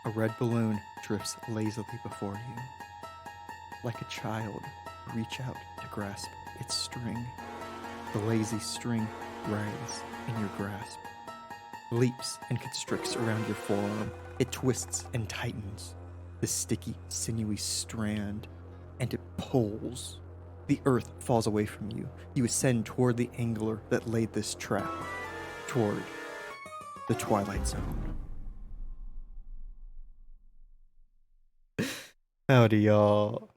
A red balloon drifts lazily before you. Like a child, reach out to grasp its string. The lazy string writhes in your grasp, leaps and constricts around your forearm. It twists and tightens, the sticky, sinewy strand, and it pulls. The earth falls away from you. You ascend toward the angler that laid this trap, toward the Twilight Zone. Howdy, y'all.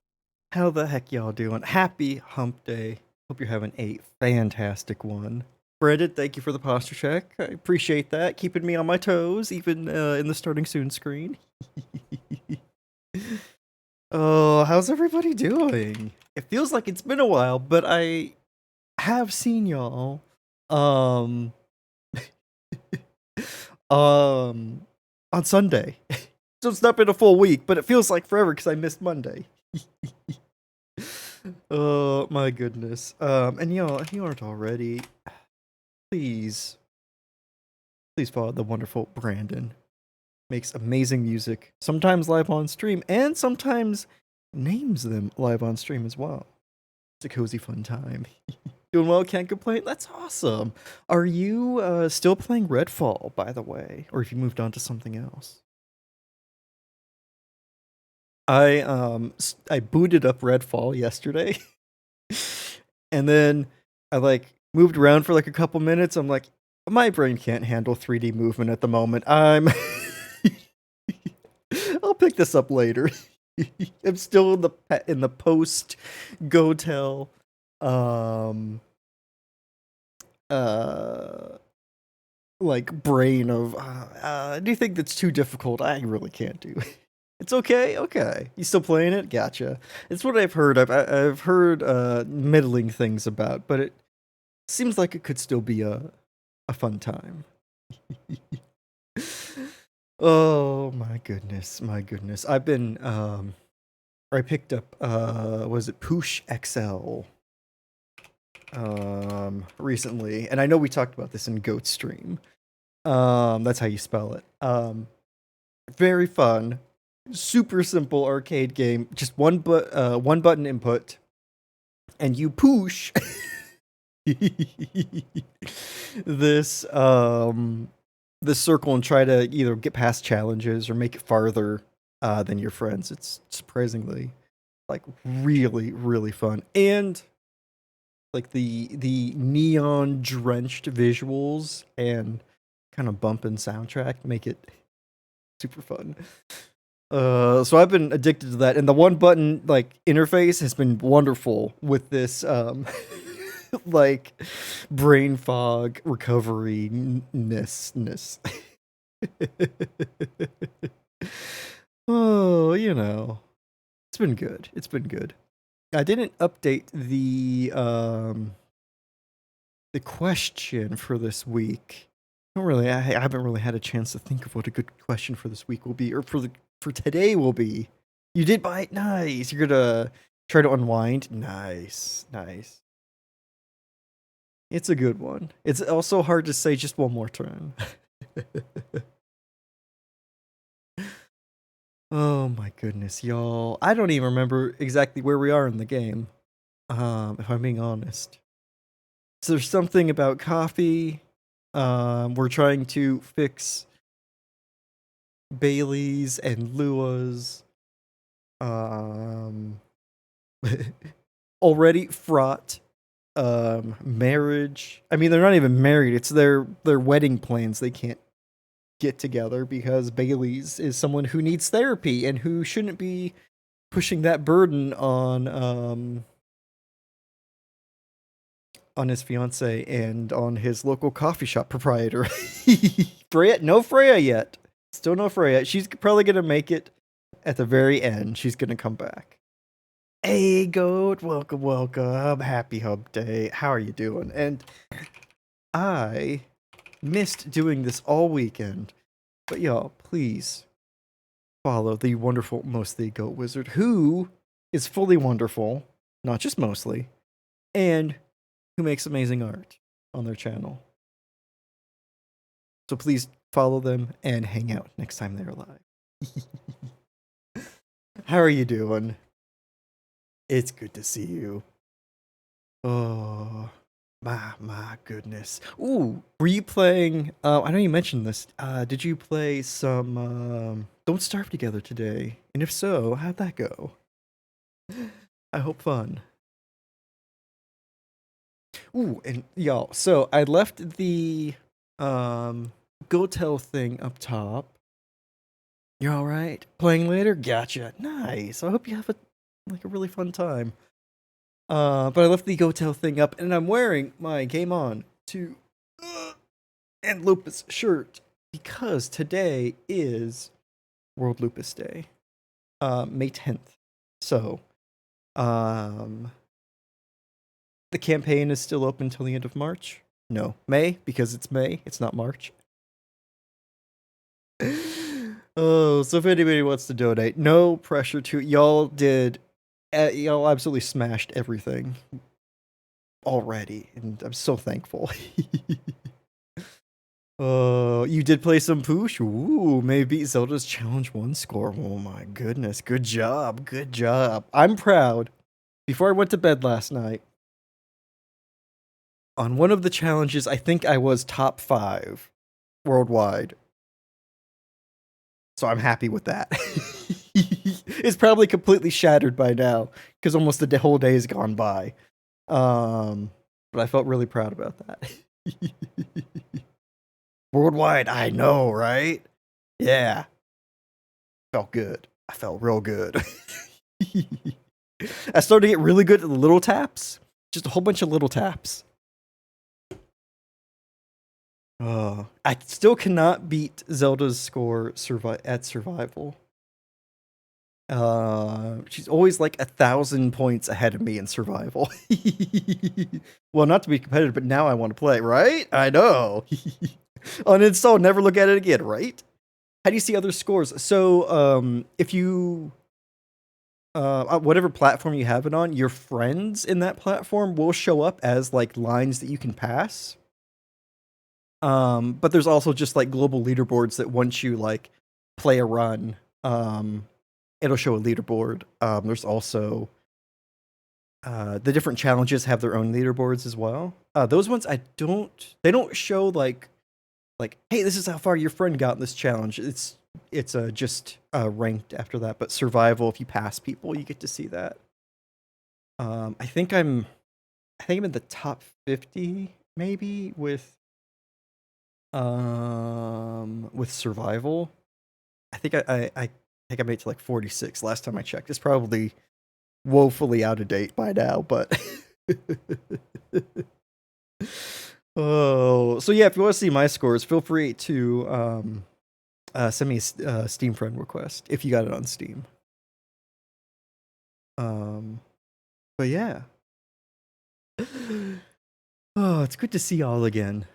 How the heck y'all doing? Happy hump day. Hope you're having a fantastic one. Brandon, thank you for the posture check. I appreciate that. Keeping me on my toes, even in the starting soon screen. Oh, how's everybody doing? It feels like it's been a while, but I have seen y'all. On Sunday. So it's not been a full week, but it feels like forever because I missed Monday. Oh my goodness. And y'all, if you aren't already, please follow the wonderful Brandon. Makes amazing music, sometimes live on stream, and sometimes names them live on stream as well. It's a cozy fun time. Doing well, can't complain. That's awesome. Are you still playing Redfall, by the way, or have you moved on to something else? I booted up Redfall yesterday, and then I moved around for a couple minutes. I'm like, my brain can't handle 3D movement at the moment. I'll pick this up later. I'm still in the post Gotel brain of do you think that's too difficult? I really can't do. It's okay. Okay, you still playing it? Gotcha. It's what I've heard. I've heard middling things about, but it seems like it could still be a fun time. Oh my goodness, my goodness. I've been I picked up was it Poosh XL recently, and I know we talked about this in Goat Stream. That's how you spell it. Very fun, super simple arcade game. Just one button input, and you push this this circle and try to either get past challenges or make it farther than your friends. It's surprisingly really really fun, and the neon drenched visuals and kind of bumping soundtrack make it super fun. So I've been addicted to that, and the one button interface has been wonderful with this brain fog recovery ness. Oh, it's been good. It's been good. I didn't update the question for this week. I haven't really had a chance to think of what a good question for this week will be, or for today will be. You did buy it, nice. You're gonna try to unwind, nice. It's a good one. It's also hard to say just one more time. Oh my goodness, y'all. I don't even remember exactly where we are in the game, if I'm being honest. So there's something about coffee. We're trying to fix Bailey's and Lua's already fraught marriage. I mean, they're not even married. It's their wedding plans they can't get together because Bailey's is someone who needs therapy and who shouldn't be pushing that burden on his fiance and on his local coffee shop proprietor. Freya, no Freya yet. Still no Freya. She's probably gonna make it at the very end. She's gonna come back. Hey, Goat, welcome, welcome. Happy Hump Day. How are you doing? And I missed doing this all weekend, but y'all, please follow the wonderful Mostly Goat Wizard, who is fully wonderful, not just mostly, and who makes amazing art on their channel. So please follow them and hang out next time they're live. How are you doing? It's good to see you. Oh, my goodness. Ooh, were you playing? I know you mentioned this. Did you play some Don't Starve Together today? And if so, how'd that go? I hope fun. Ooh, and y'all, so I left the Go Tell thing up top. You're all right? Playing later? Gotcha. Nice. I hope you have a really fun time. But I left the Go Tell thing up, and I'm wearing my Game On to and Lupus shirt because today is World Lupus Day, May 10th. So, the campaign is still open until the end of March. No, May, because it's May. It's not March. Oh, so if anybody wants to donate, no pressure to y'all. Y'all absolutely smashed everything already, and I'm so thankful. Oh, you did play some Poosh? Ooh, maybe Zelda's Challenge 1 score. Oh my goodness, good job, good job. I'm proud. Before I went to bed last night, on one of the challenges, I think I was top 5 worldwide. So I'm happy with that. It's probably completely shattered by now because almost the whole day has gone by. But I felt really proud about that. Worldwide, I know, right? Yeah. Felt good. I felt real good. I started to get really good at the little taps. Just a whole bunch of little taps. I still cannot beat Zelda's score at survival. She's always like 1,000 points ahead of me in survival. Well, not to be competitive, but now I want to play, right? I know. Uninstall, never look at it again, right? How do you see other scores? So, if you whatever platform you have it on, your friends in that platform will show up as like lines that you can pass. But there's also just like global leaderboards that once you like play a run, it'll show a leaderboard. There's also the different challenges have their own leaderboards as well. Those ones they don't show like hey, this is how far your friend got in this challenge. It's just ranked after that. But survival, if you pass people, you get to see that. I think I'm in the top 50 maybe with survival. I think I think I made it to like 46 last time I checked. It's probably woefully out of date by now, but oh, so yeah, if you want to see my scores, feel free to send me a Steam friend request if you got it on Steam. But yeah. Oh, it's good to see y'all again.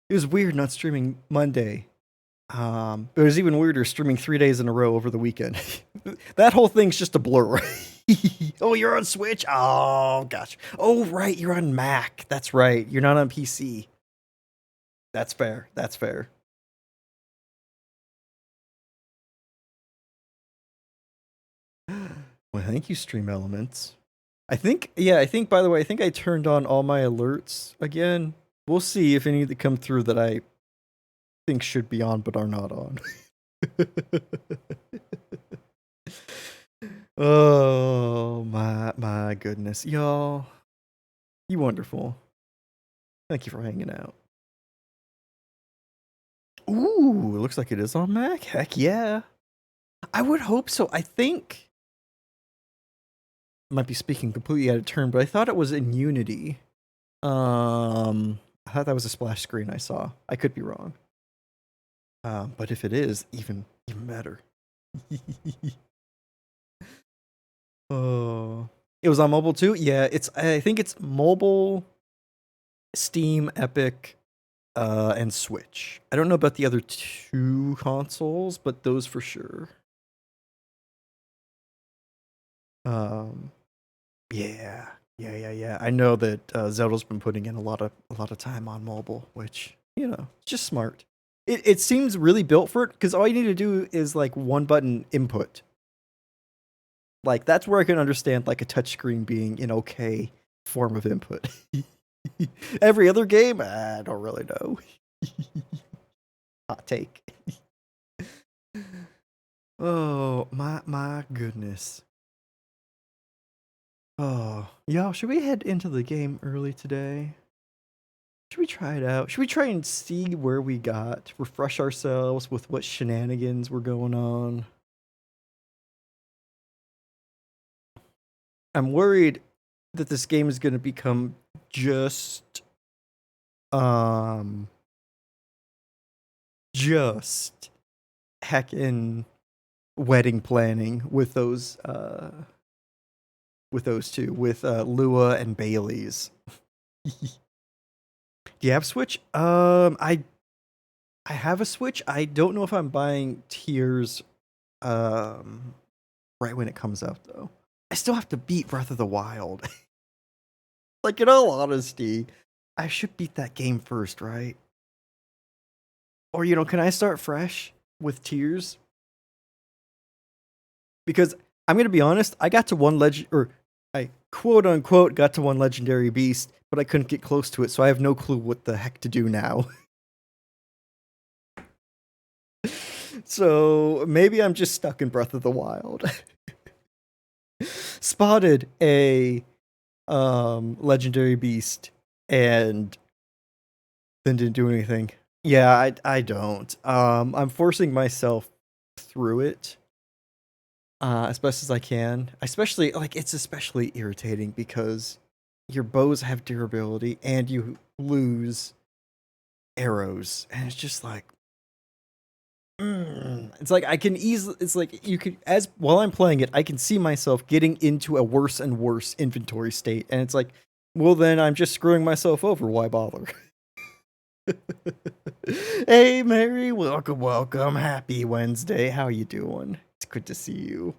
It was weird not streaming Monday. But it was even weirder streaming 3 days in a row over the weekend. That whole thing's just a blur. Oh, you're on Switch? Oh, gosh. Oh, right, you're on Mac. That's right. You're not on PC. That's fair. That's fair. Well, thank you, Stream Elements. I think, by the way, I think I turned on all my alerts again. We'll see if any that come through that I think should be on but are not on. Oh, my goodness. Y'all, you wonderful. Thank you for hanging out. Ooh, it looks like it is on Mac. Heck yeah. I would hope so. I think I might be speaking completely out of turn, but I thought it was in Unity. I thought that was a splash screen I saw. I could be wrong. But if it is, even better. Oh, it was on mobile too. Yeah, I think it's mobile, Steam, Epic, and Switch. I don't know about the other 2 consoles, but those for sure. Yeah, yeah. I know that Zelda's been putting in a lot of time on mobile, which it's just smart. It seems really built for it because all you need to do is like one button input. Like that's where I can understand like a touchscreen being an okay form of input. Every other game, I don't really know. Hot take. Oh my goodness. Oh, y'all, should we head into the game early today? Should we try it out? Should we try and see where we got? Refresh ourselves with what shenanigans were going on? I'm worried that this game is going to become just heckin' wedding planning with those two, with Lua and Bailey's. Do you have Switch? I have a Switch. I don't know if I'm buying Tears right when it comes out though. I still have to beat Breath of the Wild. Like in all honesty, I should beat that game first, right? Or can I start fresh with Tears? Because I'm gonna be honest, I got to one legend, or I quote unquote got to one legendary beast, but I couldn't get close to it, so I have no clue what the heck to do now. So maybe I'm just stuck in Breath of the Wild. Spotted a legendary beast and then didn't do anything. Yeah, I don't. I'm forcing myself through it as best as I can. Especially like it's especially irritating because your bows have durability and you lose arrows, and it's just like it's like I can easily. It's like you could, as while I'm playing it, I can see myself getting into a worse and worse inventory state, and it's like, well, then I'm just screwing myself over. Why bother? Hey, Mary, welcome. Happy Wednesday. How you doing? It's good to see you.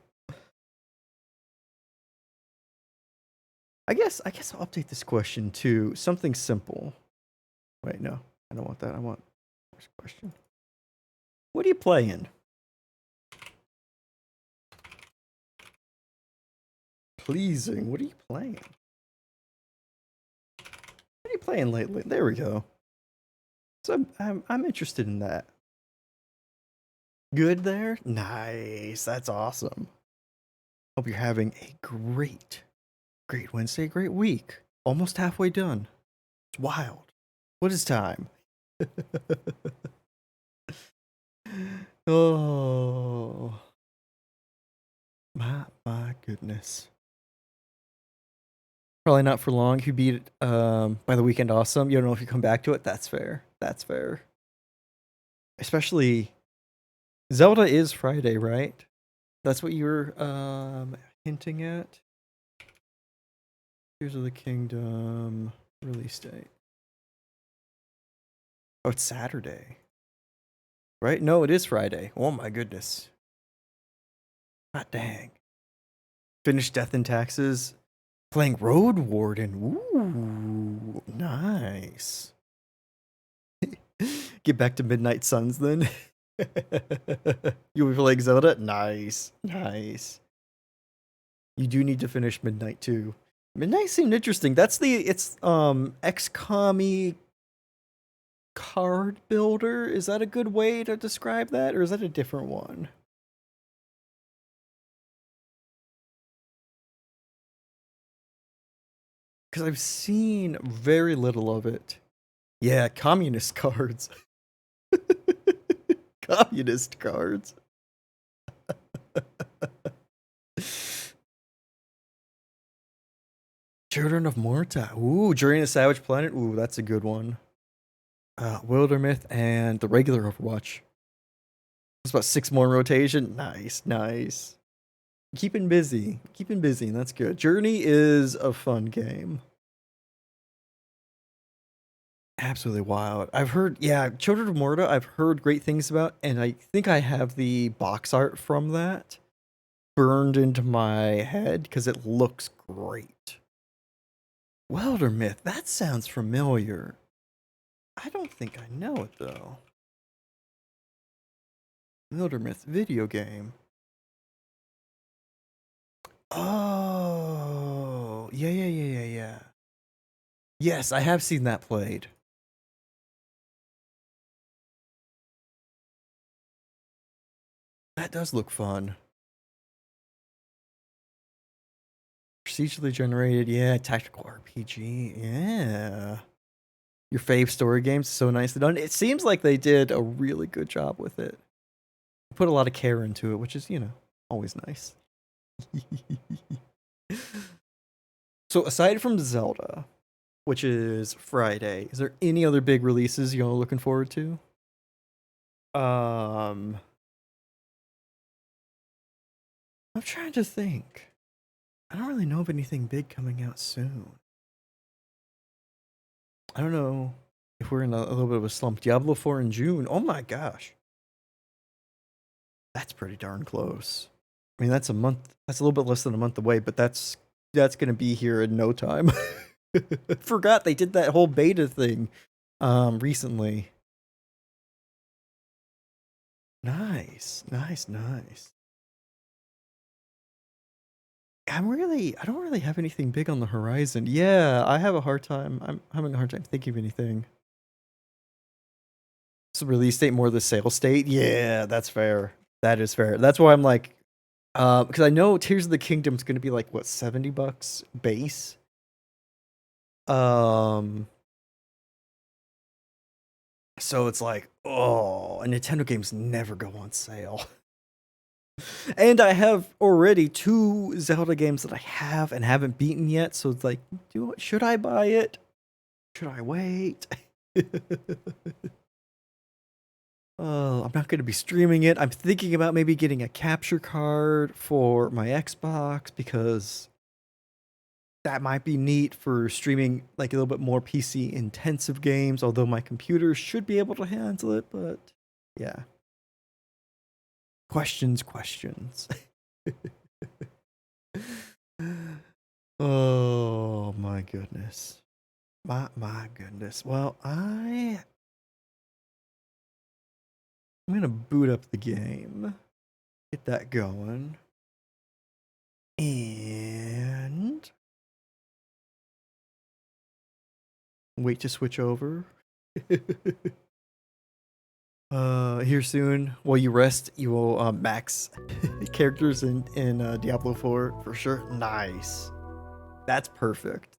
I guess I'll update this question to something simple. Wait, no, I don't want that. I want this question. What are you playing? Pleasing. What are you playing? What are you playing lately? There we go. So I'm interested in that. Good there? Nice. That's awesome. Hope you're having a great Wednesday, great week. Almost halfway done. It's wild. What is time? Oh, my goodness. Probably not for long. If you beat it by the weekend, awesome. You don't know if you come back to it. That's fair. That's fair. Especially Zelda is Friday, right? That's what you were hinting at. Tears of the Kingdom release date. Oh, it's Saturday. Right? No, it is Friday. Oh my goodness. God dang. Finished Death and Taxes. Playing Road Warden. Ooh, nice. Get back to Midnight Suns then. You'll be playing Zelda? Nice. Nice. You do need to finish Midnight too. Midnight seemed interesting. It's XCOM card builder. Is that a good way to describe that, or is that a different one? Because I've seen very little of it. Yeah, communist cards. Communist cards. Children of Morta. Ooh, Journey to Savage Planet. Ooh, that's a good one. Wildermyth and the regular Overwatch. It's about 6 more in rotation. Nice, nice. Keeping busy, and that's good. Journey is a fun game. Absolutely wild. I've heard, yeah, Children of Morta, I've heard great things about, and I think I have the box art from that burned into my head because it looks great. Wildermyth, that sounds familiar. I don't think I know it though. Wildermyth video game. Oh, yeah. Yes, I have seen that played. That does look fun. Procedurally generated, yeah, tactical RPG, yeah. Your fave story games, so nicely done. It seems like they did a really good job with it. Put a lot of care into it, which is, you know, always nice. So aside from Zelda, which is Friday, is there any other big releases you're looking forward to? I'm trying to think. I don't really know of anything big coming out soon. I don't know if we're in a little bit of a slump. Diablo 4 in June. Oh my gosh. That's pretty darn close. I mean, that's a month. That's a little bit less than a month away, but that's going to be here in no time. Forgot they did that whole beta thing recently. Nice. I don't really have anything big on the horizon. Yeah, I have a hard time. I'm having a hard time thinking of anything. So release date more the sales date? Yeah, that's fair. That is fair. That's why I'm like, because I know Tears of the Kingdom is going to be like what, $70 base. So it's like, oh, and Nintendo games never go on sale. And I have already 2 Zelda games that I have and haven't beaten yet, so it's like, should I buy it? Should I wait? Oh, I'm not going to be streaming it. I'm thinking about maybe getting a capture card for my Xbox because that might be neat for streaming like a little bit more PC intensive games, although my computer should be able to handle it, but yeah. Questions. Oh my goodness. My goodness. Well, I'm gonna boot up the game, get that going, and wait to switch over. Here soon. While you rest, you will max characters in Diablo 4 for sure. Nice. That's perfect.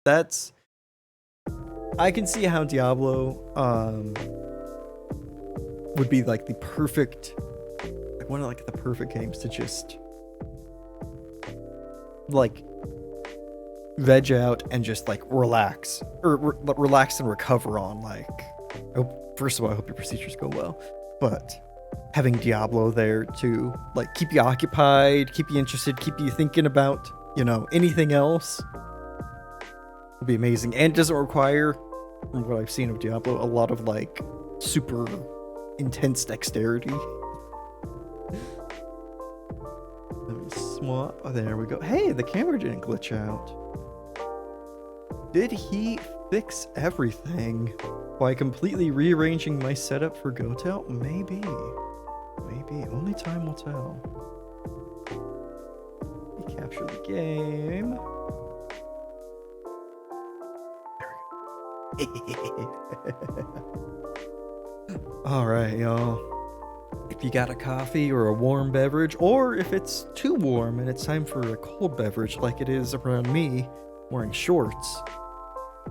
I can see how Diablo would be like the perfect, like one of like the perfect games to just like veg out and just like relax or relax and recover on. Like, first of all, I hope your procedures go well, but having Diablo there to like keep you occupied, keep you interested, keep you thinking about, you know, anything else will be amazing. And it doesn't require, from what I've seen of Diablo, a lot of like super intense dexterity. Let me swap. Oh, there we go. Hey, the camera didn't glitch out. Did he fix everything by completely rearranging my setup for Gotel? Maybe. Only time will tell. Let me capture the game. There we go. All right, y'all. If you got a coffee or a warm beverage, or if it's too warm and it's time for a cold beverage like it is around me, wearing shorts,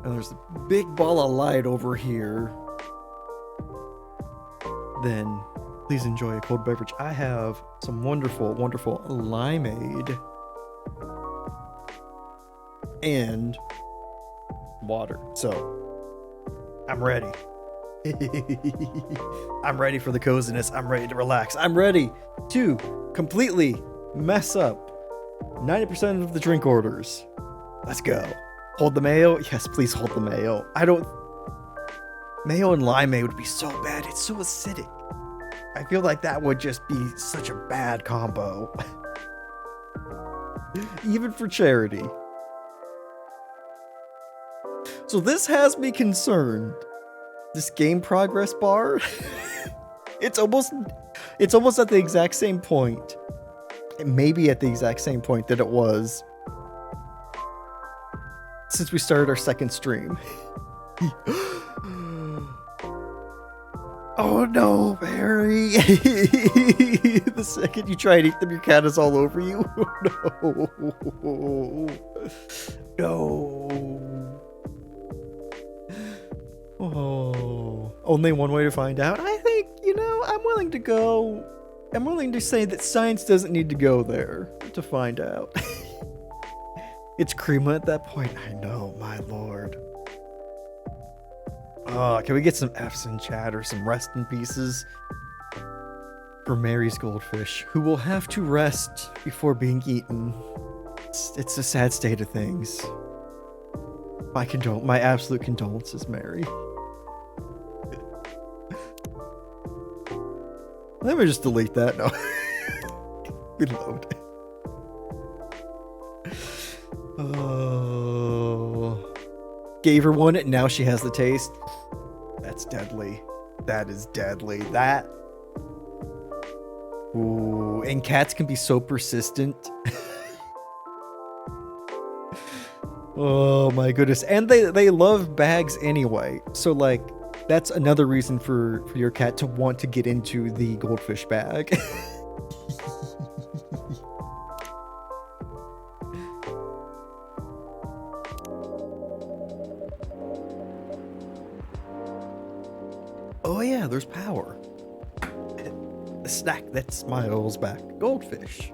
and there's a big ball of light over here, then Please enjoy a cold beverage. I have some wonderful, wonderful limeade and water. So I'm ready. I'm ready for the coziness. I'm ready to relax. I'm ready to completely mess up 90% of the drink orders. Let's go. Hold the mayo. Yes, please hold the mayo. Mayo and limeade would be so bad. It's so acidic. I feel like that would just be such a bad combo. Even for charity. So this has me concerned. This game progress bar, it's almost at the exact same point. Maybe at the exact same point that it was since we started our second stream. Oh no, Barry. The second you try and eat them, your cat is all over you. No. No. Oh, only one way to find out. I think, I'm willing to go. I'm willing to say that science doesn't need to go there to find out. It's Crema at that point. I know, my lord. Can we get some F's in chat or some rest in pieces for Mary's goldfish, who will have to rest before being eaten? It's a sad state of things. My absolute condolences, Mary. Let me just delete that. No. Reload. Oh. Gave her one, and now she has the taste. That's deadly. That is deadly. That. Ooh, and cats can be so persistent. Oh my goodness. And they love bags anyway. So like that's another reason for your cat to want to get into the goldfish bag. Oh yeah, there's power. A snack that smiles back. Goldfish.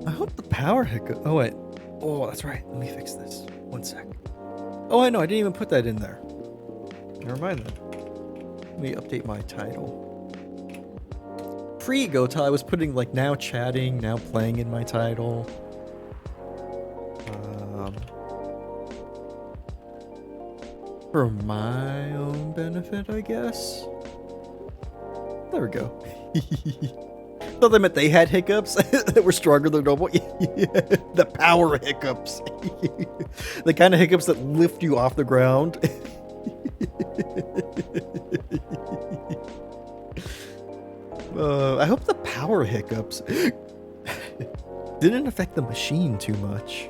I hope the power hiccup. Oh wait. Oh, that's right. Let me fix this. One sec. Oh, I know. I didn't even put that in there. Never mind then. Let me update my title. Pre-Gota, I was putting like now chatting, now playing in my title. For my own benefit, I guess. There we go. Thought they meant they had hiccups that were stronger than normal. The power hiccups. The kind of hiccups that lift you off the ground. I hope the power hiccups didn't affect the machine too much.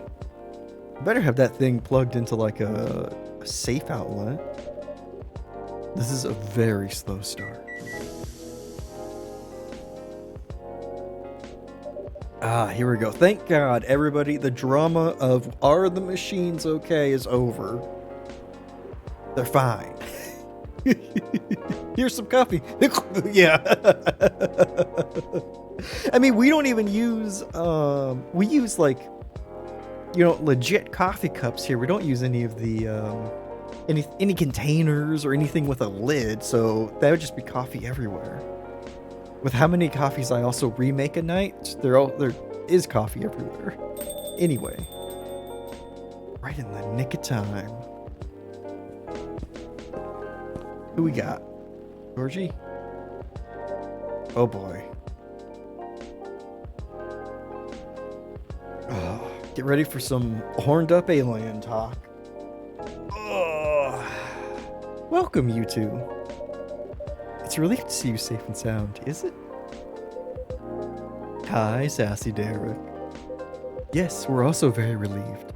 Better have that thing plugged into like a safe outlet. This is a very slow start. Here we go. Thank God, everybody. The drama of are the machines okay is over. They're fine. Here's some coffee. Yeah. I mean, we don't even use, we use like, legit coffee cups here. We don't use any of the, any containers or anything with a lid. So that would just be coffee everywhere. With how many coffees I also remake a night, there is coffee everywhere. Anyway, right in the nick of time. Who we got? Georgie? Oh boy. Oh, get ready for some horned up alien talk. Oh. Welcome, you two. It's a relief to see you safe and sound, is it? Hi, Sassy Derek. Yes, we're also very relieved.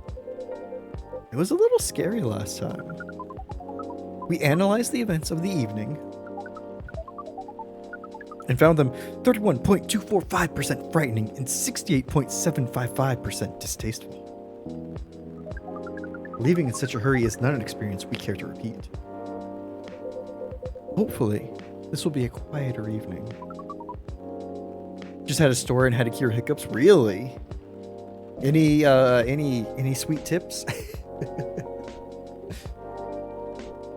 It was a little scary last time. We analyzed the events of the evening and found them 31.245% frightening and 68.755% distasteful. Leaving in such a hurry is not an experience we care to repeat. Hopefully, This will be a quieter evening. Just had a story on how to cure hiccups. Really? Any sweet tips?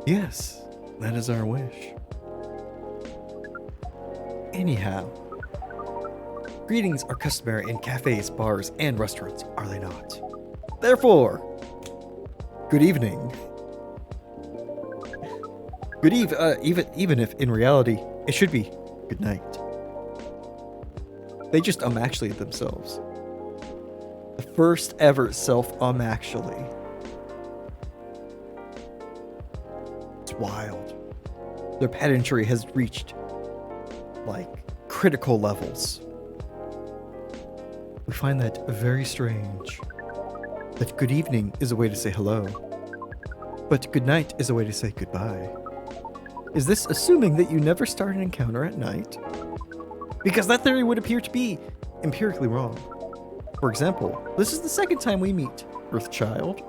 Yes, that is our wish. Anyhow, greetings are customary in cafes, bars, and restaurants, are they not? Therefore, good evening. Good eve, even if in reality it should be good night. They just actually themselves. The first ever self actually. It's wild. Their pedantry has reached like critical levels. We find that very strange. That good evening is a way to say hello, but good night is a way to say goodbye. Is this assuming that you never start an encounter at night? Because that theory would appear to be empirically wrong. For example, this is the second time we meet Earthchild,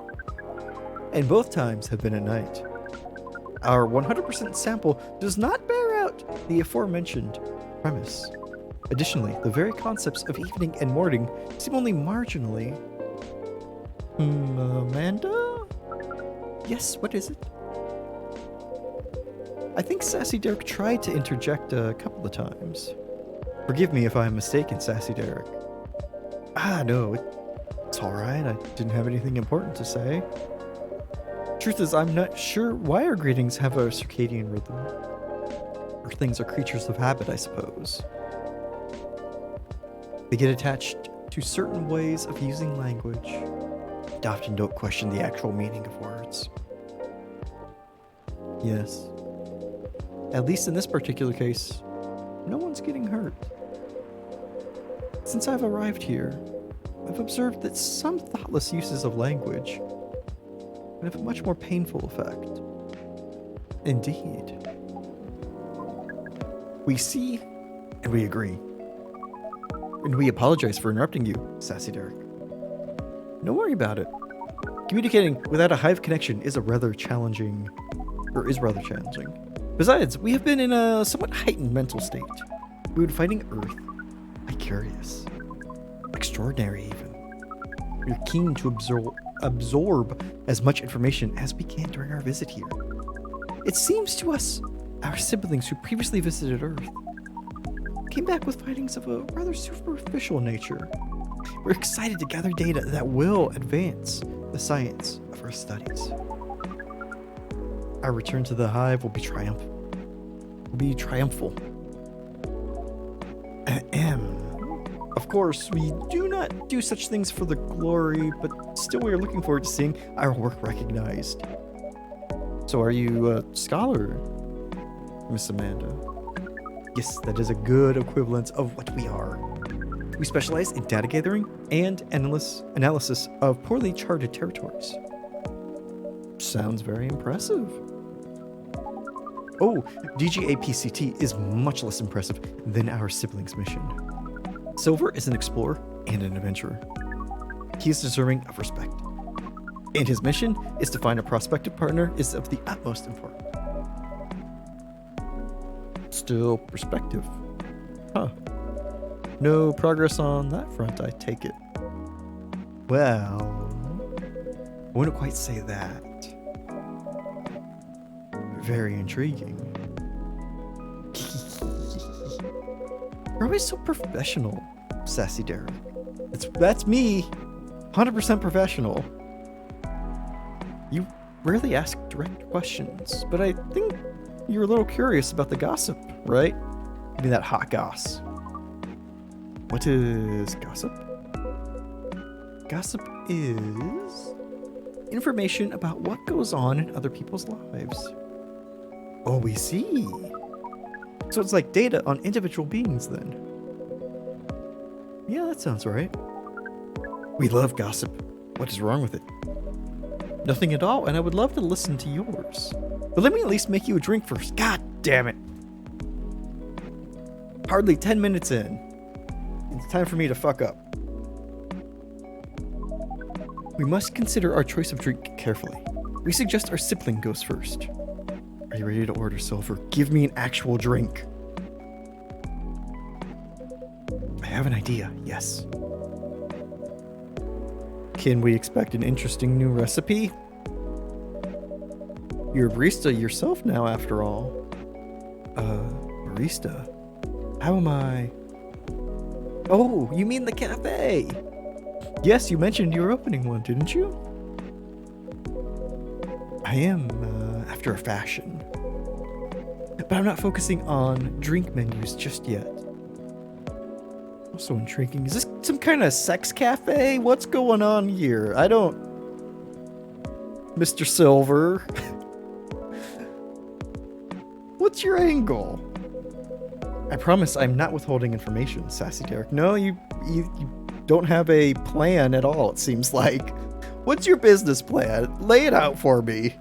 and both times have been at night. Our 100% sample does not bear out the aforementioned premise. Additionally, the very concepts of evening and morning seem only marginally... Amanda? Yes, what is it? I think Sassy Derek tried to interject a couple of times. Forgive me if I'm mistaken, Sassy Derek. No, it's alright. I didn't have anything important to say. Truth is, I'm not sure why our greetings have a circadian rhythm. Or things are creatures of habit, I suppose. They get attached to certain ways of using language and often don't question the actual meaning of words. Yes. At least in this particular case, no one's getting hurt. Since I've arrived here, I've observed that some thoughtless uses of language can have a much more painful effect. Indeed. We see and we agree. And we apologize for interrupting you, Sassy Derek. Don't worry about it. Communicating without a hive connection is rather challenging. Besides, we have been in a somewhat heightened mental state. We would fighting Earth. Curious. Extraordinary, even. We're keen to absorb as much information as we can during our visit here. It seems to us, our siblings who previously visited Earth came back with findings of a rather superficial nature. We're excited to gather data that will advance the science of Earth studies. Our return to the hive will be triumphal. Of course, we do not do such things for the glory, but still we are looking forward to seeing our work recognized. So are you a scholar, Miss Amanda? Yes, that is a good equivalence of what we are. We specialize in data gathering and analysis of poorly charted territories. Sounds very impressive. Oh, DGAPCT is much less impressive than our siblings' mission. Silver is an explorer and an adventurer. He is deserving of respect. And his mission is to find a prospective partner is of the utmost importance. Still perspective. Huh. No progress on that front, I take it. Well, I wouldn't quite say that. Very intriguing. You're always so professional, Sassy Derek. That's me. 100% professional. You rarely ask direct questions, but I think you're a little curious about the gossip, right? I mean, that hot goss. What is gossip? Gossip is information about what goes on in other people's lives. Oh, we see. So it's like data on individual beings then. Yeah, that sounds right. We love gossip. What is wrong with it? Nothing at all, and I would love to listen to yours. But let me at least make you a drink first. God damn it. Hardly 10 minutes in. It's time for me to fuck up. We must consider our choice of drink carefully. We suggest our sibling goes first. Are you ready to order, Silver? Give me an actual drink. I have an idea, yes. Can we expect an interesting new recipe? You're a barista yourself now, after all. Barista? How am I? Oh, you mean the cafe? Yes, you mentioned you were opening one, didn't you? I am, after a fashion. But I'm not focusing on drink menus just yet. Also intriguing. Is this some kind of sex cafe? What's going on here? I don't... Mr. Silver. What's your angle? I promise I'm not withholding information, Sassy Derek. No, you don't have a plan at all, it seems like. What's your business plan? Lay it out for me.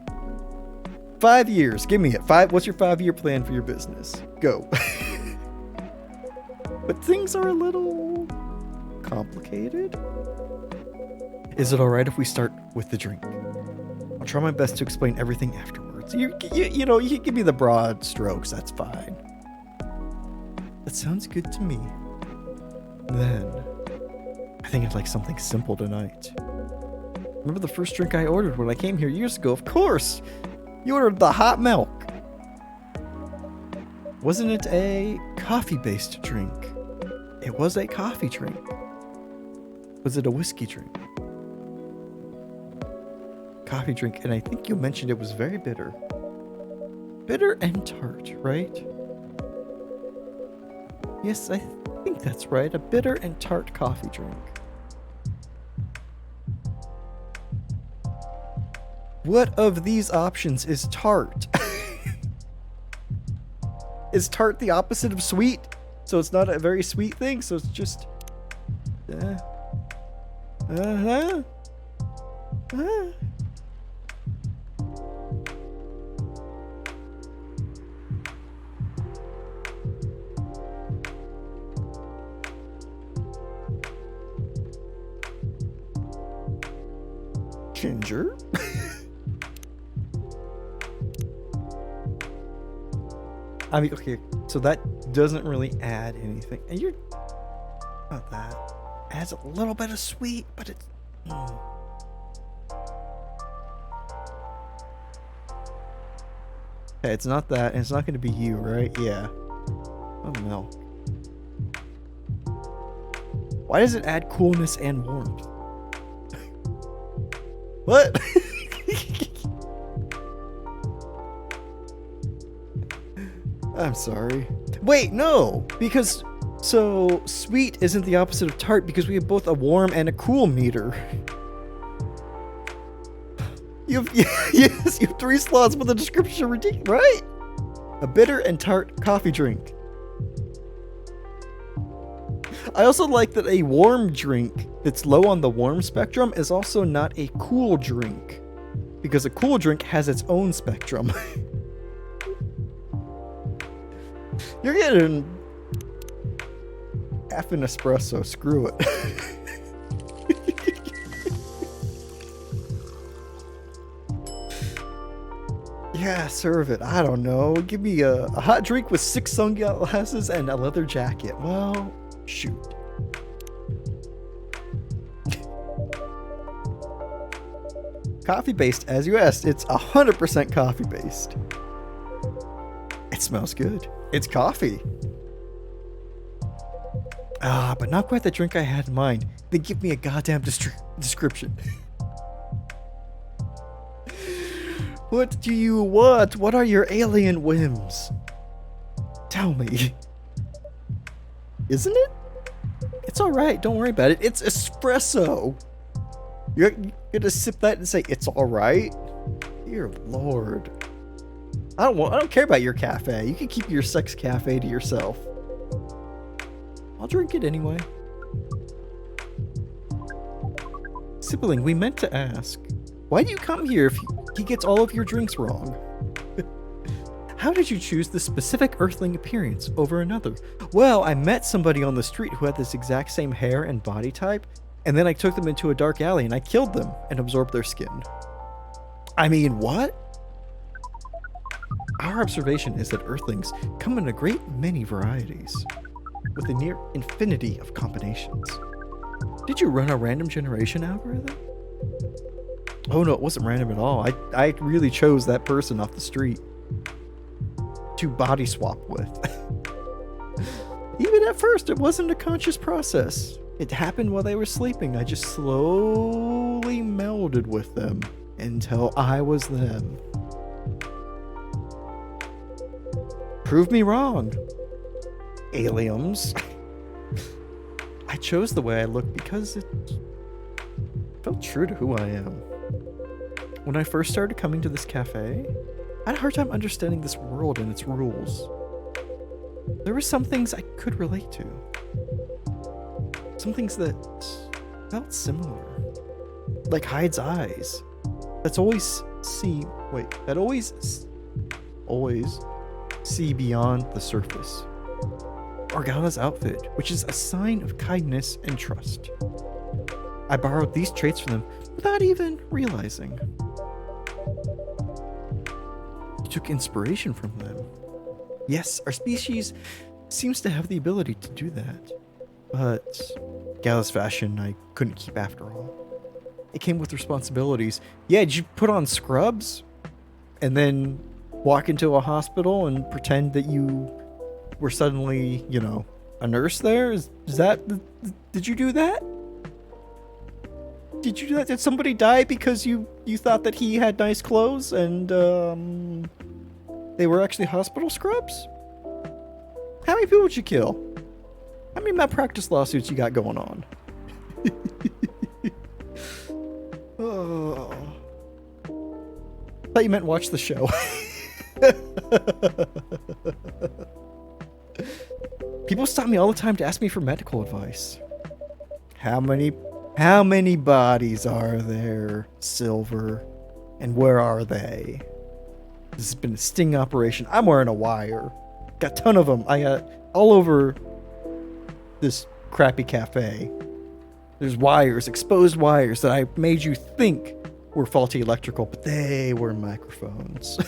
5 years. Give me it. What's your 5-year plan for your business? Go. But things are a little complicated. Is it alright if we start with the drink? I'll try my best to explain everything afterwards. You know, you can give me the broad strokes, that's fine. That sounds good to me. Then, I think I'd like something simple tonight. Remember the first drink I ordered when I came here years ago? Of course! You ordered the hot milk. Wasn't it a coffee-based drink? It was a coffee drink. Was it a whiskey drink? Coffee drink, and I think you mentioned it was very bitter. Bitter and tart, right? Yes, I think that's right. A bitter and tart coffee drink. What of these options is tart? Is tart the opposite of sweet? So it's not a very sweet thing, so it's just... Ginger? I mean, okay, so that doesn't really add anything. And you're not that. Adds a little bit of sweet, but it's... Okay, it's not that, and it's not going to be you, right? Yeah. Oh, no. Why does it add coolness and warmth? What? I'm sorry. Wait, no! Because, so, sweet isn't the opposite of tart because we have both a warm and a cool meter. Yes, you have 3 slots, but the description is ridiculous, right? A bitter and tart coffee drink. I also like that a warm drink that's low on the warm spectrum is also not a cool drink. Because a cool drink has its own spectrum. You're getting half an espresso, screw it. Yeah, serve it. I don't know. Give me a hot drink with 6 sunglasses and a leather jacket. Well, shoot. Coffee based, as you asked. It's 100% coffee based. It smells good. It's coffee. Ah, but not quite the drink I had in mind. Then give me a goddamn description. What do you want? What are your alien whims? Tell me. Isn't it? It's alright, don't worry about it. It's espresso. You're gonna sip that and say, it's alright? Dear Lord. I don't care about your cafe. You can keep your sex cafe to yourself. I'll drink it anyway. Sibling, we meant to ask. Why do you come here if he gets all of your drinks wrong? How did you choose this specific Earthling appearance over another? Well, I met somebody on the street who had this exact same hair and body type, and then I took them into a dark alley and I killed them and absorbed their skin. I mean, what? Our observation is that Earthlings come in a great many varieties, with a near infinity of combinations. Did you run a random generation algorithm? Oh no, it wasn't random at all. I really chose that person off the street to body swap with. Even at first, it wasn't a conscious process. It happened while they were sleeping. I just slowly melded with them until I was them. Prove me wrong, aliens. I chose the way I look because it felt true to who I am. When I first started coming to this cafe, I had a hard time understanding this world and its rules. There were some things I could relate to. Some things that felt similar. Like Hyde's eyes. Always see beyond the surface. Or Gala's outfit, which is a sign of kindness and trust. I borrowed these traits from them without even realizing. You took inspiration from them. Yes, our species seems to have the ability to do that. But Gala's fashion I couldn't keep after all. It came with responsibilities. Yeah, did you put on scrubs? And then walk into a hospital and pretend that you were suddenly, a nurse there? Did you do that? Did you do that? Did somebody die because you thought that he had nice clothes and they were actually hospital scrubs? How many people did you kill? How many malpractice lawsuits you got going on? Oh. Thought you meant watch the show. People stop me all the time to ask me for medical advice. How many bodies are there, Silver? And where are they? This has been a sting operation. I'm wearing a wire. Got a ton of them. I got all over this crappy cafe. There's wires, exposed wires that I made you think were faulty electrical, but they were microphones.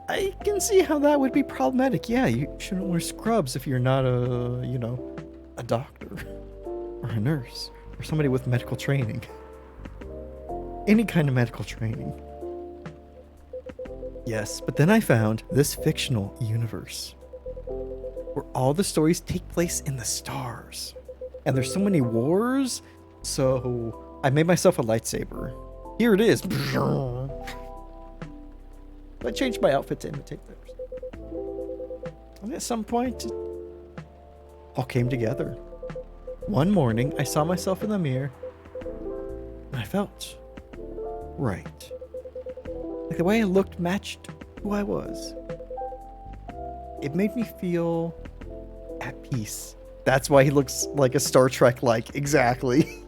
I can see how that would be problematic. Yeah, you shouldn't wear scrubs if you're not a doctor or a nurse or somebody with medical training. Any kind of medical training. Yes, but then I found this fictional universe where all the stories take place in the stars. And there's so many wars, so I made myself a lightsaber. Here it is. I changed my outfit to imitate theirs. And at some point, it all came together. One morning, I saw myself in the mirror, and I felt right. Like the way I looked matched who I was. It made me feel at peace. That's why he looks like a Star Trek-like. Exactly.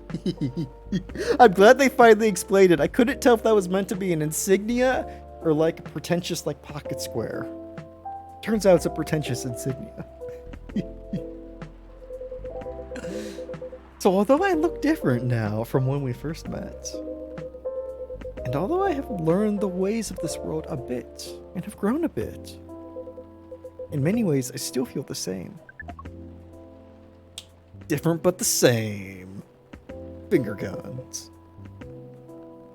I'm glad they finally explained it. I couldn't tell if that was meant to be an insignia or like a pretentious pocket square. Turns out it's a pretentious insignia. So although I look different now from when we first met, and although I have learned the ways of this world a bit and have grown a bit, in many ways I still feel the same. Different but the same. Finger guns.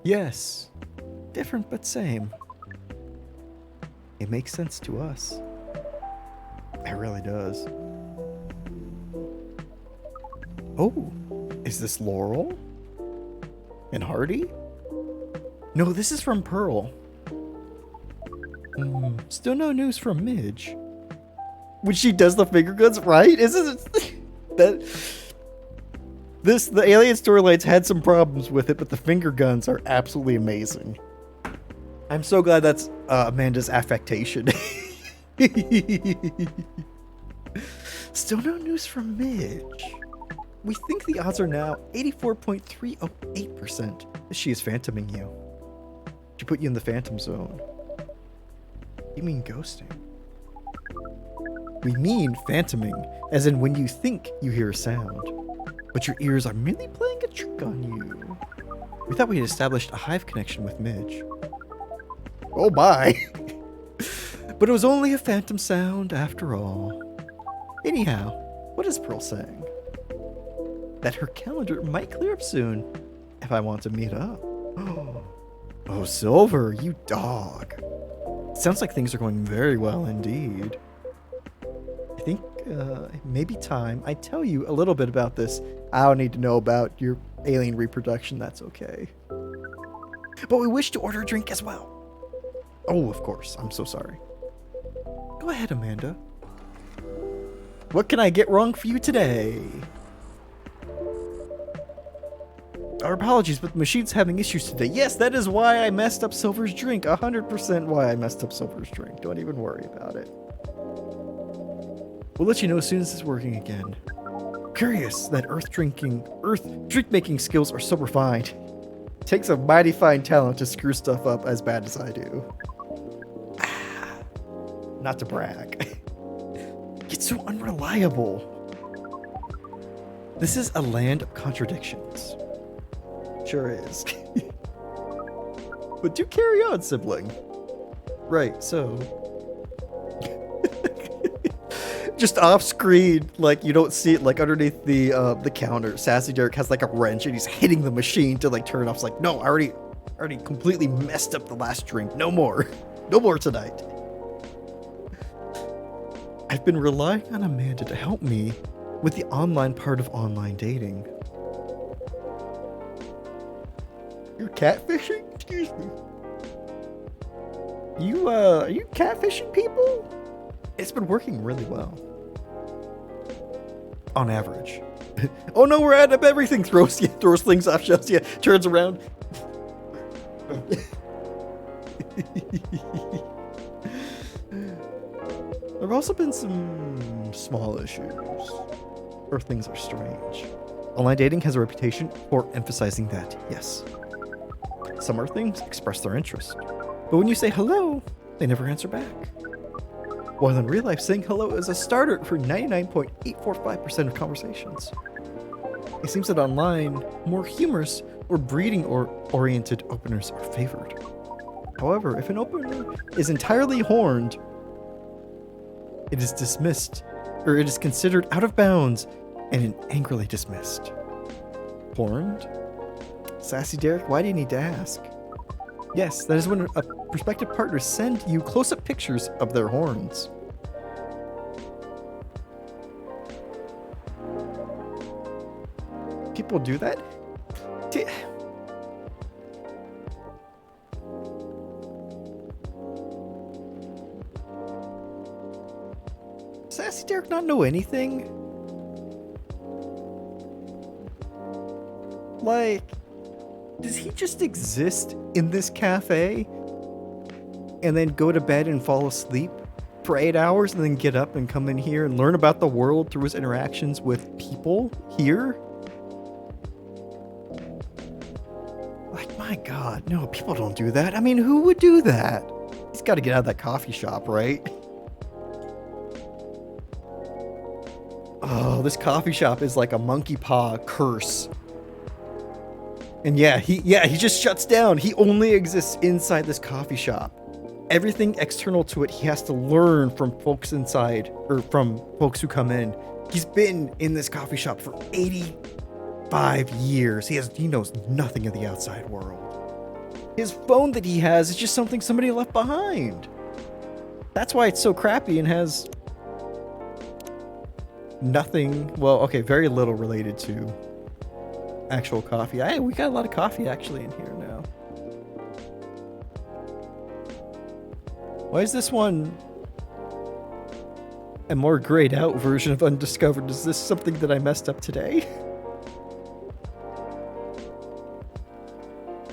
Yes, different but same. It makes sense to us. It really does. Oh, is this Laurel? And Hardy? No, this is from Pearl. Still no news from Midge. When she does the finger guns, right? Isn't it that the alien storylines had some problems with it, but the finger guns are absolutely amazing. I'm so glad that's Amanda's affectation. Still no news from Midge. We think the odds are now 84.308% that she is phantoming you. She put you in the phantom zone. You mean ghosting? We mean phantoming, as in when you think you hear a sound, but your ears are merely playing a trick on you. We thought we had established a hive connection with Midge. Oh my. But it was only a phantom sound after all. Anyhow, what is Pearl saying? That her calendar might clear up soon if I want to meet up. Oh, Silver, you dog. Sounds like things are going very well indeed. I think it may be time I tell you a little bit about this. I don't need to know about your alien reproduction, that's okay. But we wish to order a drink as well. Oh, of course, I'm so sorry. Go ahead, Amanda. What can I get wrong for you today? Our apologies, but the machine's having issues today. Yes, that is why I messed up Silver's drink. 100% why I messed up Silver's drink. Don't even worry about it. We'll let you know as soon as it's working again. Curious that Earth drink-making skills are so refined. Takes a mighty fine talent to screw stuff up as bad as I do. Not to brag. It's so unreliable. This is a land of contradictions. Sure is. But do carry on, sibling. Right, so... just off screen, like you don't see it, like underneath the counter, Sassy Derek has like a wrench and he's hitting the machine to like turn it off. It's like, no, I already completely messed up the last drink. No more. No more tonight. I've been relying on Amanda to help me with the online part of online dating. You're catfishing? Excuse me. Are you catfishing people? It's been working really well. On average. Oh no, we're out of everything. Throws things off shelves. Yeah, turns around. There have also been some small issues. Earthlings are strange. Online dating has a reputation for emphasizing that, yes. Some Earthlings express their interest, but when you say hello, they never answer back. While in real life, saying hello is a starter for 99.845% of conversations. It seems that online, more humorous or breeding-oriented openers are favored. However, if an opener is entirely horned, it is dismissed, or it is considered out of bounds and angrily dismissed. Horned? Sassy Derek, why do you need to ask? Yes, that is when a prospective partner send you close-up pictures of their horns. People do that? Sassy Derek not know anything? Like, does he just exist in this cafe and then go to bed and fall asleep for 8 hours and then get up and come in here and learn about the world through his interactions with people here? Like, my God, no, people don't do that. I mean, who would do that? He's got to get out of that coffee shop, right? Oh, this coffee shop is like a monkey paw curse. And yeah, he just shuts down. He only exists inside this coffee shop. Everything external to it, he has to learn from folks inside, or from folks who come in. He's been in this coffee shop for 85 years. He knows nothing of the outside world. His phone that he has is just something somebody left behind. That's why it's so crappy and has nothing, well, okay, very little related to actual coffee. We got a lot of coffee actually in here now. Why is this one a more grayed out version of Undiscovered? Is this something that I messed up today?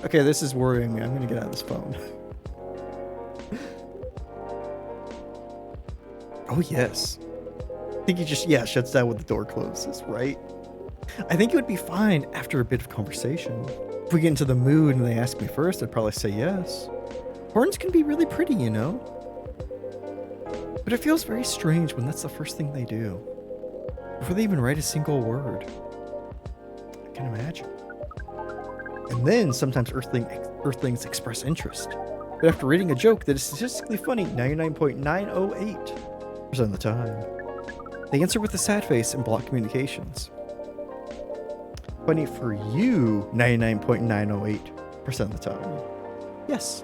Okay, this is worrying me. I'm gonna get out of this phone. Oh yes. I think he just, shuts down when the door closes, right? I think it would be fine after a bit of conversation. If we get into the mood and they ask me first, I'd probably say yes. Horns can be really pretty, you know? But it feels very strange when that's the first thing they do. Before they even write a single word. I can imagine. And then sometimes Earthlings express interest. but after reading a joke that is statistically funny 99.908% of the time, they answer with a sad face and block communications. Funny for you 99.908% of the time. Yes.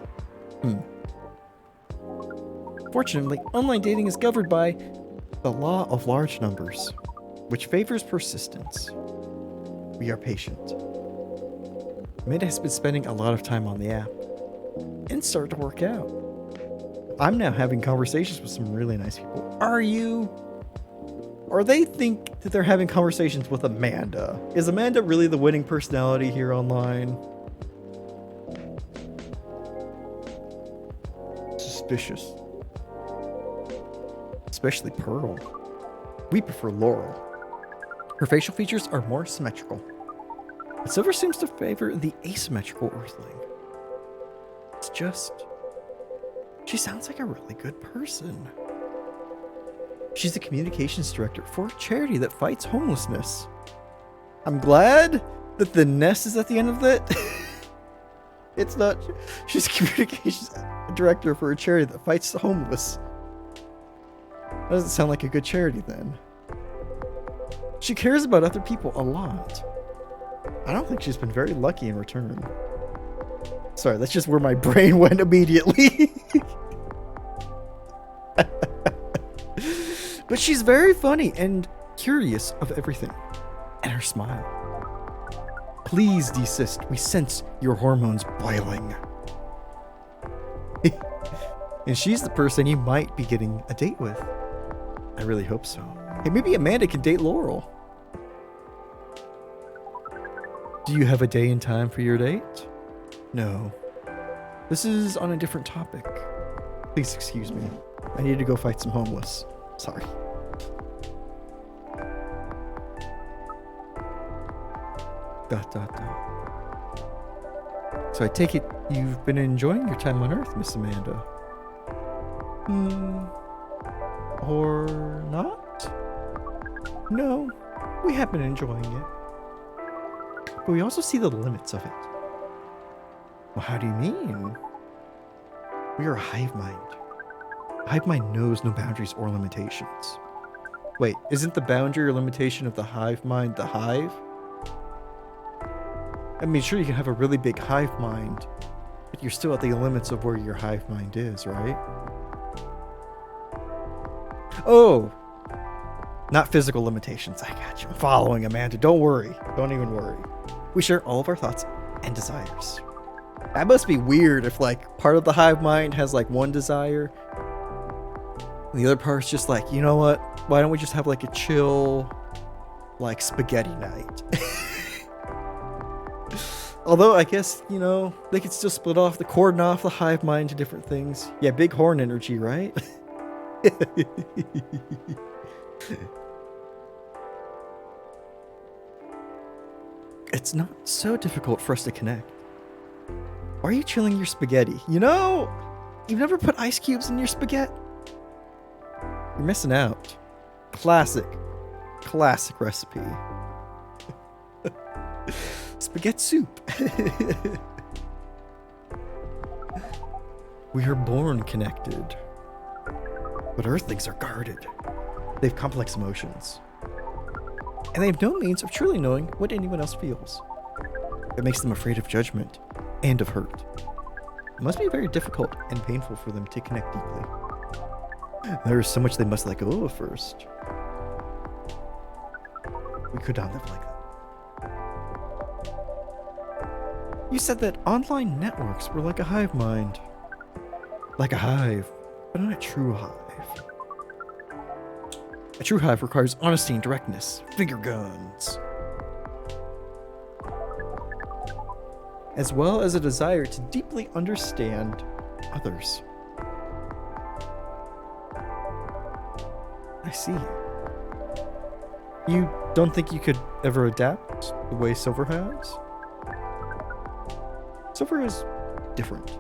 Fortunately, online dating is governed by the law of large numbers, which favors persistence. We are patient. Amanda has been spending a lot of time on the app, and it's starting to work out. I'm now having conversations with some really nice people. Are you? Or they think that they're having conversations with Amanda. Is Amanda really the winning personality here online? Suspicious. Especially Pearl. We prefer Laurel. Her facial features are more symmetrical. But Silver seems to favor the asymmetrical Earthling. It's just... she sounds like a really good person. She's the communications director for a charity that fights homelessness. I'm glad that the nest is at the end of it. It's not... she's communications director for a charity that fights the homeless. That doesn't sound like a good charity then. She cares about other people a lot. I don't think she's been very lucky in return. Sorry, that's just where my brain went immediately. But she's very funny and curious of everything. And her smile. Please desist. We sense your hormones boiling. And she's the person you might be getting a date with. I really hope so. Hey, maybe Amanda can date Laurel. Do you have a day and time for your date? No. This is on a different topic. Please excuse me. I need to go fight some homeless. Sorry. Dot, dot, dot. So I take it you've been enjoying your time on Earth, Miss Amanda. Or not? No, we have been enjoying it. But we also see the limits of it. Well, how do you mean? We are a hive mind. A hive mind knows no boundaries or limitations. Wait, isn't the boundary or limitation of the hive mind the hive? I mean, sure, you can have a really big hive mind, but you're still at the limits of where your hive mind is, right? Oh, not physical limitations. I got you. I'm following, Amanda. Don't worry. Don't even worry. We share all of our thoughts and desires. That must be weird if, like, part of the hive mind has, like, one desire, and the other part's just like, you know what? Why don't we just have, like, a chill, like, spaghetti night? Although, I guess, you know, they could still split off the cordon off the hive mind to different things. Yeah, big horn energy, right? It's not so difficult for us to connect. Why are you chilling your spaghetti? You know, you've never put ice cubes in your spaghetti? You're missing out. Classic recipe. Spaghetti soup. We are born connected. But Earthlings are guarded. They have complex emotions. And they have no means of truly knowing what anyone else feels. It makes them afraid of judgment and of hurt. It must be very difficult and painful for them to connect deeply. There is so much they must let go of first. We could not live like that. You said that online networks were like a hive mind. Like a hive, but not a true hive. A true hive requires honesty and directness, finger guns, as well as a desire to deeply understand others. I see. You don't think you could ever adapt the way Silver has? Silver is different.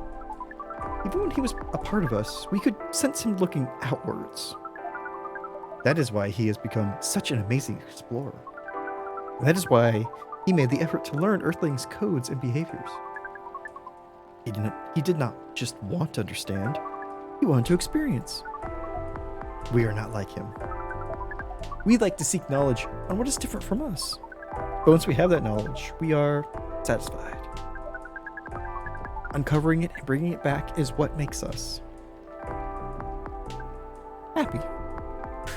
Even when he was a part of us, we could sense him looking outwards. That is why he has become such an amazing explorer. And that is why he made the effort to learn Earthlings' codes and behaviors. He did not just want to understand. He wanted to experience. We are not like him. We like to seek knowledge on what is different from us. But once we have that knowledge, we are satisfied. Uncovering it and bringing it back is what makes us happy.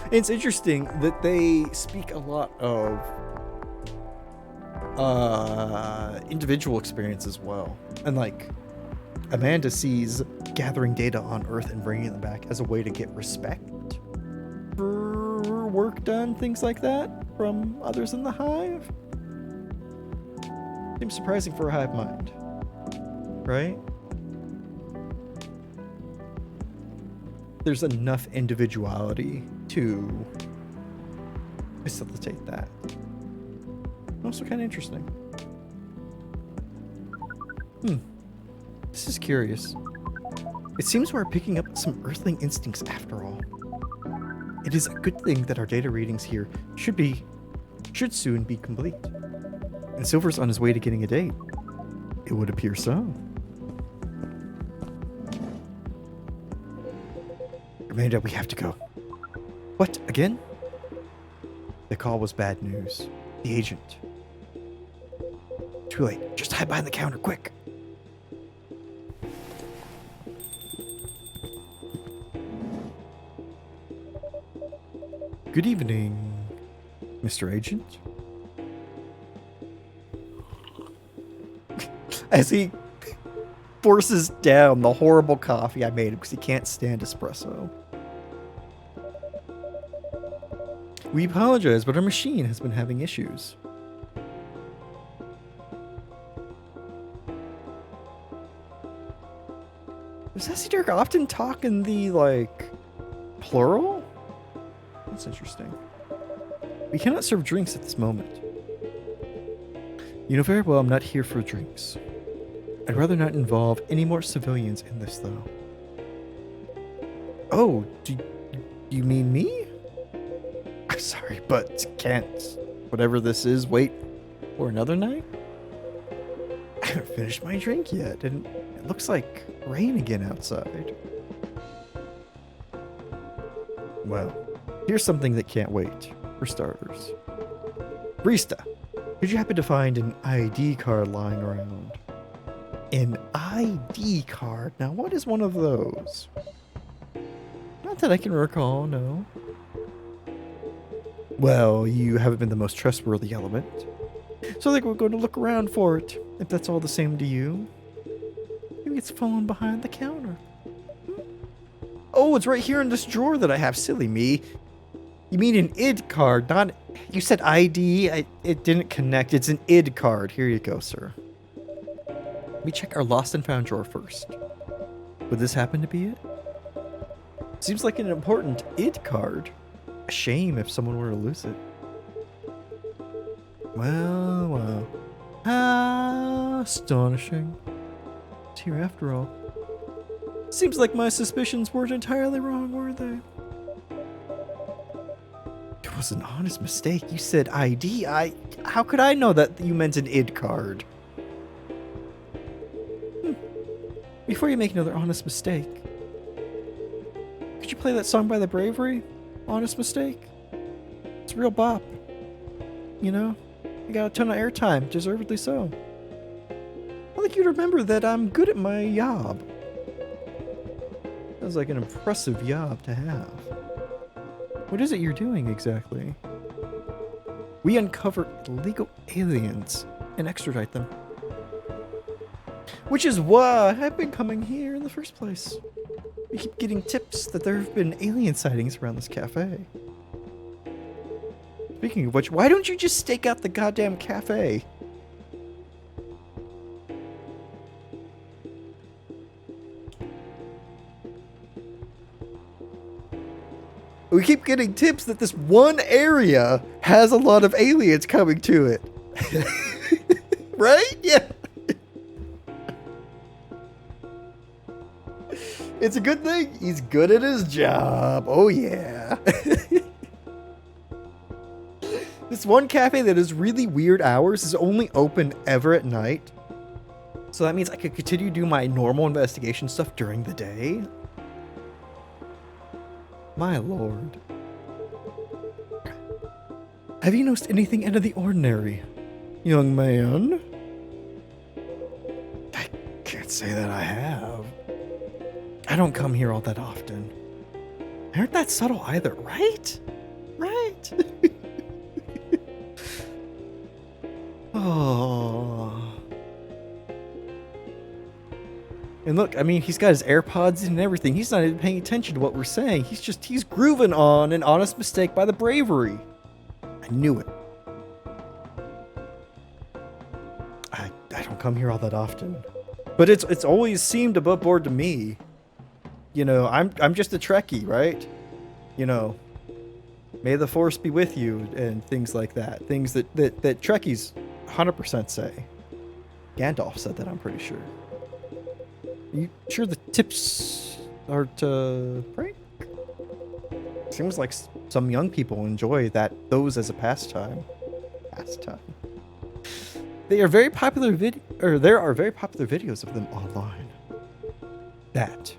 And it's interesting that they speak a lot of individual experience as well. And like Amanda sees gathering data on Earth and bringing it back as a way to get respect for work done, things like that, from others in the hive. Seems surprising for a hive mind, right? There's enough individuality to facilitate that. Also kind of interesting. This is curious. It seems we're picking up some earthling instincts after all. It is a good thing that our data readings here should soon be complete. And Silver's on his way to getting a date. It would appear so. Amanda, we have to go. What, again? The call was bad news. The agent. Too late. Just hide behind the counter, quick. Good evening, Mr. Agent. As he forces down the horrible coffee I made him because he can't stand espresso. We apologize, but our machine has been having issues. Does Sassy Dirk often talk in the, like, plural? That's interesting. We cannot serve drinks at this moment. You know very well I'm not here for drinks. I'd rather not involve any more civilians in this, though. Oh, do you mean me? I'm sorry, but can't whatever this is wait for another night? I haven't finished my drink yet, and it looks like rain again outside. Well, here's something that can't wait, for starters. Brista, did you happen to find an ID card lying around? An ID card? Now, what is one of those? Not that I can recall, no. Well, you haven't been the most trustworthy element. So I think we're going to look around for it, if that's all the same to you. Maybe it's fallen behind the counter. Oh, it's right here in this drawer that I have. Silly me. You mean an ID card, not... You said ID. It didn't connect. It's an ID card. Here you go, sir. Let me check our lost and found drawer first. Would this happen to be it? Seems like an important ID card. A shame if someone were to lose it. Well, well. How astonishing. It's here after all. Seems like my suspicions weren't entirely wrong, were they? It was an honest mistake. You said ID. How could I know that you meant an ID card? Before you make another honest mistake, could you play that song by The Bravery? Honest Mistake? It's a real bop. You know? You got a ton of airtime, deservedly so. I think you'd remember that I'm good at my job. Sounds like an impressive job to have. What is it you're doing exactly? We uncover illegal aliens and extradite them. Which is why I've been coming here in the first place. We keep getting tips that there have been alien sightings around this cafe. Speaking of which, why don't you just stake out the goddamn cafe? We keep getting tips that this one area has a lot of aliens coming to it. Right? Yeah. It's a good thing. He's good at his job. Oh, yeah. This one cafe that has really weird hours is only open ever at night. So that means I could continue to do my normal investigation stuff during the day? My lord. Have you noticed anything out of the ordinary, young man? I can't say that I have. I don't come here all that often. I aren't that subtle either, right? Right? Oh. And look, I mean, he's got his AirPods in and everything. He's not even paying attention to what we're saying. He's grooving on an honest mistake by the bravery. I knew it. I don't come here all that often. But it's always seemed above board to me. You know, I'm just a Trekkie, right? You know, may the force be with you and things like that. Things that Trekkies 100% say. Gandalf said that, I'm pretty sure. You sure the tips aren't prank? Seems like some young people enjoy those as a pastime. There are very popular videos of them online. That.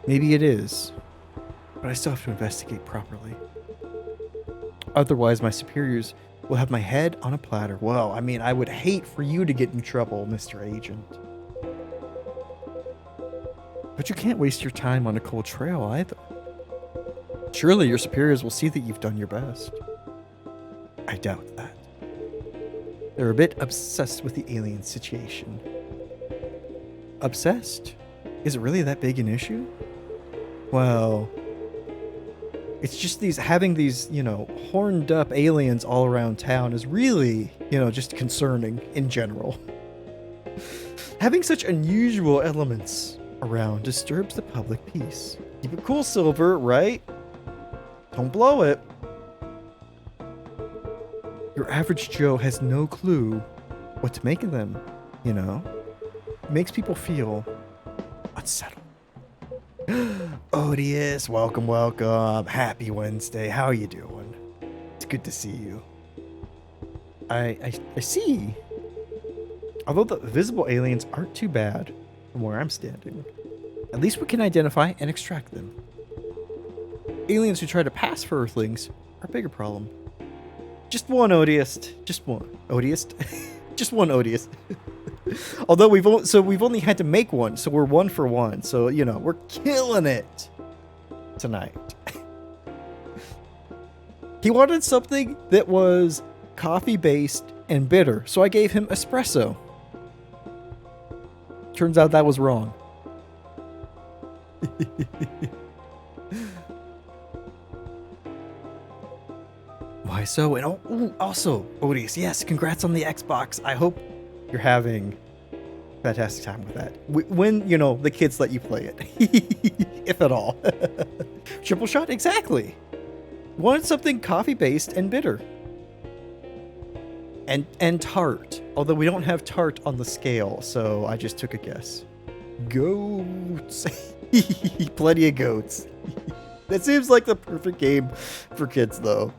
Maybe it is. But I still have to investigate properly. Otherwise, my superiors will have my head on a platter. Well, I mean, I would hate for you to get in trouble, Mr. Agent. But you can't waste your time on a cold trail either. Surely your superiors will see that you've done your best. I doubt that. They're a bit obsessed with the alien situation. Obsessed? Is it really that big an issue? Well, it's just having these, you know, horned up aliens all around town is really, you know, just concerning in general. Having such unusual elements around disturbs the public peace. Keep it cool, Silver, right? Don't blow it. Your average Joe has no clue what to make of them, you know? It makes people feel unsettled. Odious, welcome. Happy Wednesday. How are you doing? It's good to see you. I see. Although the visible aliens aren't too bad from where I'm standing, at least we can identify and extract them. Aliens who try to pass for Earthlings are a bigger problem. Just one Odious. Just one Odious. Just one Odious. Although we've only had to make one, so we're 1 for 1. So, you know, we're killing it tonight. He wanted something that was coffee-based and bitter, so I gave him espresso. Turns out that was wrong. Why so? And also, Odious, yes, congrats on the Xbox. I hope you're having a fantastic time with that. When, you know, the kids let you play it. If at all. Triple shot? Exactly. Wanted something coffee-based and bitter. And tart. Although we don't have tart on the scale, so I just took a guess. Goats. Plenty of goats. That seems like the perfect game for kids, though.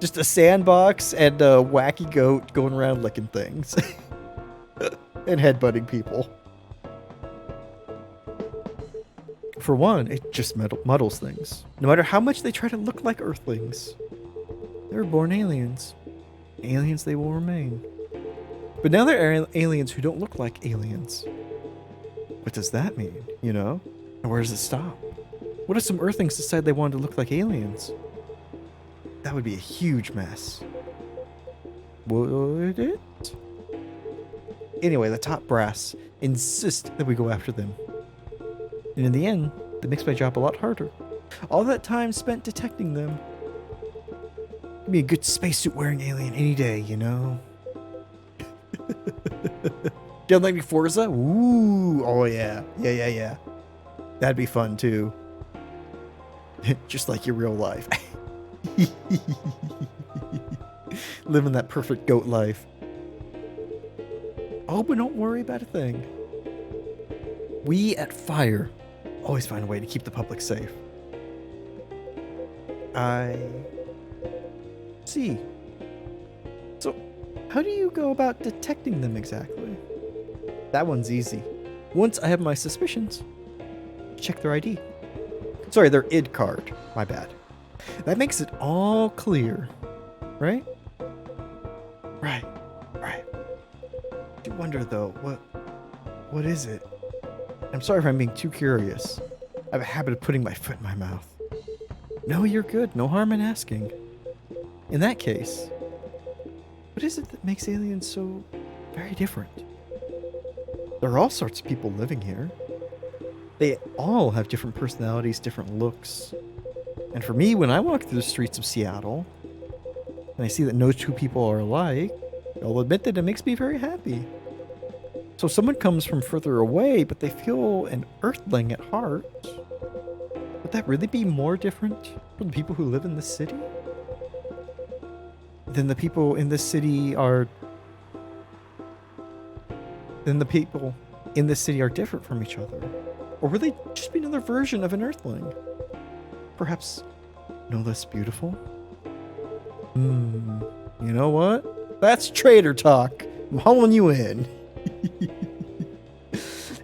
Just a sandbox and a wacky goat going around licking things. And headbutting people. For one, it just muddles things. No matter how much they try to look like Earthlings. They were born aliens. Aliens they will remain. But now they're aliens who don't look like aliens. What does that mean, you know? And where does it stop? What if some Earthlings decide they wanted to look like aliens? That would be a huge mess. Would it? Anyway, the top brass insist that we go after them. And in the end, that makes my job a lot harder. All that time spent detecting them. Give me a good spacesuit wearing alien any day, you know? Don't like me Forza? Ooh, oh yeah. Yeah. That'd be fun too. Just like your real life. Living that perfect goat life. Oh, but don't worry about a thing. We at Fire always find a way to keep the public safe. I see. So, how do you go about detecting them exactly? That one's easy. Once I have my suspicions, check their ID. Sorry, their ID card. My bad. That makes it all clear, right? Right. I do wonder though, what is it? I'm sorry if I'm being too curious. I have a habit of putting my foot in my mouth. No, you're good. No harm in asking. In that case, what is it that makes aliens so very different? There are all sorts of people living here. They all have different personalities, different looks. And for me, when I walk through the streets of Seattle, and I see that no two people are alike, I'll admit that it makes me very happy. So someone comes from further away, but they feel an earthling at heart. Would that really be more different from the people who live in this city? Then the people in this city are different from each other. Or would they just be another version of an earthling? Perhaps no less beautiful? You know what? That's traitor talk. I'm hauling you in.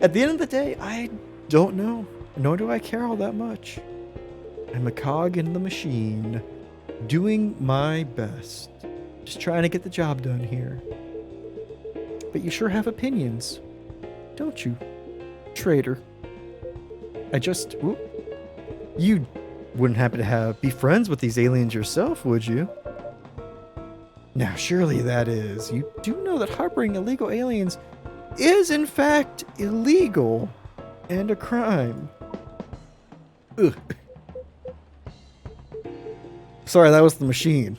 At the end of the day, I don't know. Nor do I care all that much. I'm a cog in the machine, doing my best. Just trying to get the job done here. But you sure have opinions, don't you, traitor? You wouldn't happen to be friends with these aliens yourself, would you? Now, surely that is. You do know that harboring illegal aliens is, in fact, illegal and a crime. Ugh. Sorry, that was the machine.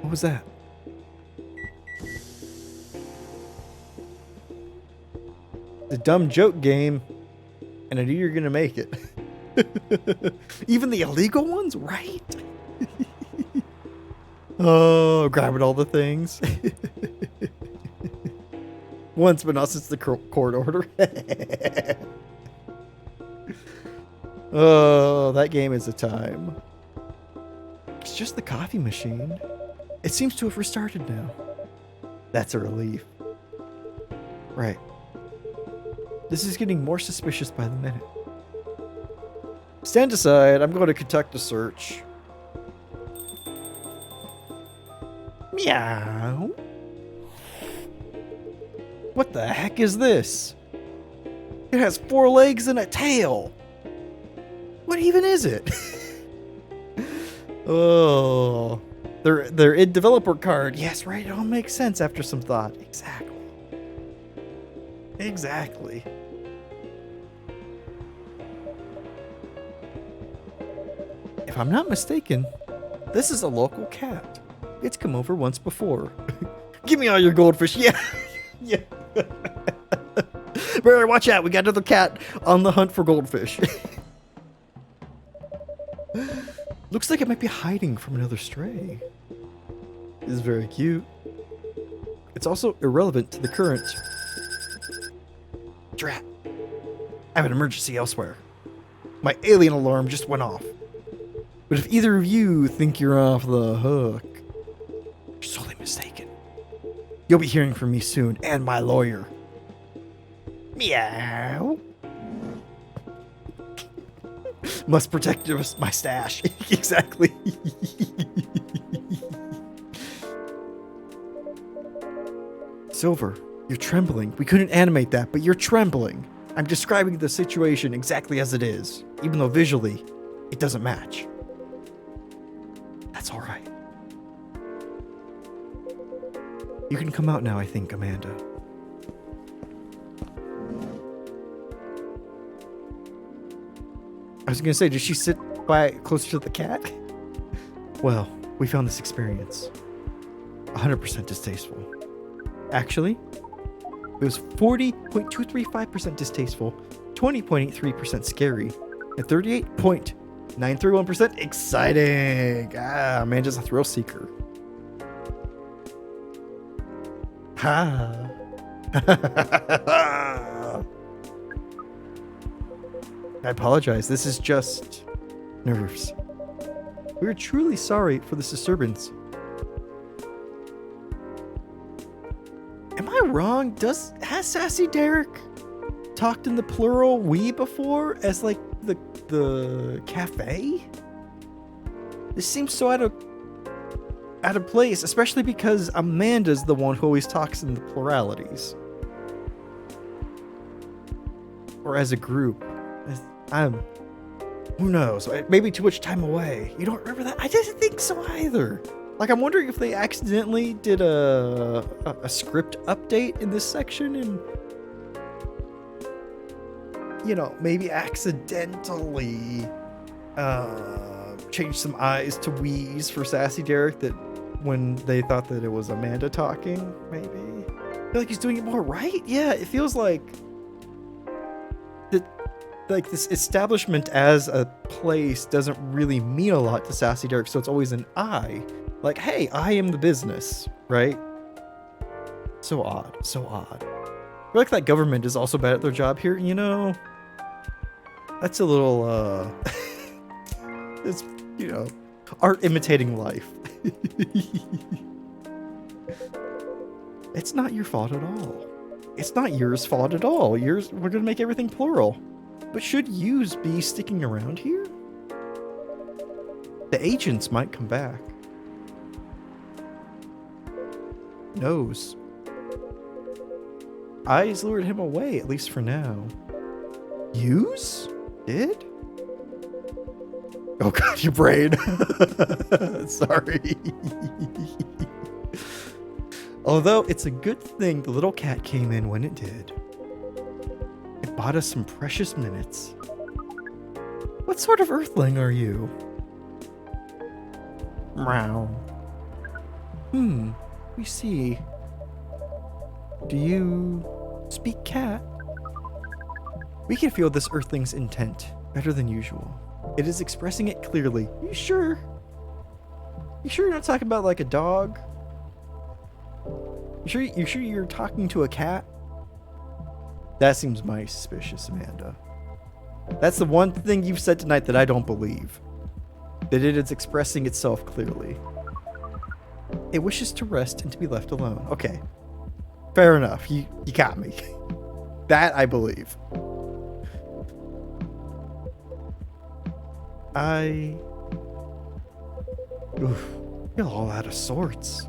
What was that? The dumb joke game, and I knew you were gonna make it. Even the illegal ones, right? Oh, grabbing all the things. Once, but not since the court order. Oh, that game is a time. It's just the coffee machine. It seems to have restarted now. That's a relief. Right. This is getting more suspicious by the minute. Stand aside. I'm going to conduct a search. Meow. What the heck is this? It has 4 legs and a tail. What even is it? Oh, their id developer card. Yes, right. It all makes sense after some thought. Exactly. If I'm not mistaken, this is a local cat. It's come over once before. Give me all your goldfish. Yeah. Yeah. Better watch out. We got another cat on the hunt for goldfish. Looks like it might be hiding from another stray. This is very cute. It's also irrelevant to the current. Drat. I have an emergency elsewhere. My alien alarm just went off. But if either of you think you're off the hook, you're sorely mistaken. You'll be hearing from me soon, and my lawyer. Meow. Must protect my stash. Exactly. Silver, you're trembling. We couldn't animate that, but you're trembling. I'm describing the situation exactly as it is, even though visually, it doesn't match. That's all right. You can come out now, I think, Amanda. I was gonna say, did she sit closer to the cat? Well, we found this experience 100% distasteful. Actually, it was 40.235% distasteful, 20.83% scary, and 38.931% exciting. Ah, Amanda's a thrill seeker. Ha. I apologize. This is just nerves. We're truly sorry for this disturbance. Am I wrong? Has Sassy Derek talked in the plural we before as like the cafe? This seems so out of place, especially because Amanda's the one who always talks in the pluralities. Or as a group. Who knows? Maybe too much time away. You don't remember that? I didn't think so either. Like, I'm wondering if they accidentally did a script update in this section and, you know, maybe accidentally changed some I's to we's for Sassy Derek that when they thought that it was Amanda talking, maybe. I feel like he's doing it more right. Yeah, it feels like like this establishment as a place doesn't really mean a lot to Sassy Derek, so it's always an I. Like, hey, I am the business, right? So odd, so odd. I feel like that government is also bad at their job here, you know? That's a little, it's, you know, art imitating life. It's not your fault at all. It's not yours fault at all. We're gonna make everything plural. But should yous be sticking around here? The agents might come back. Knows. Eyes lured him away, at least for now. Yous? Did? Oh god, your brain. Sorry. Although it's a good thing the little cat came in when it did. It bought us some precious minutes. What sort of earthling are you? Meow. We see. Do you speak cat? We can feel this earthling's intent better than usual. It is expressing it clearly. You sure? You sure you're not talking about like a dog? You sure you're talking to a cat? That seems mighty suspicious, Amanda. That's the one thing you've said tonight that I don't believe. That it is expressing itself clearly. It wishes to rest and to be left alone. Okay. Fair enough. You got me. That I believe. I feel all out of sorts.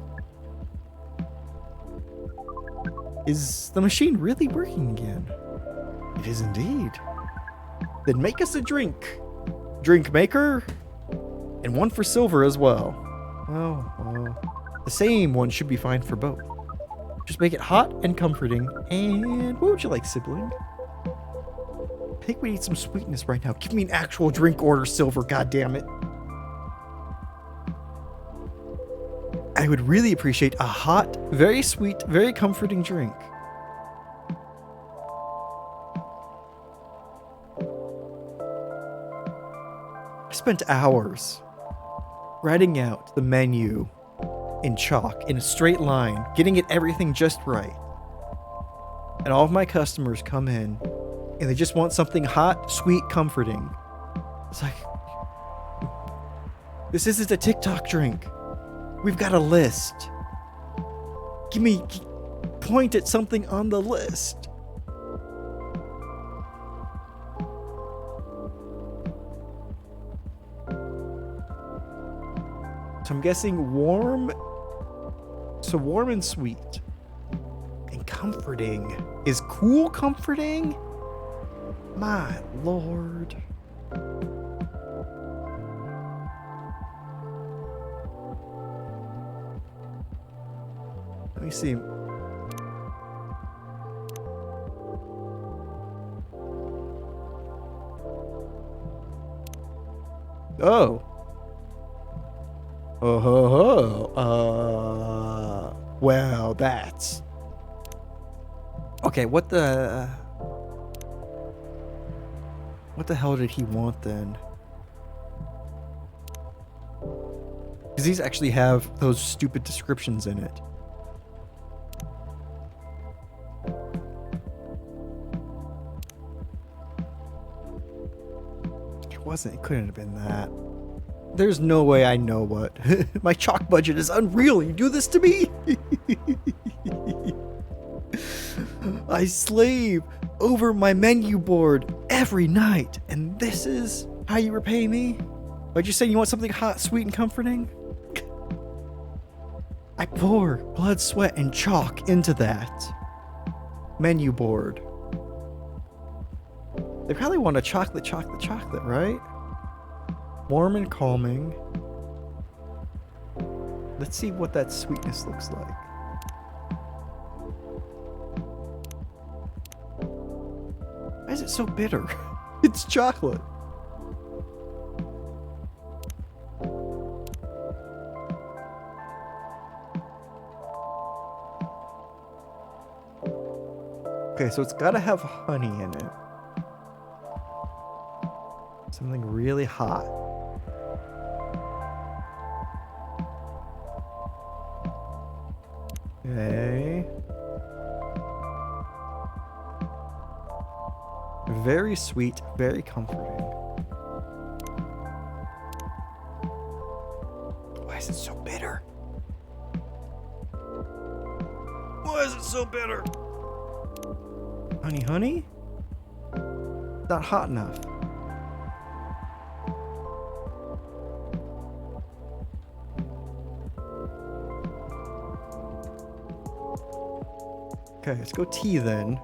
Is the machine really working again? It is indeed. Then make us a drink. Drink maker. And one for Silver as well. Well, the same one should be fine for both. Just make it hot and comforting. And what would you like, sibling? I think we need some sweetness right now. Give me an actual drink order, Silver, goddammit. I would really appreciate a hot, very sweet, very comforting drink. I spent hours writing out the menu in chalk in a straight line, getting it everything just right. And all of my customers come in and they just want something hot, sweet, comforting. It's like, this isn't a TikTok drink. We've got a list. Point at something on the list. So I'm guessing warm. So warm and sweet. And comforting. Is cool comforting? My lord. Let me see. Oh. Oh ho ho. Well, that's okay. What the hell did he want then? Because these actually have those stupid descriptions in it. It couldn't have been that. There's no way I know what. My chalk budget is unreal. You do this to me? I slave over my menu board every night, and this is how you repay me? Why'd you say you want something hot, sweet, and comforting? I pour blood, sweat, and chalk into that menu board. They probably want a chocolate, right? Warm and calming. Let's see what that sweetness looks like. Why is it so bitter? It's chocolate. Okay, so it's gotta have honey in it. Something really hot. Okay. Very sweet, very comforting. Why is it so bitter? Why is it so bitter? Honey? Not hot enough. Okay, let's go tea then.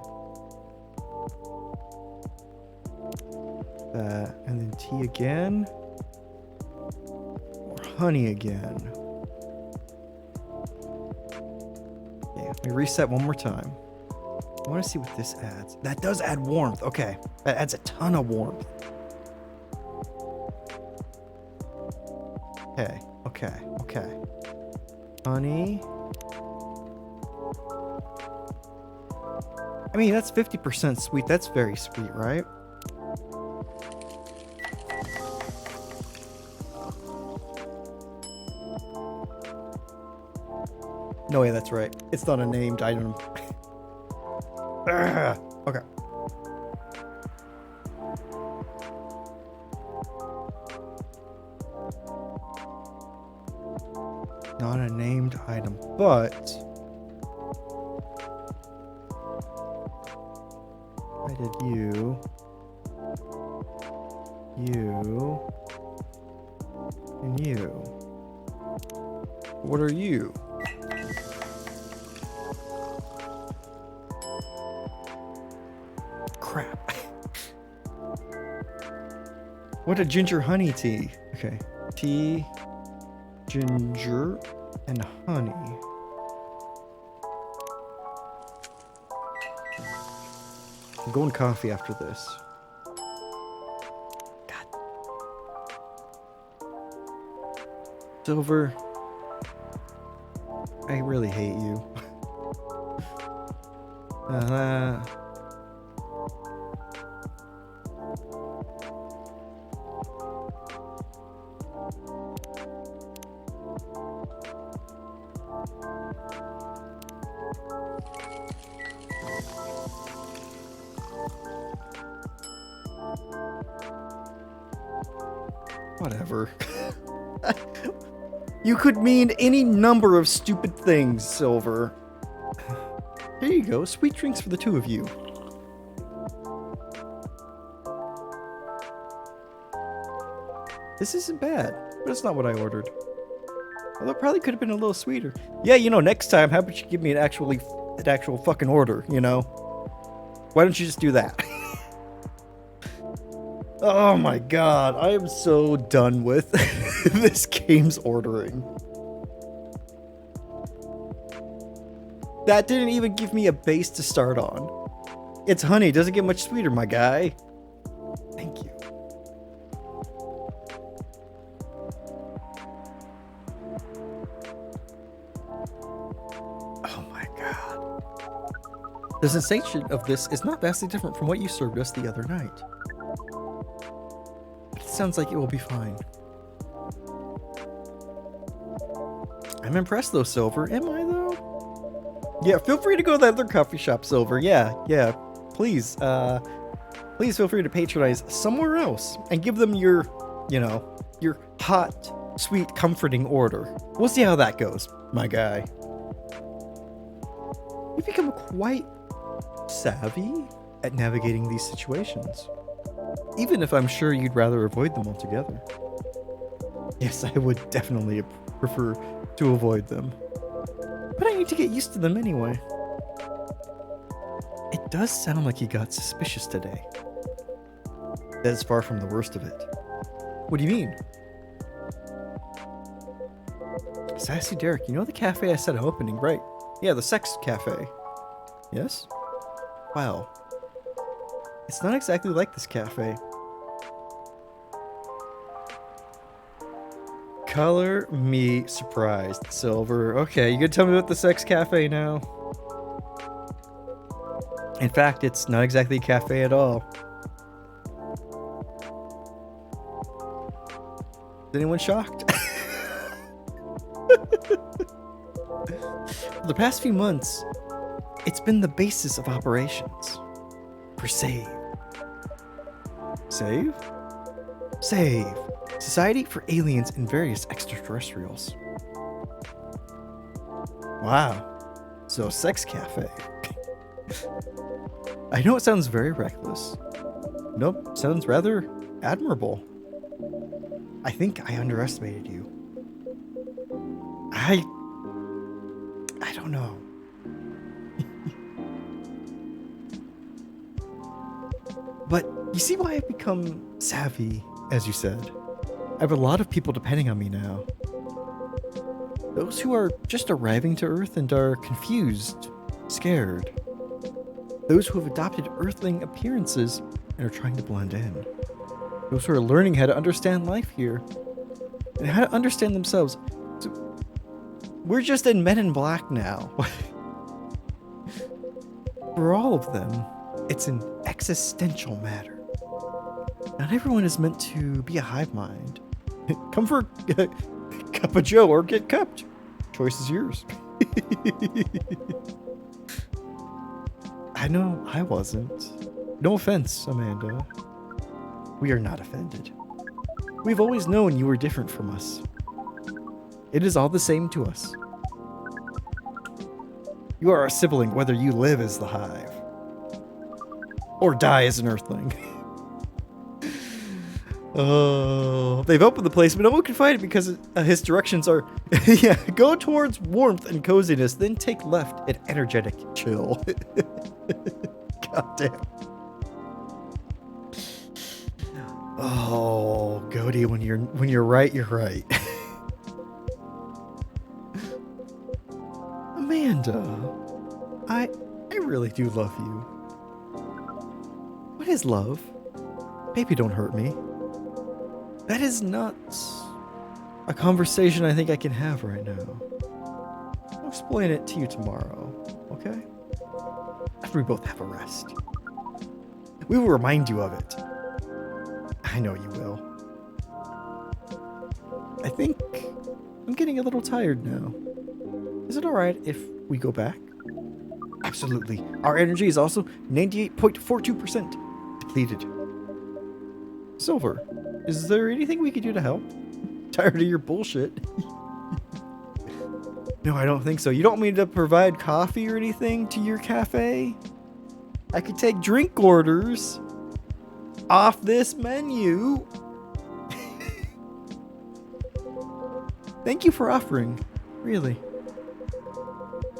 And then tea again. Or honey again. Okay, let me reset one more time. I want to see what this adds. That does add warmth. Okay, that adds a ton of warmth. Okay. Honey. I mean, that's 50% sweet. That's very sweet, right? No way, that's right. It's not a named item. Okay. Not a named item, but I did you, and you. What are you? Crap. What a ginger honey tea. Okay. Tea, ginger, and honey. I'm going coffee after this. God. Silver. I really hate you. Whatever. You could mean any number of stupid things, Silver. Here you go, sweet drinks for the two of you. This isn't bad, but it's not what I ordered. Although it probably could have been a little sweeter. Yeah, you know, next time, how about you give me an actual fucking order, you know? Why don't you just do that? Oh my god, I am so done with this game's ordering. That didn't even give me a base to start on. It's honey, doesn't get much sweeter, my guy. Thank you. Oh my god. The sensation of this is not vastly different from what you served us the other night. Sounds like it will be fine. I'm impressed though, Silver. Am I though? Yeah, feel free to go to that other coffee shop, Silver. Yeah. Please, please feel free to patronize somewhere else and give them your, you know, your hot, sweet, comforting order. We'll see how that goes, my guy. You've become quite savvy at navigating these situations. Even if I'm sure you'd rather avoid them altogether. Yes, I would definitely prefer to avoid them. But I need to get used to them anyway. It does sound like he got suspicious today. That is far from the worst of it. What do you mean? Sassy Derek, you know the cafe I said I'm opening, right? Yeah, the sex cafe. Yes? Wow. It's not exactly like this cafe. Color me surprised, Silver. Okay, you gonna tell me about the sex cafe now? In fact, it's not exactly a cafe at all. Is anyone shocked? For the past few months, it's been the basis of operations for SAVE. SAVE? SAVE. Society for Aliens and Various Extraterrestrials. Wow. So, sex cafe. I know it sounds very reckless. Nope, sounds rather admirable. I think I underestimated you. I don't know. But you see why I've become savvy, as you said. I have a lot of people depending on me now. Those who are just arriving to Earth and are confused, scared. Those who have adopted Earthling appearances and are trying to blend in. Those who are learning how to understand life here and how to understand themselves. So we're just in Men in Black now. For all of them, it's an existential matter. Not everyone is meant to be a hive mind. Come for a cup of joe or get cupped. Choice is yours. I know I wasn't. No offense, Amanda. We are not offended. We've always known you were different from us. It is all the same to us. You are our sibling whether you live as the hive or die as an earthling. Oh, they've opened the place, but no one can find it because his directions are, yeah, go towards warmth and coziness, then take left at energetic chill. God damn. Oh, Goaty, when you're right, you're right. Amanda, I really do love you. What is love? Baby, don't hurt me. That is not a conversation I think I can have right now. I'll explain it to you tomorrow, okay? After we both have a rest. We will remind you of it. I know you will. I think I'm getting a little tired now. Is it alright if we go back? Absolutely. Our energy is also 98.42% depleted. Silver, is there anything we could do to help? Tired of your bullshit. No, I don't think so. You don't want me to provide coffee or anything to your cafe? I could take drink orders off this menu. Thank you for offering, really.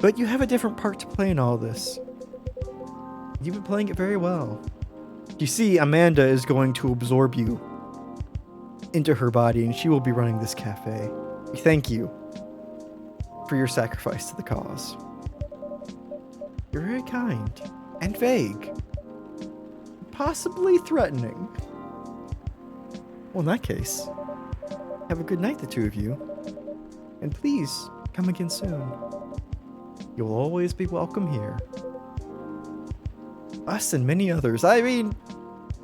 But you have a different part to play in all this. You've been playing it very well. You see, Amanda is going to absorb you into her body, and she will be running this cafe. We thank you for your sacrifice to the cause. You're very kind and vague. Possibly threatening. Well, in that case, have a good night, the two of you. And please, come again soon. You'll always be welcome here. Us and many others. I mean,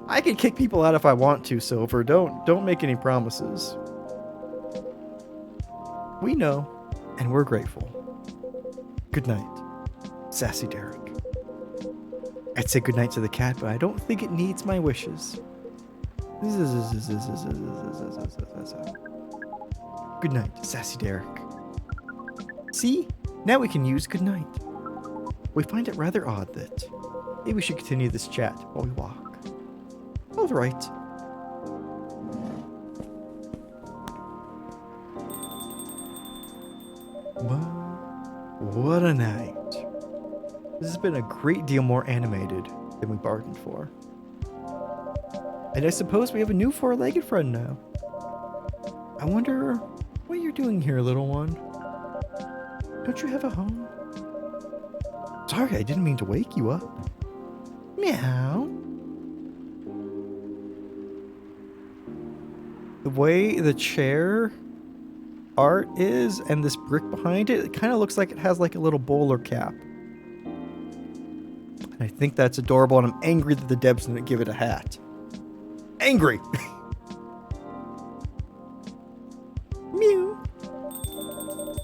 I can kick people out if I want to, Silver. Don't make any promises. We know, and we're grateful. Good night, Sassy Derek. I'd say good night to the cat, but I don't think it needs my wishes. Good night, Sassy Derek. See? Now we can use good night. We find it rather odd that Maybe we should continue this chat while we walk. All right. What a night. This has been a great deal more animated than we bargained for. And I suppose we have a new four-legged friend now. I wonder what you're doing here, little one. Don't you have a home? Sorry, I didn't mean to wake you up. Meow. The way the chair art is and this brick behind it, it kind of looks like it has like a little bowler cap. And I think that's adorable, and I'm angry that the Debs didn't give it a hat. Angry! Mew.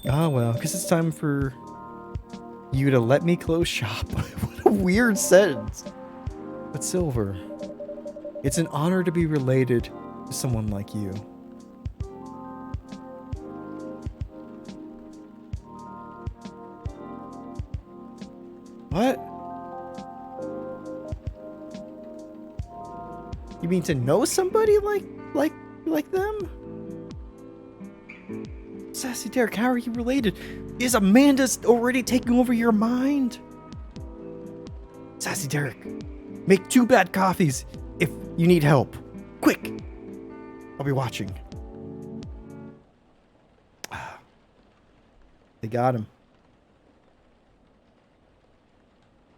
Oh well, because it's time for you to let me close shop. What a weird sentence. But Silver, it's an honor to be related to someone like you. What? You mean to know somebody like them? Sassy Derek, how are you related? Is Amanda already taking over your mind? Sassy Derek, make 2 bad coffees if you need help. Quick! I'll be watching. They got him.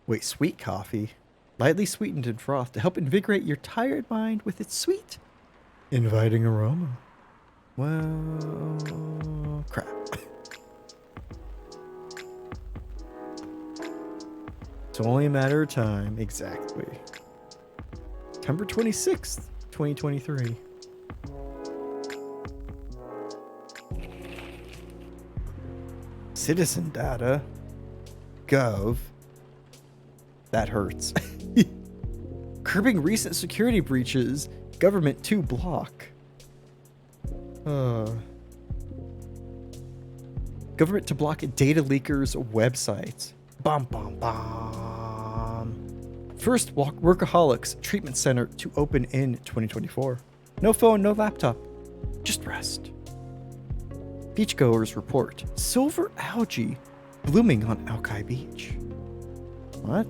Wait, sweet coffee? Lightly sweetened and frothed to help invigorate your tired mind with its sweet, inviting aroma. Well, crap. It's only a matter of time, exactly. September 26th, 2023. Citizen data. Gov. That hurts. Curbing recent security breaches. Government to block. Government to block data leakers' websites. Bum bum bum. First Workaholics Treatment Center to open in 2024. No phone, no laptop. Just rest. Beachgoers report silver algae blooming on Alki Beach. What?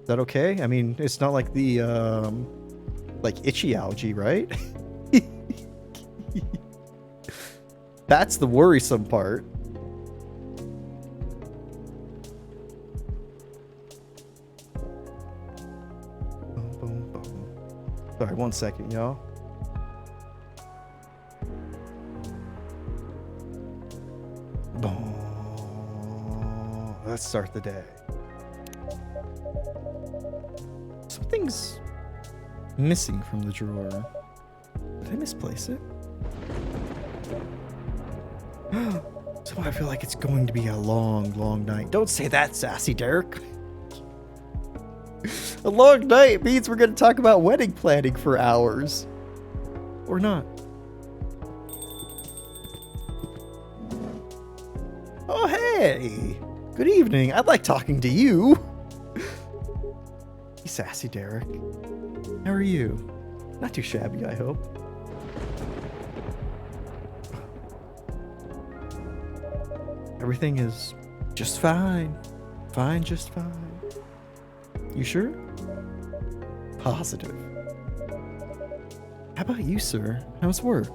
That okay? I mean, it's not like the like itchy algae, right? That's the worrisome part. Boom, boom, boom. Sorry, 1 second, y'all. Boom. Let's start the day. Something's missing from the drawer. Did I misplace it? So I feel like it's going to be a long, long night. Don't say that, Sassy Derek. A long night means we're going to talk about wedding planning for hours. Or not. Oh, hey. Good evening. I'd like talking to you. Hey, Sassy Derek. How are you? Not too shabby, I hope. Everything is just fine. Fine, just fine. You sure? Positive. How about you, sir? How's work?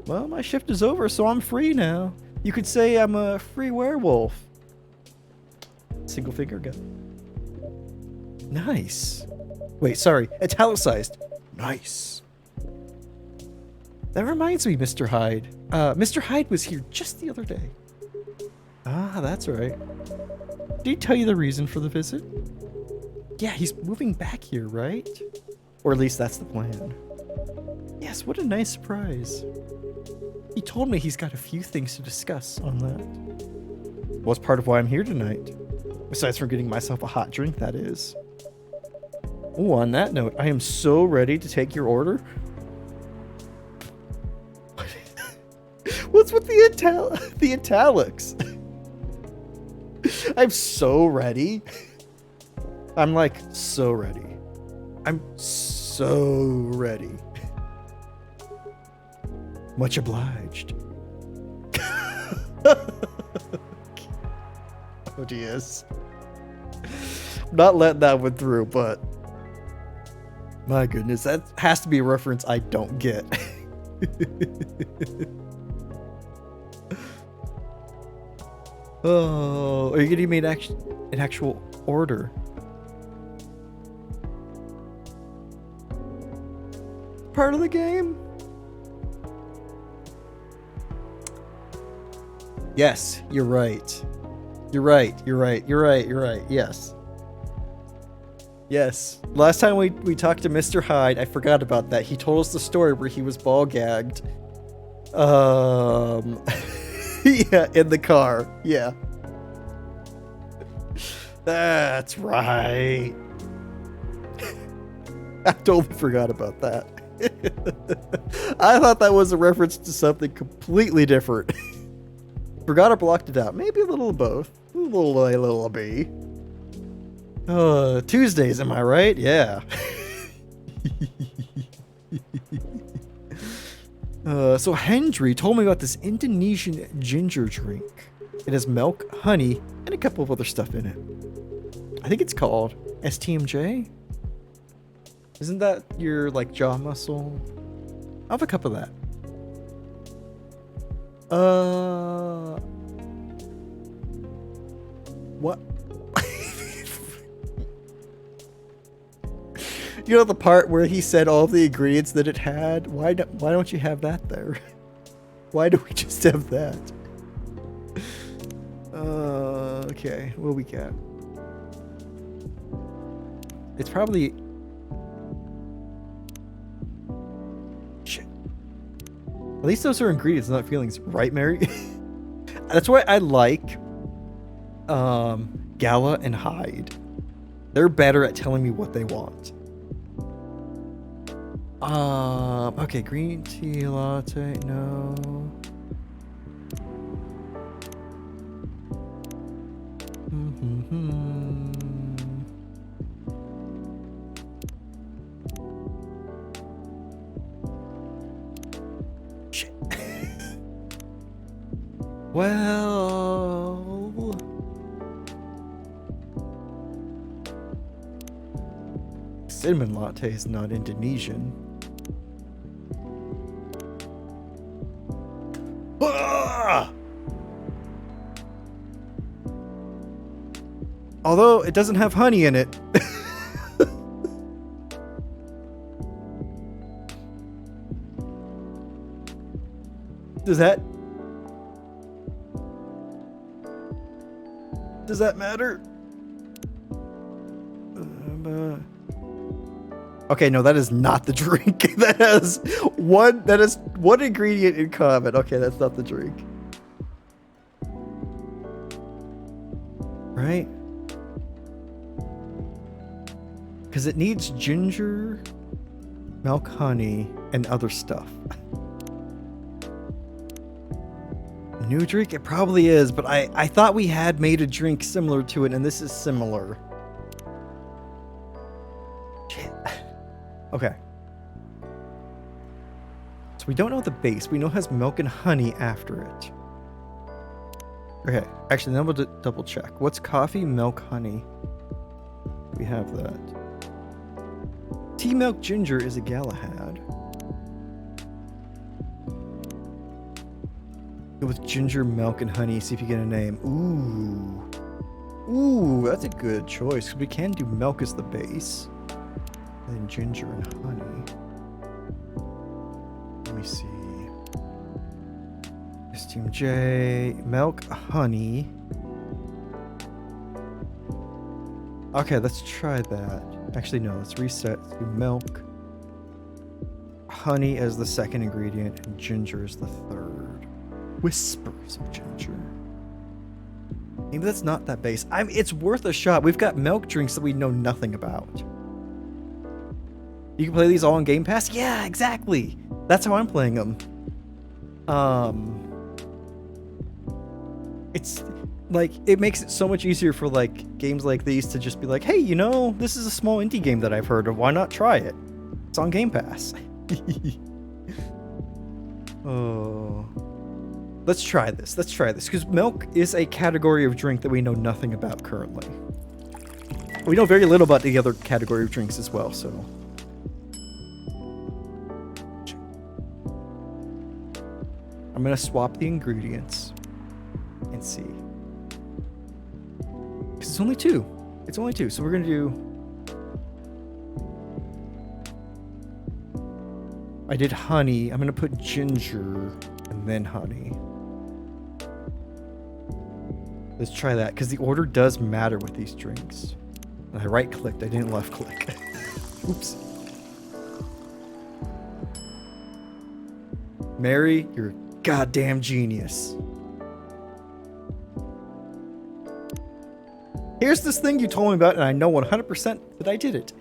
Well, my shift is over, so I'm free now. You could say I'm a free werewolf. Single finger gun. Nice. Wait, sorry. Italicized. Nice. That reminds me, Mr. Hyde. Mr. Hyde was here just the other day. Ah, that's right. Did he tell you the reason for the visit? Yeah, he's moving back here, right? Or at least that's the plan. Yes, what a nice surprise. He told me he's got a few things to discuss on that. Well, it's part of why I'm here tonight. Besides from getting myself a hot drink, that is. Oh, on that note, I am so ready to take your order. What's with the italics? I'm so ready. I'm like so ready. I'm so ready. Much obliged. Oh, geez. I'm not letting that one through, but my goodness, that has to be a reference I don't get. Oh, are you gonna make an actual order? Part of the game? Yes, you're right. You're right. You're right. You're right. You're right. Yes. Yes. Last time we talked to Mr. Hyde, I forgot about that. He told us the story where he was ball gagged. Yeah, in the car. Yeah. That's right. I totally forgot about that. I thought that was a reference to something completely different. Forgot or blocked it out. Maybe a little of both. A little B. Tuesdays, am I right? Yeah. So Hendry told me about this Indonesian ginger drink. It has milk, honey, and a couple of other stuff in it. I think it's called STMJ. Isn't that your like jaw muscle? I'll have a cup of that. What? You know the part where he said all the ingredients that it had? Why don't you have that there? Why do we just have that? Okay, what we got? It's probably... Shit. At least those are ingredients, not feelings. Right, Mary? That's why I like Gala and Hyde. They're better at telling me what they want. Okay, green tea latte, no. Shit. Well... Cinnamon latte is not Indonesian. Although it doesn't have honey in it. Does that matter? Okay, no, that is not the drink. That is one ingredient in common. Okay, that's not the drink. Right? Because it needs ginger, milk, honey, and other stuff. New drink? It probably is, but I thought we had made a drink similar to it, and this is similar. Shit. Okay. So we don't know the base. We know it has milk and honey after it. Okay, actually, then we'll double check. What's coffee, milk, honey? We have that. Tea, milk, ginger is a Galahad. Go with ginger, milk, and honey. See if you get a name. Ooh, that's a good choice. 'Cause we can do milk as the base. And then ginger and honey. Let me see. STMJ, milk, honey. Okay, let's try that. Actually, no, let's reset. Let's do milk, honey as the second ingredient, and ginger as the third. Whispers of ginger. Maybe that's not that base. It's worth a shot. We've got milk drinks that we know nothing about. You can play these all on Game Pass? Yeah, exactly. That's how I'm playing them. It's like, it makes it so much easier for like games like these to just be like, hey, you know, this is a small indie game that I've heard of. Why not try it? It's on Game Pass. Oh, let's try this. Let's try this, because milk is a category of drink that we know nothing about currently. We know very little about the other category of drinks as well, so. I'm gonna swap the ingredients and see. Because it's only two. It's only two, so we're gonna do. I did honey. I'm gonna put ginger and then honey. Let's try that, because the order does matter with these drinks. And I right-clicked. I didn't left-click. Oops. Mary, you're a goddamn genius. Here's this thing you told me about, and I know 100% that I did it.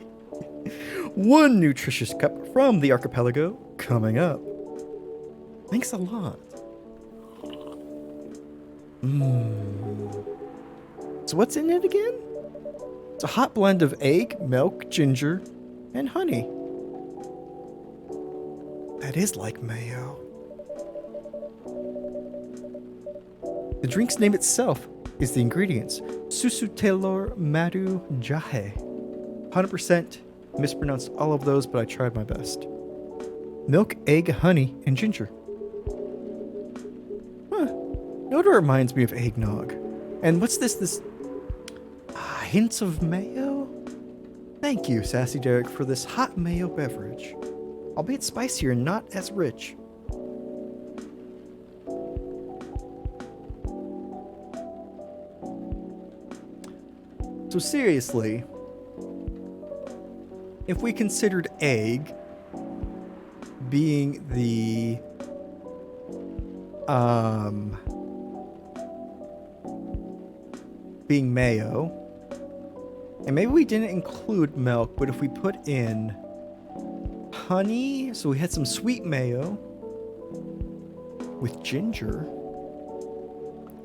One nutritious cup from the archipelago coming up. Thanks a lot. So what's in it again? It's a hot blend of egg, milk, ginger, and honey. That is like mayo. The drink's name itself is the ingredients. Susutelor Madu Jahe. 100% mispronounced all of those, but I tried my best. Milk, egg, honey, and ginger. Huh. The odor reminds me of eggnog. And what's this? Hints of mayo? Thank you, Sassy Derek, for this hot mayo beverage. Albeit spicier and not as rich. So seriously, if we considered egg being the being mayo, and maybe we didn't include milk, but if we put in honey, so we had some sweet mayo with ginger,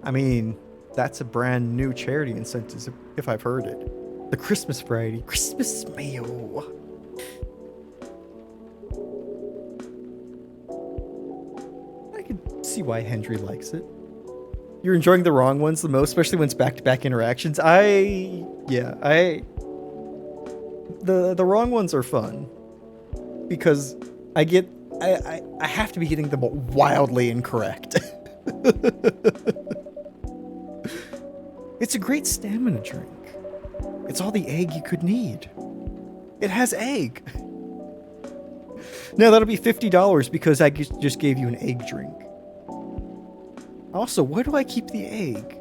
I mean, that's a brand new charity incentive if I've heard it. The Christmas variety. Christmas mayo. I can see why Hendry likes it. You're enjoying the wrong ones the most, especially when it's back-to-back interactions. The wrong ones are fun. Because I have to be getting them wildly incorrect. It's a great stamina drink. It's all the egg you could need. It has egg. Now that'll be $50 because I just gave you an egg drink. Also, why do I keep the egg?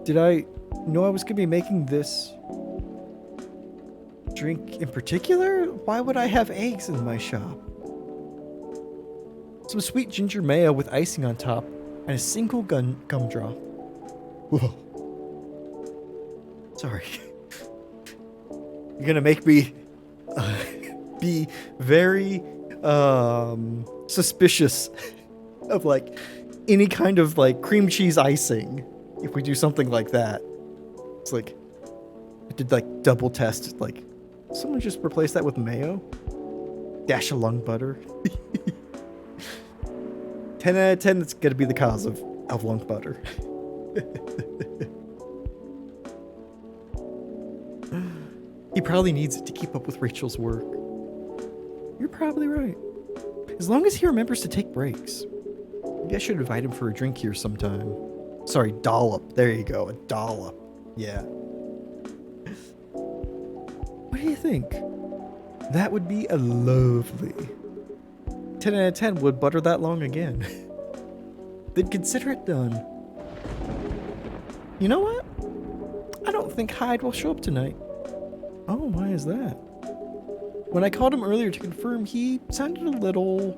Did I know I was going to be making this drink in particular? Why would I have eggs in my shop? Some sweet ginger mayo with icing on top and a single gumdrop. Whoa. Sorry. You're gonna make me be very suspicious of like any kind of like cream cheese icing if we do something like that. It's like I did like double test, like someone just replace that with mayo? Dash of lung butter. 10 out of 10, that's gonna be the cause of lung butter. He probably needs it to keep up with Rachel's work. You're probably right. As long as he remembers to take breaks. Maybe I should invite him for a drink here sometime. Sorry, dollop. There you go, a dollop. Yeah. What do you think? That would be a lovely. 10 out of 10 would butter that long again. Then consider it done. You know what? I don't think Hyde will show up tonight. Oh, why is that? When I called him earlier to confirm, he sounded a little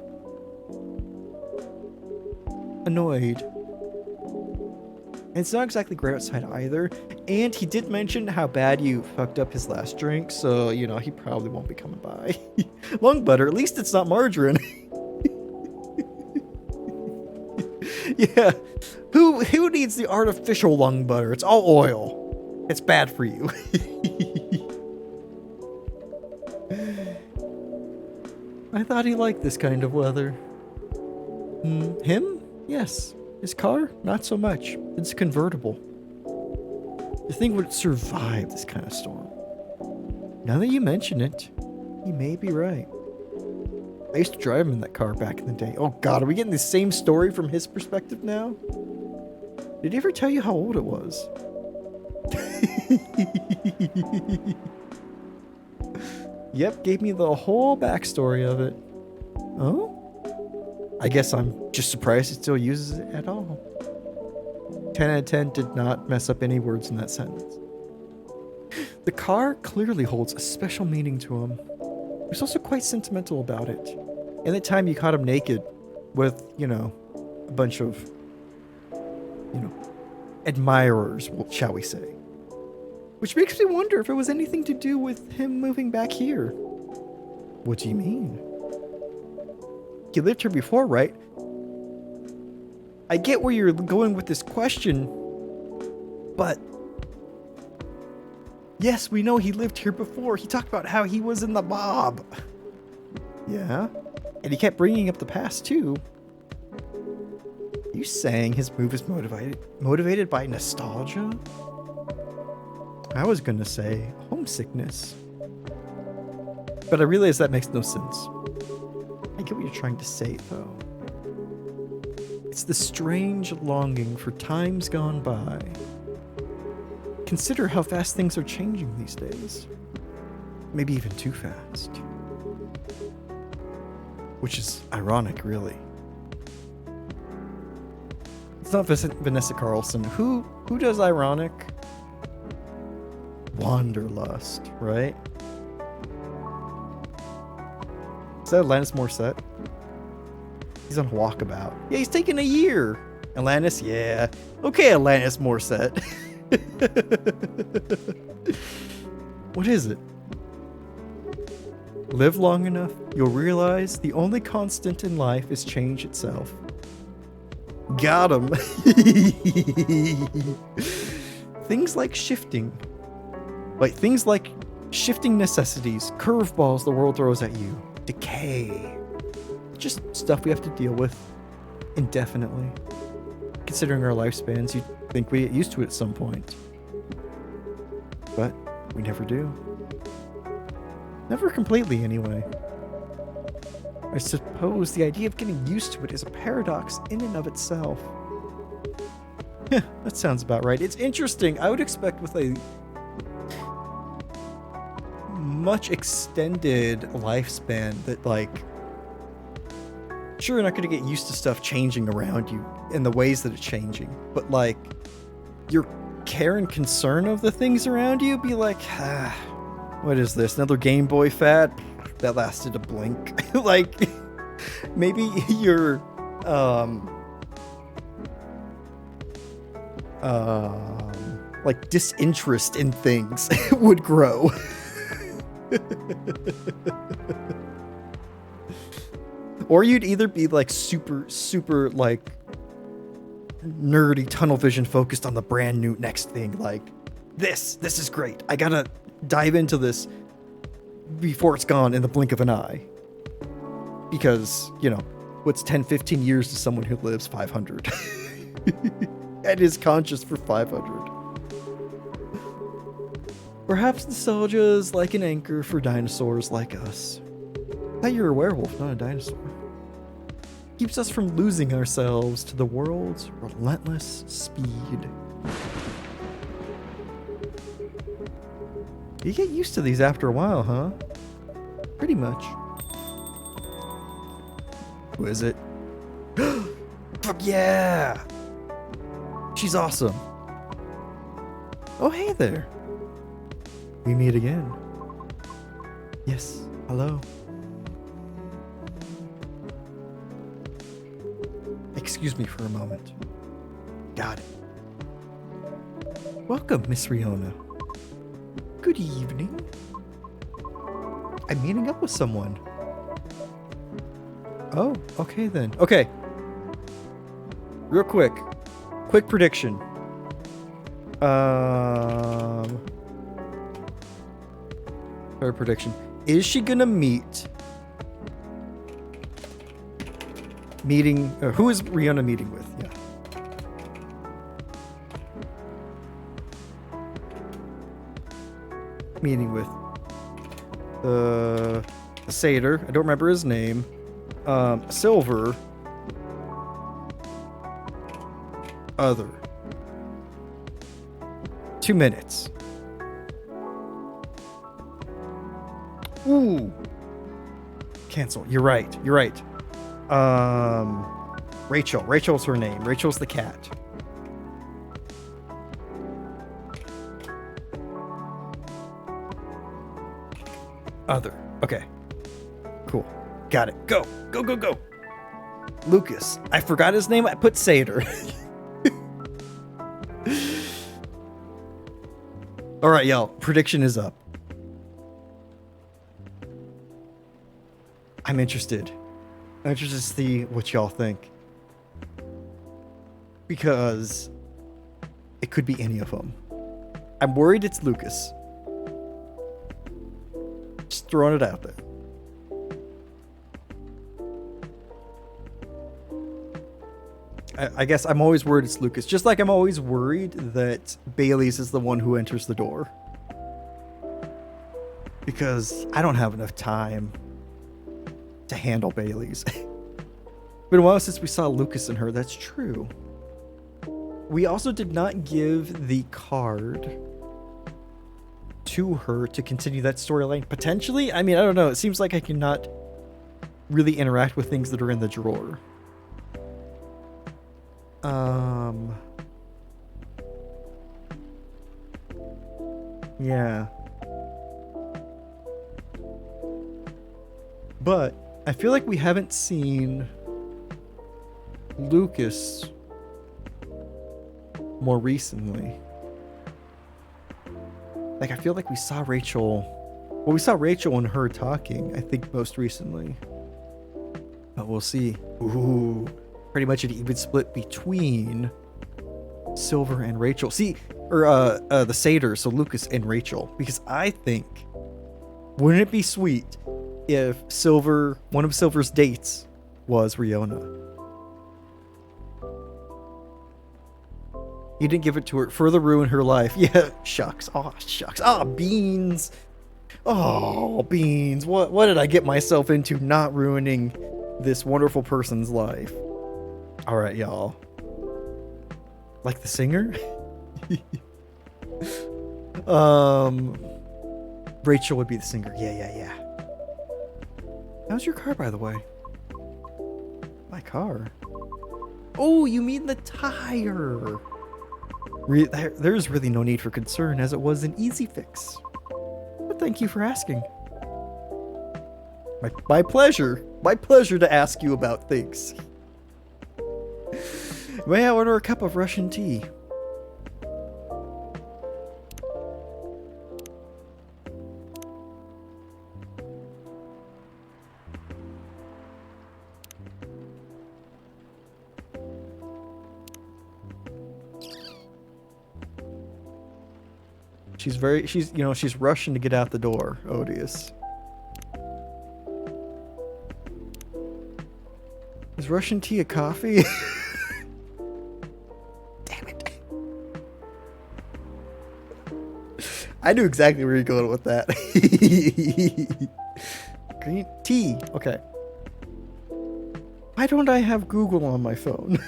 annoyed. And it's not exactly great outside either. And he did mention how bad you fucked up his last drink, so, you know, he probably won't be coming by. Lung butter, at least it's not margarine. Yeah. Who needs the artificial lung butter? It's all oil. It's bad for you. I thought he liked this kind of weather. Him? Yes. His car? Not so much. It's convertible. The thing would survive this kind of storm. Now that you mention it, you may be right. I used to drive him in that car back in the day. Oh god, are we getting the same story from his perspective now? Did he ever tell you how old it was? Yep, gave me the whole backstory of it. Oh? I guess I'm just surprised he still uses it at all. 10 out of 10 did not mess up any words in that sentence. The car clearly holds a special meaning to him. He was also quite sentimental about it. And the time you caught him naked with, a bunch of, admirers, shall we say. Which makes me wonder if it was anything to do with him moving back here. What do you mean? He lived here before, right? I get where you're going with this question, but yes, we know he lived here before. He talked about how he was in the mob. Yeah, and he kept bringing up the past too. Are you saying his move is motivated by nostalgia? I was gonna say homesickness, but I realize that makes no sense. I get what you're trying to say, though. It's the strange longing for times gone by. Consider how fast things are changing these days. Maybe even too fast. Which is ironic, really. It's not Vanessa Carlson. Who does ironic? Wanderlust, right? Is that Alanis Morissette? He's on Walkabout. Yeah, he's taking a year. Alanis, yeah. Okay, Alanis Morissette. What is it? Live long enough, you'll realize the only constant in life is change itself. Got him. Things like shifting necessities, curveballs the world throws at you, decay. Just stuff we have to deal with indefinitely. Considering our lifespans, you'd think we get used to it at some point. But we never do. Never completely, anyway. I suppose the idea of getting used to it is a paradox in and of itself. Yeah, that sounds about right. It's interesting. I would expect with a much extended lifespan that, sure, you're not going to get used to stuff changing around you in the ways that it's changing, but your care and concern of the things around you be like, what is this? Another Game Boy fad? That lasted a blink. Maybe your disinterest in things would grow. Or you'd either be super nerdy tunnel vision focused on the brand new next thing. This is great. I gotta dive into this before it's gone in the blink of an eye. Because, what's 10, 15 years to someone who lives 500? And is conscious for 500. Perhaps nostalgia is like an anchor for dinosaurs like us. I thought you were a werewolf, not a dinosaur. Keeps us from losing ourselves to the world's relentless speed. You get used to these after a while, huh? Pretty much. Who is it? Fuck yeah! She's awesome. Oh, hey there. We meet again. Yes, hello. Excuse me for a moment. Got it. Welcome, Miss Riona. Good evening. I'm meeting up with someone. Oh, okay then. Okay. Real quick. Quick prediction. Her prediction. Is she gonna meeting who is Rihanna meeting with? Yeah. Meeting with the satyr. I don't remember his name. Silver. Other. 2 minutes. Ooh. Cancel. You're right. You're right. Rachel. Rachel's her name. Rachel's the cat. Other. Okay. Cool. Got it. Go. Go, go, go. Lucas. I forgot his name. I put Satyr. All right, y'all. Prediction is up. I'm interested. I'm interested to see what y'all think. Because it could be any of them. I'm worried it's Lucas. Just throwing it out there. I guess I'm always worried it's Lucas. Just like I'm always worried that Bailey's is the one who enters the door. Because I don't have enough time to handle Bailey's. Been a while since we saw Lucas and her. That's true. We also did not give the card to her to continue that storyline. Potentially? I mean, I don't know. It seems like I cannot really interact with things that are in the drawer. Yeah. But I feel like we haven't seen Lucas more recently. Like, I feel like we saw Rachel. Well, we saw Rachel and her talking, I think, most recently. But we'll see. Ooh. Pretty much an even split between Silver and Rachel. See, or the satyr, so Lucas and Rachel. Because I think, wouldn't it be sweet if one of Silver's dates was Rihanna? He didn't give it to her, further ruin her life. Yeah, shucks. Oh, shucks. Ah, beans. Oh, beans. What did I get myself into not ruining this wonderful person's life? All right, y'all. Like the singer? Rachel would be the singer. Yeah. How's your car, by the way? My car? Oh, you mean the tire. There's really no need for concern, as it was an easy fix. But thank you for asking. My pleasure. My pleasure to ask you about things. May I order a cup of Russian tea? She's rushing to get out the door, Odious. Is Russian tea a coffee? Damn it. I knew exactly where you're going with that. Green tea. Okay. Why don't I have Google on my phone?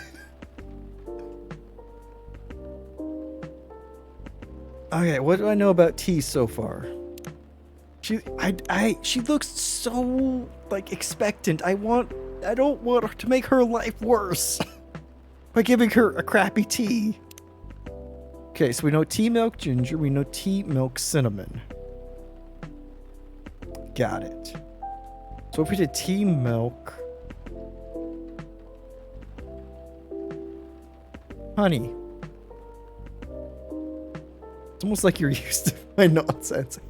Okay, what do I know about tea so far? She looks so like expectant. I don't want her to make her life worse by giving her a crappy tea. Okay, so we know tea milk ginger, we know tea milk cinnamon. Got it. So if we did tea milk honey. It's almost like you're used to my nonsense.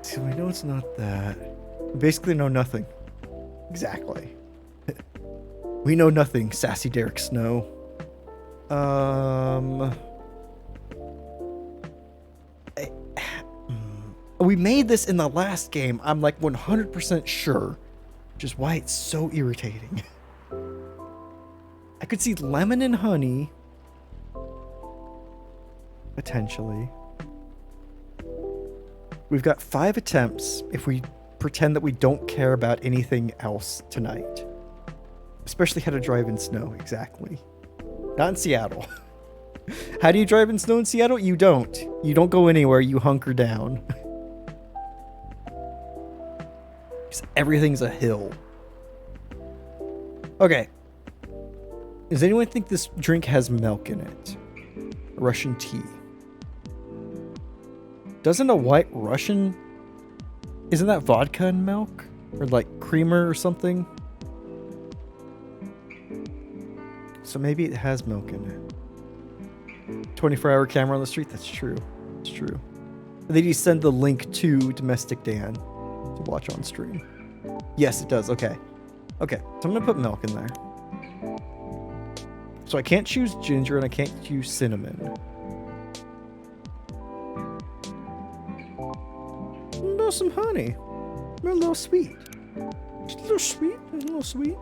So we know it's not that. We basically know nothing. Exactly. We know nothing, sassy Derek Snow. We made this in the last game. I'm like 100% sure, which is why it's so irritating. I could see lemon and honey, potentially. We've got 5 attempts if we pretend that we don't care about anything else tonight. Especially how to drive in snow, exactly. Not in Seattle. How do you drive in snow in Seattle? You don't. You don't go anywhere, you hunker down. Because everything's a hill. Okay. Does anyone think this drink has milk in it? Russian tea. Doesn't a white Russian... Isn't that vodka and milk? Or like creamer or something? So maybe it has milk in it. 24-hour camera on the street? That's true. It's true. They just send the link to Domestic Dan to watch on stream. Yes, it does. Okay. Okay, so I'm going to put milk in there. So I can't choose ginger and I can't choose cinnamon. Some honey. They're a little sweet. Just a little sweet. A little sweet.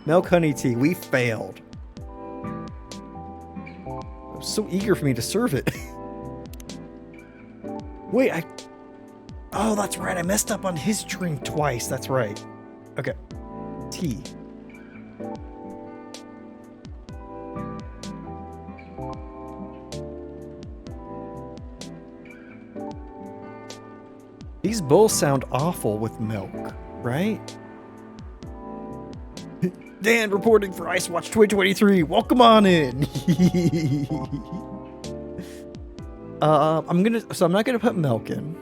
Milk honey tea. We failed. It was so eager for me to serve it. Wait, oh, that's right. I messed up on his drink twice. That's right. Okay. Tea. These bowls sound awful with milk, right? Dan reporting for Ice Watch 2023. Welcome on in. I'm not gonna put milk in.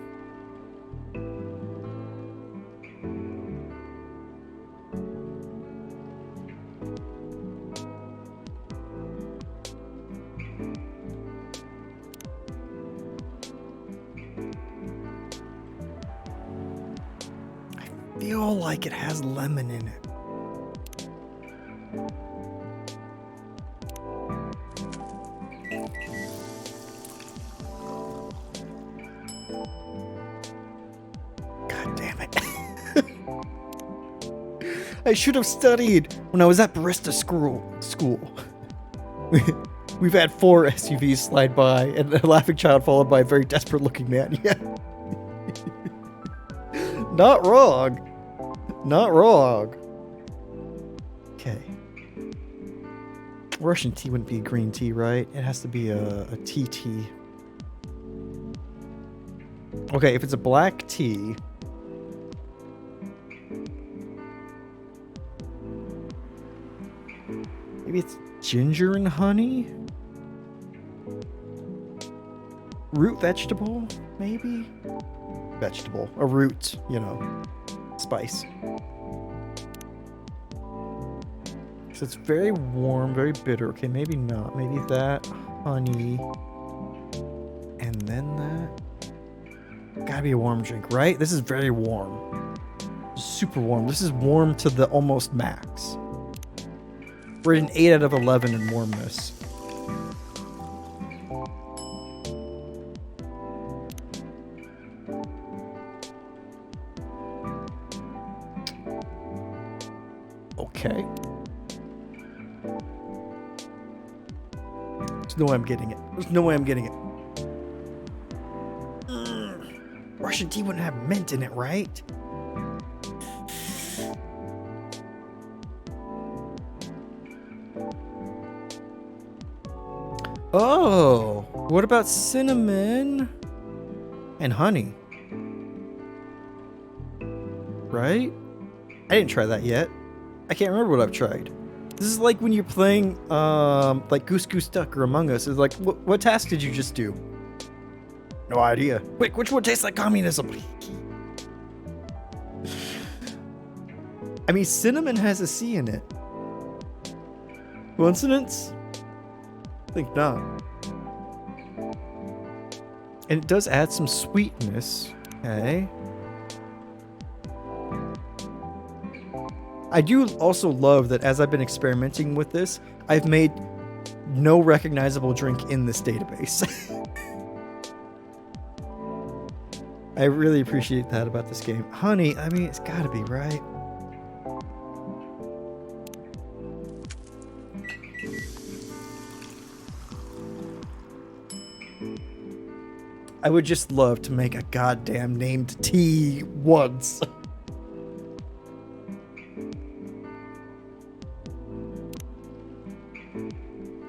I feel like it has lemon in it. God damn it. I should have studied when I was at barista school. We've had 4 SUVs slide by and a laughing child followed by a very desperate looking man. Yeah. Not wrong. Not wrong. Okay. Russian tea wouldn't be green tea, right? It has to be a TT. Okay, if it's a black tea... Maybe it's ginger and honey? Root vegetable, maybe? Vegetable. A root, you know. Spice. So it's very warm, very bitter. Okay, maybe not. Maybe that, honey, and then that. Gotta be a warm drink, right? This is very warm. Super warm. This is warm to the almost max. We're at an 8 out of 11 in warmness. Okay. There's no way I'm getting it. There's no way I'm getting it. Russian tea wouldn't have mint in it, right? Oh, what about cinnamon and honey? Right? I didn't try that yet. I can't remember what I've tried. This is like when you're playing like Goose Goose Duck or Among Us. It's like, what task did you just do? No idea. Wait, which one tastes like communism? I mean, cinnamon has a C in it. Coincidence? I think not. And it does add some sweetness. Okay. I do also love that as I've been experimenting with this, I've made no recognizable drink in this database. I really appreciate that about this game. Honey, I mean, it's gotta be, right? I would just love to make a goddamn named tea once.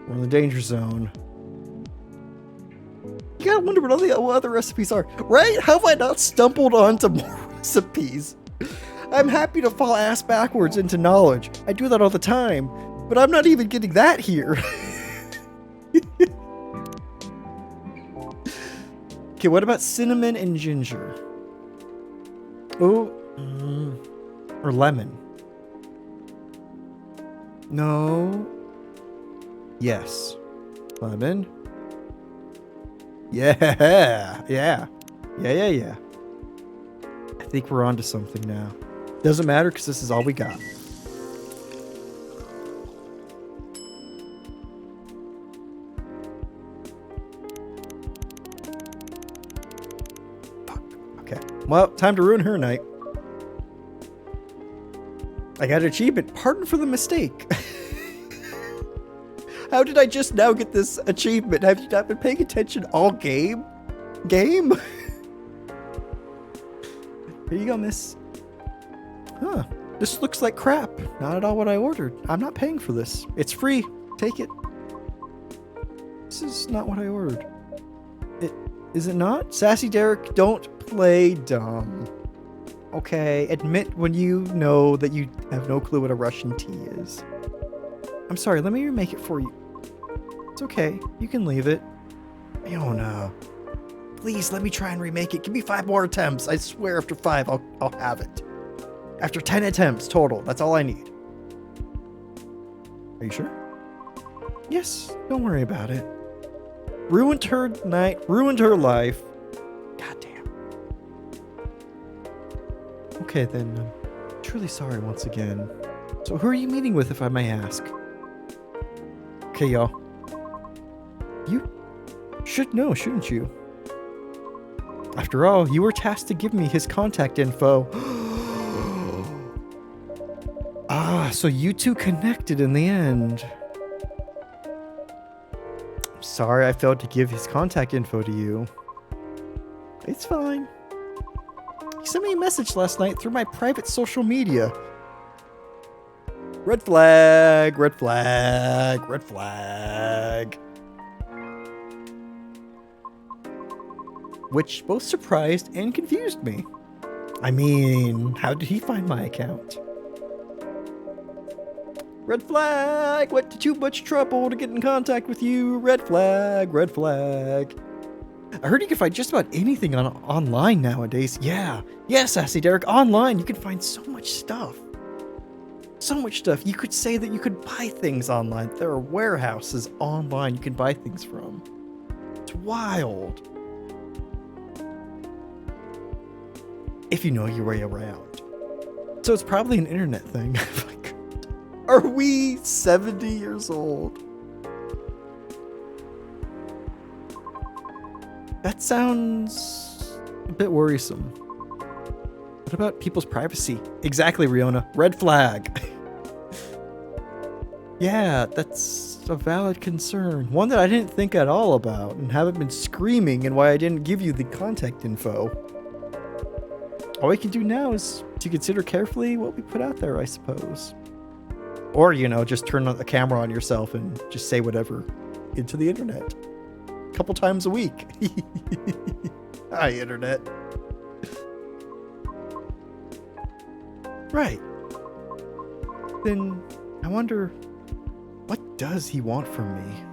We're in the danger zone. You gotta wonder what all the other recipes are, right? How have I not stumbled onto more recipes? I'm happy to fall ass backwards into knowledge. I do that all the time, but I'm not even getting that here. Okay, what about cinnamon and ginger? Oh, or lemon? No. Yes. Lemon. Yeah. Yeah. I think we're onto something now. Doesn't matter because this is all we got. Okay. Well, time to ruin her night. I got an achievement. Pardon for the mistake. How did I just now get this achievement? Have you not been paying attention all game? Game? Here you go, miss. Huh. This looks like crap. Not at all what I ordered. I'm not paying for this. It's free. Take it. This is not what I ordered. Is it not? Sassy Derek, don't play dumb. Okay, admit when you know that you have no clue what a Russian tea is. I'm sorry, let me remake it for you. It's okay, you can leave it. Oh no. Please let me try and remake it. Give me 5 more attempts. I swear after 5 I'll have it. After 10 attempts total, that's all I need. Are you sure? Yes, don't worry about it. Ruined her night, ruined her life. Goddamn. Okay then, I'm truly sorry once again. So who are you meeting with, if I may ask? Okay, y'all. You should know, shouldn't you? After all, you were tasked to give me his contact info. Ah, so you two connected in the end. I'm sorry I failed to give his contact info to you. It's fine. He sent me a message last night through my private social media. Red flag, red flag, red flag. Which both surprised and confused me. I mean, how did he find my account? Red flag! Went to too much trouble to get in contact with you. Red flag, red flag. I heard you can find just about anything online nowadays. Yeah, Sassy Derek, online you can find so much stuff. So much stuff. You could say that you could buy things online. There are warehouses online you can buy things from. It's wild. If you know your way around. So it's probably an internet thing. Are we 70 years old? That sounds a bit worrisome. What about people's privacy? Exactly, Riona. Red flag. Yeah, that's a valid concern. One that I didn't think at all about and haven't been screaming, and why I didn't give you the contact info. All we can do now is to consider carefully what we put out there, I suppose. Or, you know, just turn on the camera on yourself and just say whatever into the internet. A couple times a week. Hi, internet. Right. Then I wonder, what does he want from me?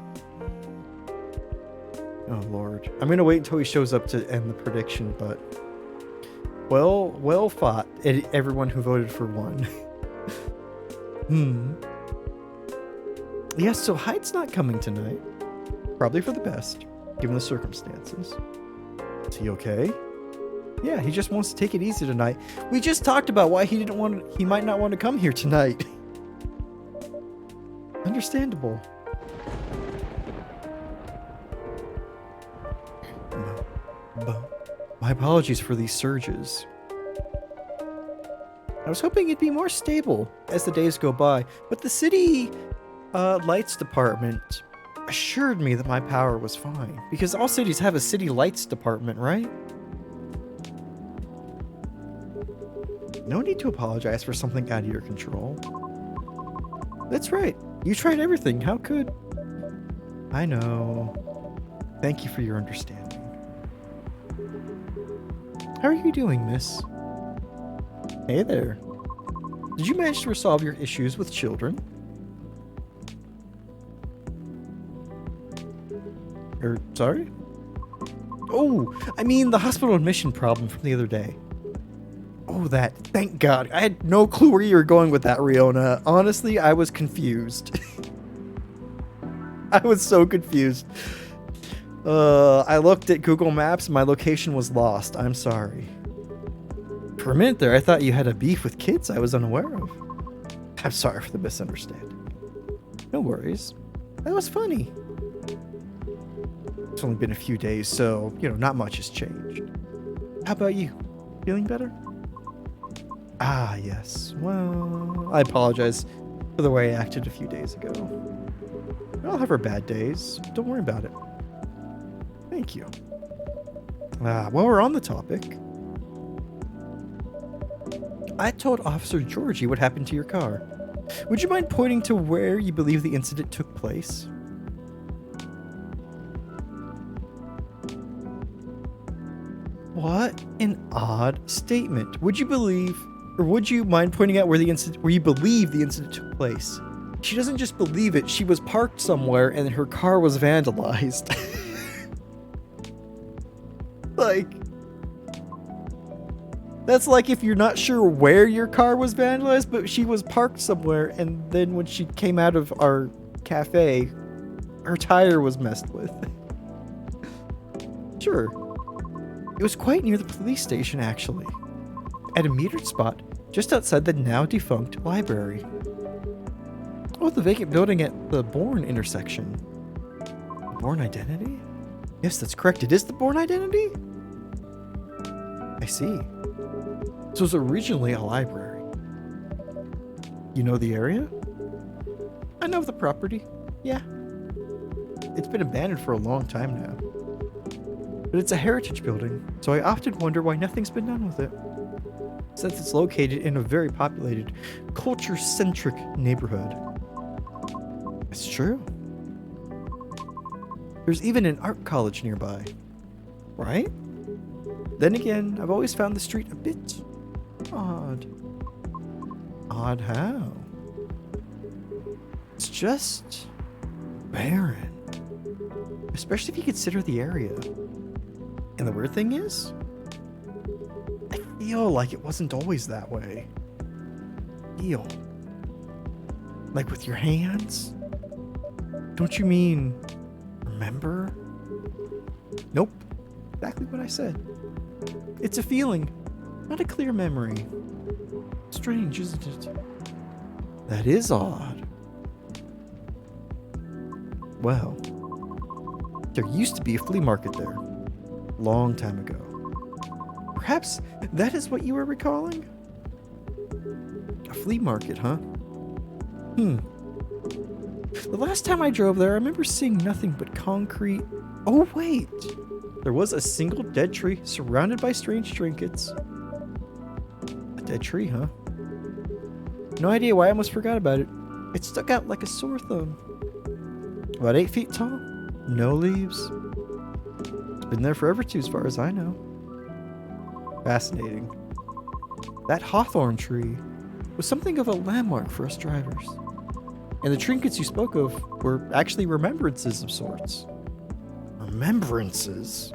Oh, Lord. I'm going to wait until he shows up to end the prediction, but... Well fought, everyone who voted for 1. Yeah, so Hyde's not coming tonight. Probably for the best, given the circumstances. Is he okay? Yeah, he just wants to take it easy tonight. We just talked about why he might not want to come here tonight. Understandable. My apologies for these surges. I was hoping it'd be more stable as the days go by, but the city lights department assured me that my power was fine. Because all cities have a city lights department, right? No need to apologize for something out of your control. That's right. You tried everything. How could... I know. Thank you for your understanding. How are you doing, miss? Hey there. Did you manage to resolve your issues with children? Sorry? Oh, I mean the hospital admission problem from the other day. Oh, that. Thank God. I had no clue where you were going with that, Riona. Honestly, I was confused. I was so confused. I looked at Google Maps. My location was lost. I'm sorry. For a minute there, I thought you had a beef with kids I was unaware of. I'm sorry for the misunderstanding. No worries. That was funny. It's only been a few days, so, not much has changed. How about you? Feeling better? Ah, yes. Well, I apologize for the way I acted a few days ago. I'll have our bad days. Don't worry about it. Thank you. While we're on the topic, I told Officer Georgie what happened to your car. Would you mind pointing to where you believe the incident took place? What an odd statement. Would you mind pointing out where you believe the incident took place? She doesn't just believe it, she was parked somewhere and her car was vandalized. That's like if you're not sure where your car was vandalized, but she was parked somewhere, and then when she came out of our cafe, her tire was messed with. Sure. It was quite near the police station, actually. At a metered spot, just outside the now-defunct library. Oh, the vacant building at the Bourne intersection. The Bourne Identity? Yes, that's correct. It is the Bourne Identity? I see. So it was originally a library. You know the area? I know the property. Yeah. It's been abandoned for a long time now. But it's a heritage building, so I often wonder why nothing's been done with it. Since it's located in a very populated, culture-centric neighborhood. It's true. There's even an art college nearby. Right? Then again, I've always found the street a bit odd. Odd how? It's just barren. Especially if you consider the area. And the weird thing is, I feel like it wasn't always that way. Feel. Like with your hands? Don't you mean remember? Nope. Exactly what I said. It's a feeling, not a clear memory. Strange, isn't it? That is odd. Well, there used to be a flea market there. Long time ago. Perhaps that is what you were recalling? A flea market, huh? The last time I drove there, I remember seeing nothing but concrete. Oh, wait. There was a single dead tree surrounded by strange trinkets. A dead tree, huh? No idea why I almost forgot about it. It stuck out like a sore thumb. About 8 feet tall. No leaves. Been there forever too, as far as I know. Fascinating. That hawthorn tree was something of a landmark for us drivers. And the trinkets you spoke of were actually remembrances of sorts. Remembrances?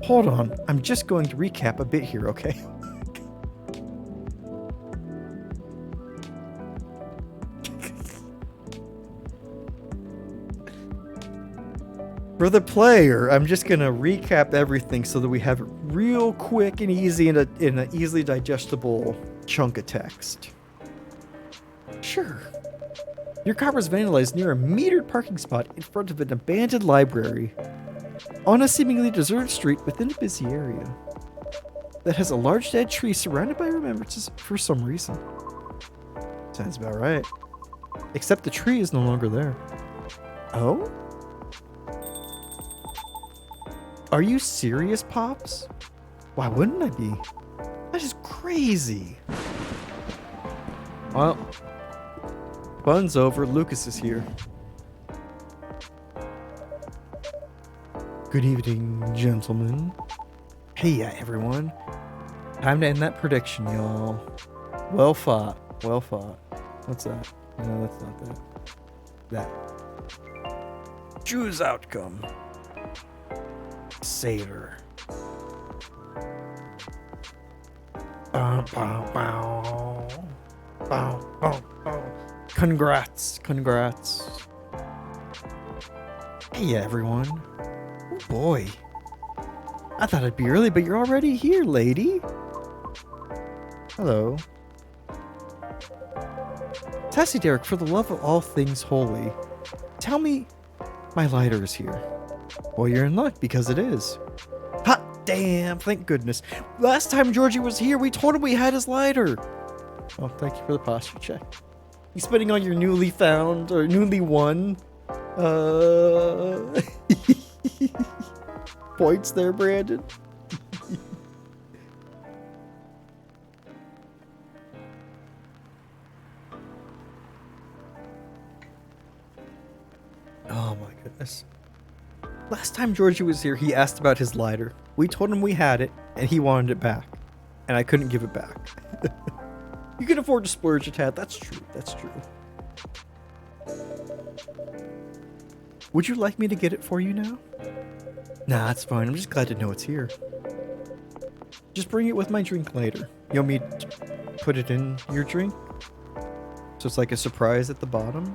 Hold on, I'm just going to recap a bit here, okay? For the player, I'm just gonna recap everything so that we have it real quick and easy in an easily digestible chunk of text. Sure. Your car was vandalized near a metered parking spot in front of an abandoned library on a seemingly deserted street within a busy area that has a large dead tree surrounded by remembrances for some reason. Sounds about right. Except the tree is no longer there. Oh? Are you serious, Pops? Why wouldn't I be? That is crazy. Well, fun's over. Lucas is here. Good evening, gentlemen. Hey, everyone. Time to end that prediction, y'all. Well fought. Well fought. What's that? No, that's not that. That. Choose outcome. Satyr. Bow, bow, bow. Bow, bow, bow. Congrats. Congrats. Hey, everyone. Oh, boy. I thought it'd be early, but you're already here, lady. Hello. Sassy Derek, for the love of all things holy, tell me my lighter is here. Well, you're in luck because it is. Hot damn, thank goodness. Last time Georgie was here, we told him we had his lighter. Oh, thank you for the posture check. You spitting on your newly found or newly won points there, Brandon? Oh my goodness. Last time Georgie was here, he asked about his lighter. We told him we had it, and he wanted it back. And I couldn't give it back. You can afford to splurge a tad. That's true. That's true. Would you like me to get it for you now? Nah, it's fine. I'm just glad to know it's here. Just bring it with my drink later. You want me to put it in your drink? So it's like a surprise at the bottom?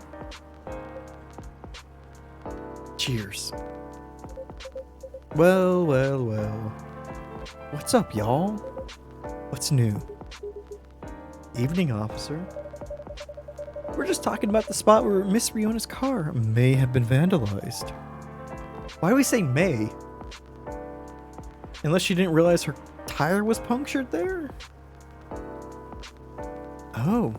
Cheers. Well, well, well. What's up, y'all? What's new? Evening, officer. We're just talking about the spot where Miss Riona's car may have been vandalized. Why do we say may? Unless she didn't realize her tire was punctured there? Oh.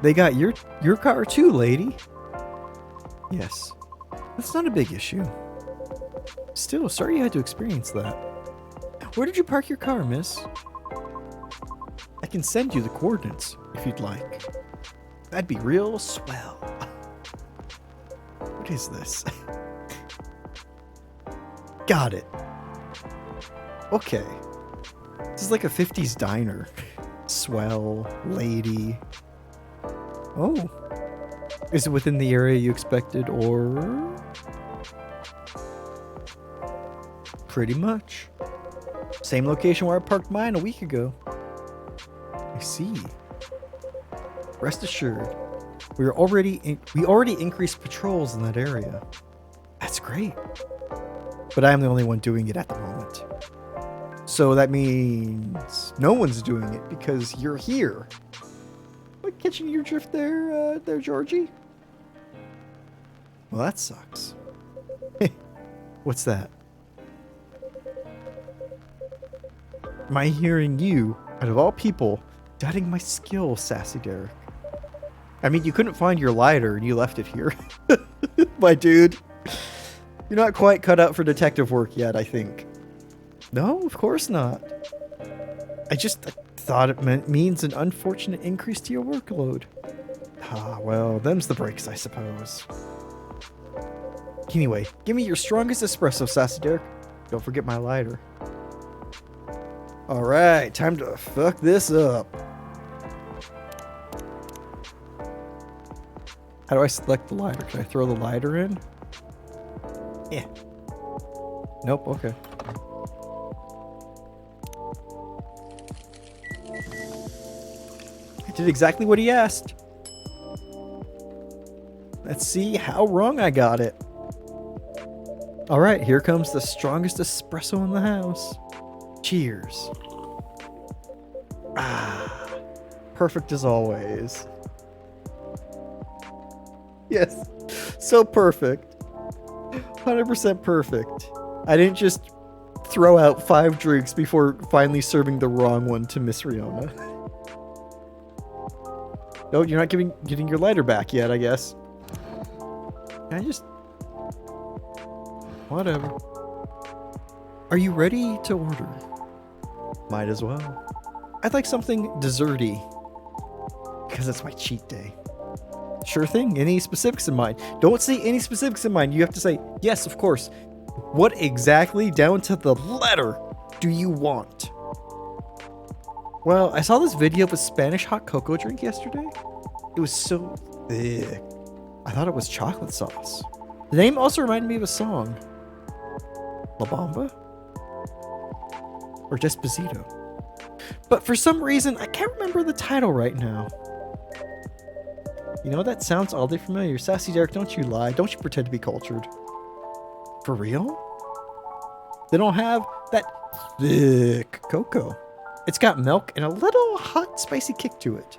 They got your car too, lady. Yes. That's not a big issue. Still, sorry you had to experience that. Where did you park your car, miss? I can send you the coordinates if you'd like. That'd be real swell. What is this? Got it. Okay. This is like a 50s diner. Swell, lady. Oh. Is it within the area you expected, or? Pretty much. Same location where I parked mine a week ago. I see. Rest assured, we already increased patrols in that area. That's great. But I am the only one doing it at the moment. So that means no one's doing it because you're here. Am I catching your drift there, Georgie? Well, that sucks. What's that? Am I hearing you, out of all people, doubting my skill, Sassy Derek? I mean, you couldn't find your lighter and you left it here. My dude. You're not quite cut out for detective work yet, I think. No, of course not. I just thought it means an unfortunate increase to your workload. Ah, well, them's the breaks, I suppose. Anyway, give me your strongest espresso, Sassy Derek. Don't forget my lighter. Alright, time to fuck this up. How do I select the lighter? Can I throw the lighter in? Yeah. Nope, okay. I did exactly what he asked. Let's see how wrong I got it. All right, here comes the strongest espresso in the house. Cheers. Ah, perfect as always. Yes, so perfect. 100% perfect. I didn't just throw out 5 drinks before finally serving the wrong one to Miss Riona. No, you're not getting your lighter back yet, I guess. Can I just... Whatever. Are you ready to order? Might as well. I'd like something desserty. Because it's my cheat day. Sure thing. Any specifics in mind? Don't say any specifics in mind. You have to say, yes, of course. What exactly, down to the letter, do you want? Well, I saw this video of a Spanish hot cocoa drink yesterday. It was so thick. I thought it was chocolate sauce. The name also reminded me of a song. La Bamba? Or Despacito. But for some reason, I can't remember the title right now. You know, that sounds oddly familiar. Sassy Derek, don't you lie. Don't you pretend to be cultured. For real? They don't have that thick cocoa. It's got milk and a little hot, spicy kick to it.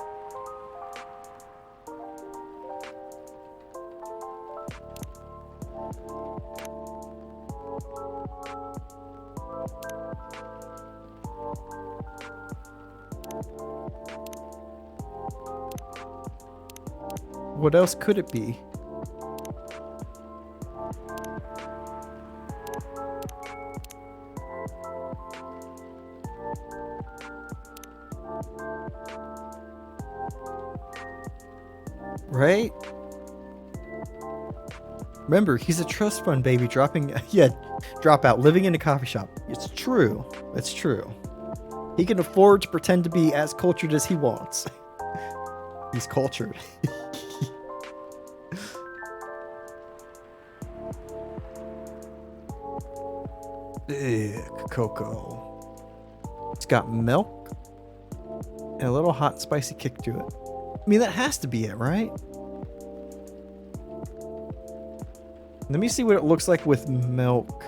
What else could it be? Right? Remember, he's a trust fund baby dropping, drop out, living in a coffee shop. It's true. It's true. He can afford to pretend to be as cultured as he wants. He's cultured. Thick cocoa. It's got milk and a little hot, spicy kick to it. I mean, that has to be it, right? Let me see what it looks like with milk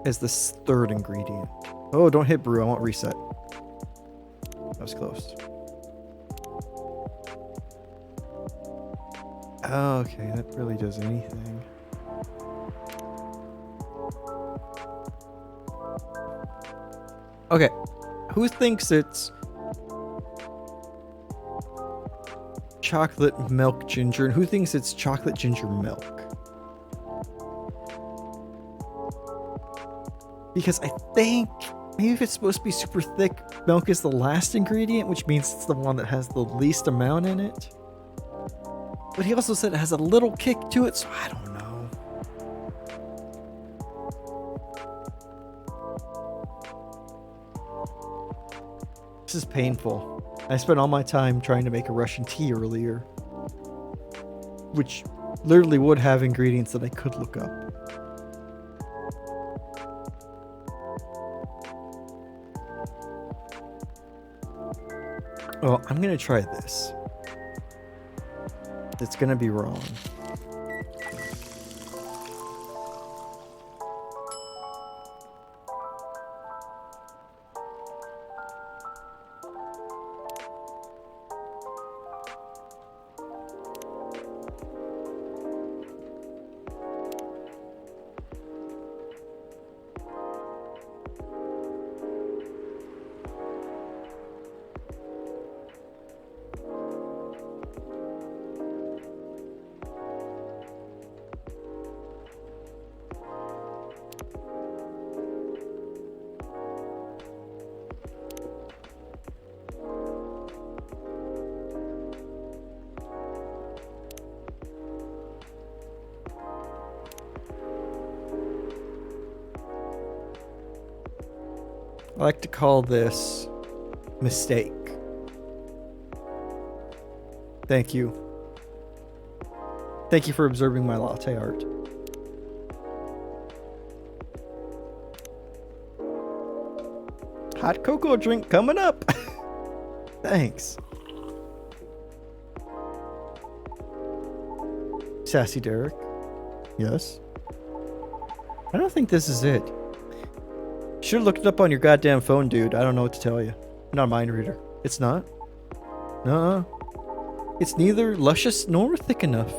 as the third ingredient. Oh, don't hit brew. I want reset. That was close. Okay, that really does anything. Okay, who thinks it's chocolate milk ginger, and who thinks it's chocolate ginger milk? Because I think maybe if it's supposed to be super thick, milk is the last ingredient, which means it's the one that has the least amount in it. But he also said it has a little kick to it, so I don't know. This is painful. I spent all my time trying to make a Russian tea earlier, which literally would have ingredients that I could look up. Well, I'm gonna try this. It's gonna be wrong. I like to call this mistake. Thank you. Thank you for observing my latte art. Hot cocoa drink coming up. Thanks. Sassy Derek. Yes. I don't think this is it. Should have looked it up on your goddamn phone, dude. I don't know what to tell you. I'm not a mind reader. It's not. No. It's neither luscious nor thick enough.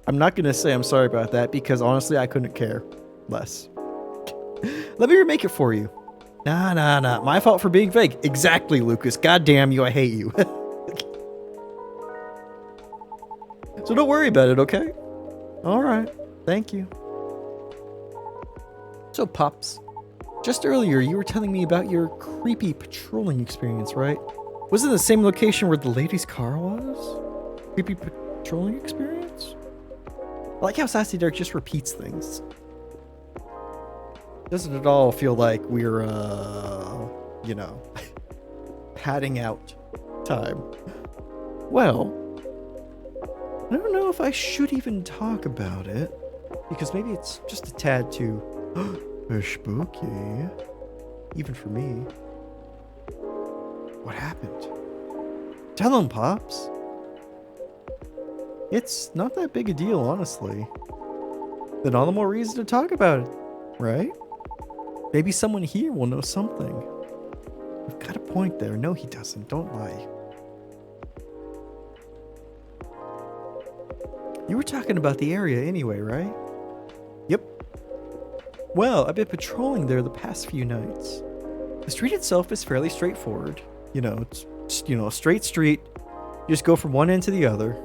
I'm not gonna say I'm sorry about that because honestly I couldn't care less. Let me remake it for you. Nah. My fault for being vague. Exactly, Lucas. God damn you, I hate you. So don't worry about it, okay? Alright. Thank you. So, Pops, just earlier you were telling me about your creepy patrolling experience, right? Was it the same location where the lady's car was? Creepy patrolling experience? I like how Sassy Derek just repeats things. Doesn't it all feel like we're, you know, padding out time? Well, I don't know if I should even talk about it, because maybe it's just a tad too spooky, even for me. What happened? Tell him, Pops. It's not that big a deal, honestly. Then all the more reason to talk about it, right? Maybe someone here will know something. You've got a point there. No, he doesn't. Don't lie. You were talking about the area anyway, right? Yep. Well, I've been patrolling there the past few nights. The street itself is fairly straightforward. You know, it's just, a straight street. You just go from one end to the other.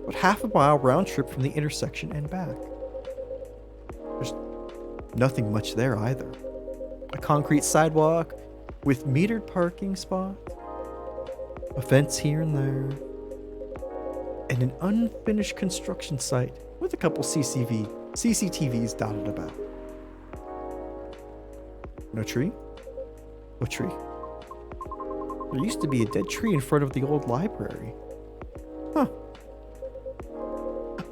About half a mile round trip from the intersection and back. There's nothing much there either. A concrete sidewalk with metered parking spots, a fence here and there, and an unfinished construction site with a couple CCTVs dotted about. No tree? What tree? There used to be a dead tree in front of the old library. Huh.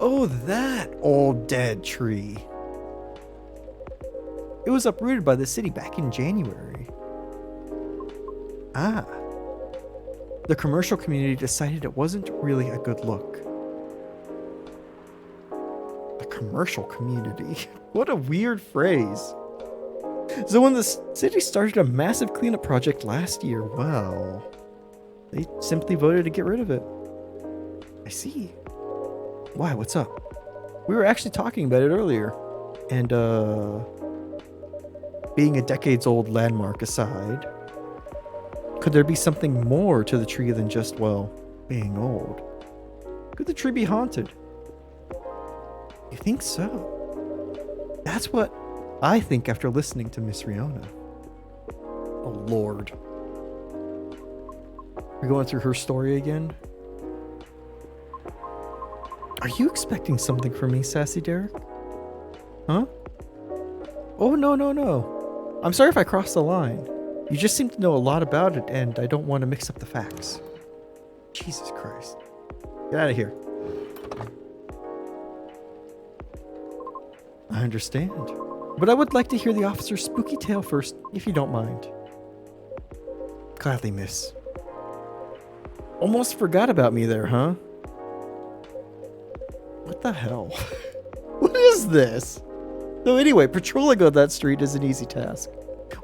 Oh, that old dead tree. It was uprooted by the city back in January. Ah. The commercial community decided it wasn't really a good look. The commercial community? What a weird phrase. So when the city started a massive cleanup project last year, well, they simply voted to get rid of it. I see. Why, what's up? We were actually talking about it earlier. And, being a decades-old landmark aside, could there be something more to the tree than just, well, being old? Could the tree be haunted? You think so? That's what I think after listening to Miss Riona. Oh, Lord. We're going through her story again? Are you expecting something from me, Sassy Derek? Huh? Oh, no. I'm sorry if I crossed the line. You just seem to know a lot about it, and I don't want to mix up the facts. Jesus Christ. Get out of here. I understand. But I would like to hear the officer's spooky tale first, if you don't mind. Gladly, miss. Almost forgot about me there, huh? What the hell? What is this? So anyway, patrolling on that street is an easy task.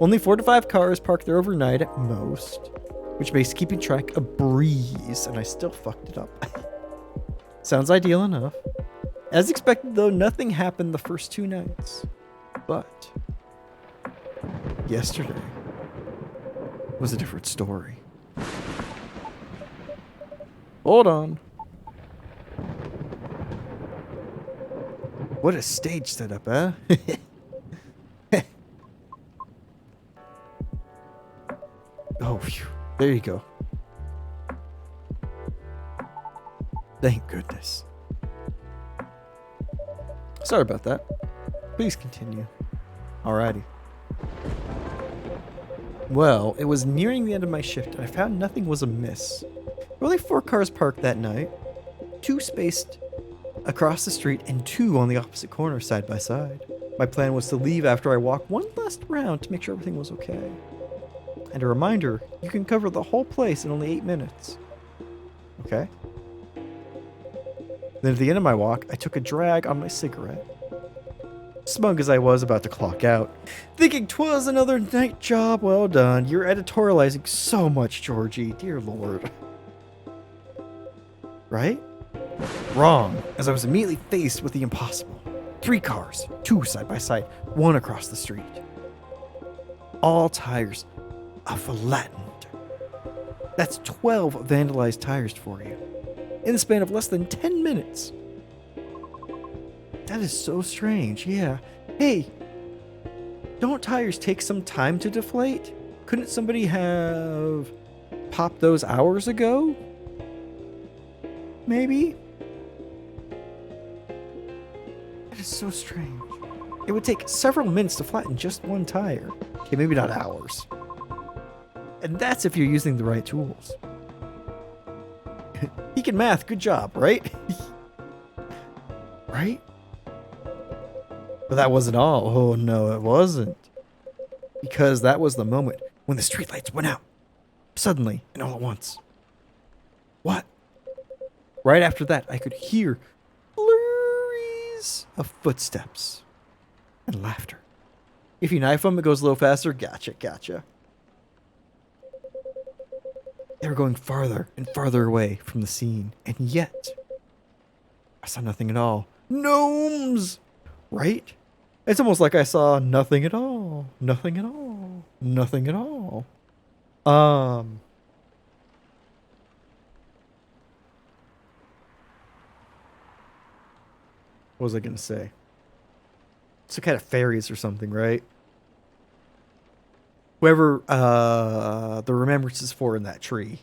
Only 4 to 5 cars parked there overnight at most, which makes keeping track a breeze, and I still fucked it up. Sounds ideal enough. As expected though, nothing happened the first 2 nights. But yesterday was a different story. Hold on. What a stage setup, huh? Oh, phew. There you go. Thank goodness. Sorry about that. Please continue. Alrighty. Well, it was nearing the end of my shift and I found nothing was amiss. There were only 4 cars parked that night, 2 spaced across the street and 2 on the opposite corner side by side. My plan was to leave after I walked one last round to make sure everything was okay. And a reminder, you can cover the whole place in only 8 minutes. Okay? Then at the end of my walk, I took a drag on my cigarette. Smug as I was about to clock out, thinking 'twas another night job well done. You're editorializing so much, Georgie. Dear Lord. Right? Wrong, as I was immediately faced with the impossible. 3 cars, 2 side by side, 1 across the street. All tires are flattened. That's 12 vandalized tires for you, in the span of less than 10 minutes. That is so strange, yeah. Hey, don't tires take some time to deflate? Couldn't somebody have popped those hours ago? Maybe? That is so strange. It would take several minutes to flatten just 1 tire. Okay, maybe not hours. And that's if you're using the right tools. He can math, good job, right? Right? But that wasn't all. Oh no, it wasn't. Because that was the moment when the streetlights went out. Suddenly and all at once. What? Right after that, I could hear flurries of footsteps and laughter. If you knife them, it goes a little faster. Gotcha, gotcha. They were going farther and farther away from the scene, and yet I saw nothing at all. Gnomes! Right? It's almost like I saw nothing at all. Nothing at all. Nothing at all. What was I gonna say? Some kind of fairies or something, right? Whoever the remembrance is for in that tree.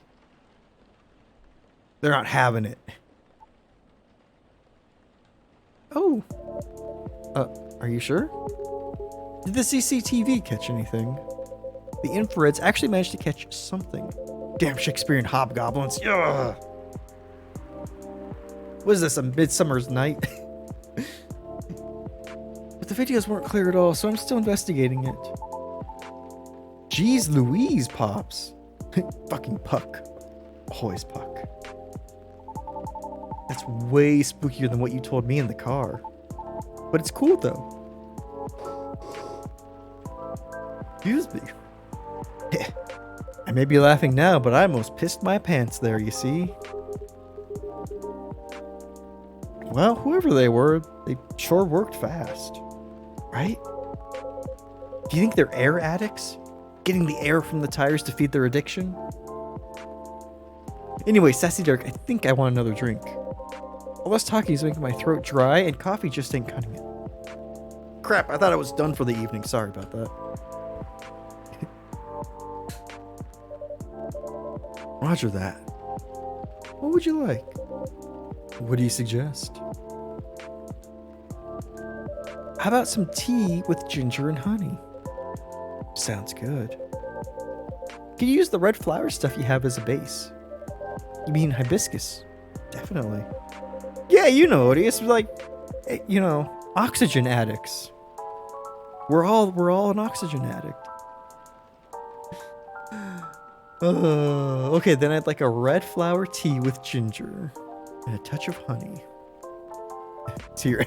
They're not having it. Oh. Are you sure? Did the CCTV catch anything? The infrareds actually managed to catch something. Damn Shakespearean hobgoblins. Ugh. What is this, a Midsummer's Night? But the videos weren't clear at all, so I'm still investigating it. Jeez Louise, Pops. Fucking Puck. Always Puck. That's way spookier than what you told me in the car. But it's cool, though. Excuse me. I may be laughing now, but I almost pissed my pants there, you see? Well, whoever they were, they sure worked fast. Right? Do you think they're air addicts? Getting the air from the tires to feed their addiction? Anyway, Sassy Dirk, I think I want another drink. All this talking is making my throat dry, and coffee just ain't cutting it. Crap, I thought I was done for the evening. Sorry about that. Roger that. What would you like? What do you suggest? How about some tea with ginger and honey? Sounds good. Can you use the red flower stuff you have as a base? You mean hibiscus? Definitely. Yeah, you know it is. Like, you know, oxygen addicts. We're all an oxygen addict. Okay, then I'd like a red flower tea with ginger and a touch of honey. So your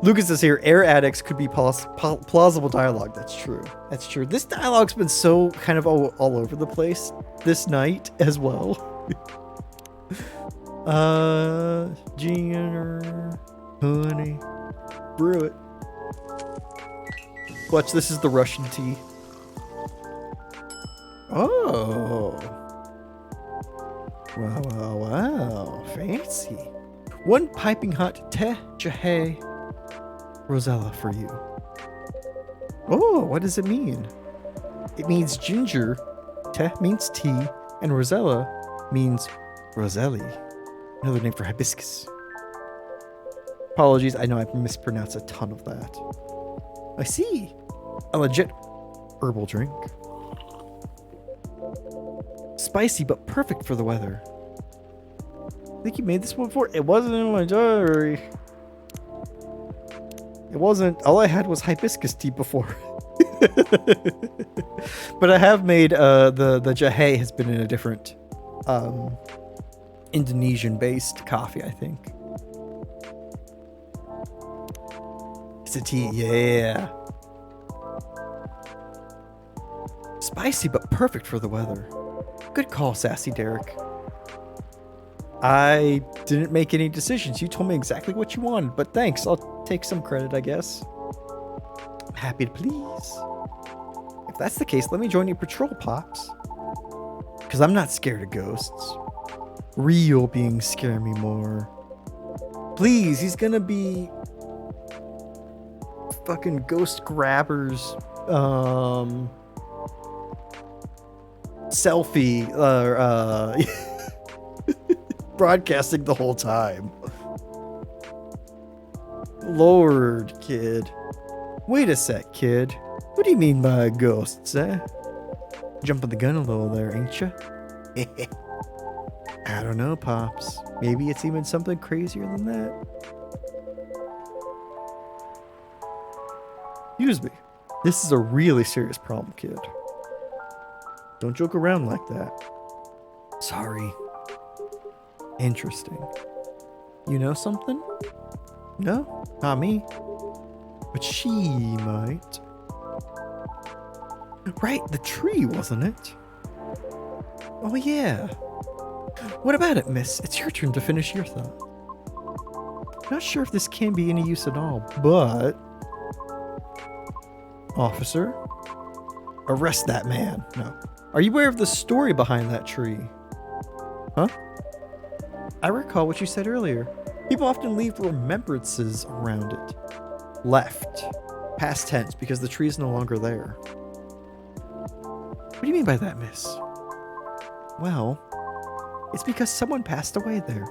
Lucas is here. Air addicts could be plausible dialogue. That's true. That's true. This dialogue's been so kind of all over the place this night as well. Ginger, honey, brew it. Watch, this is the Russian tea. Oh. Wow. Fancy. 1 piping hot te jahe Rosella for you. Oh, what does it mean? It means ginger. Te means tea. And Rosella means Roselli. Another name for hibiscus. Apologies, I know I mispronounced a ton of that. I see. A legit herbal drink. Spicy, but perfect for the weather. I think you made this one before. It wasn't in my diary. It wasn't. All I had was hibiscus tea before. But I have made the jahe has been in a different Indonesian based coffee, I think. It's a tea, yeah. Spicy, but perfect for the weather. Good call, Sassy Derek. I didn't make any decisions. You told me exactly what you wanted, but thanks. I'll take some credit, I guess. I'm happy to please. If that's the case, let me join your patrol, Pops. Because I'm not scared of ghosts. Real beings scare me more. Please, he's gonna be fucking ghost grabbers. Selfie. Broadcasting the whole time. Lord, kid. Wait a sec, kid. What do you mean by ghosts, eh? Jumping the gun a little there, ain't ya? I don't know, Pops. Maybe it's even something crazier than that. Excuse me. This is a really serious problem, kid. Don't joke around like that. Sorry. Interesting. You know something? No, not me. But she might. Right, the tree, wasn't it? Oh yeah. What about it, miss? It's your turn to finish your thought. Not sure if this can be any use at all, but... Officer? Arrest that man. No. Are you aware of the story behind that tree? Huh? I recall what you said earlier. People often leave remembrances around it. Left. Past tense, because the tree is no longer there. What do you mean by that, miss? Well, it's because someone passed away there.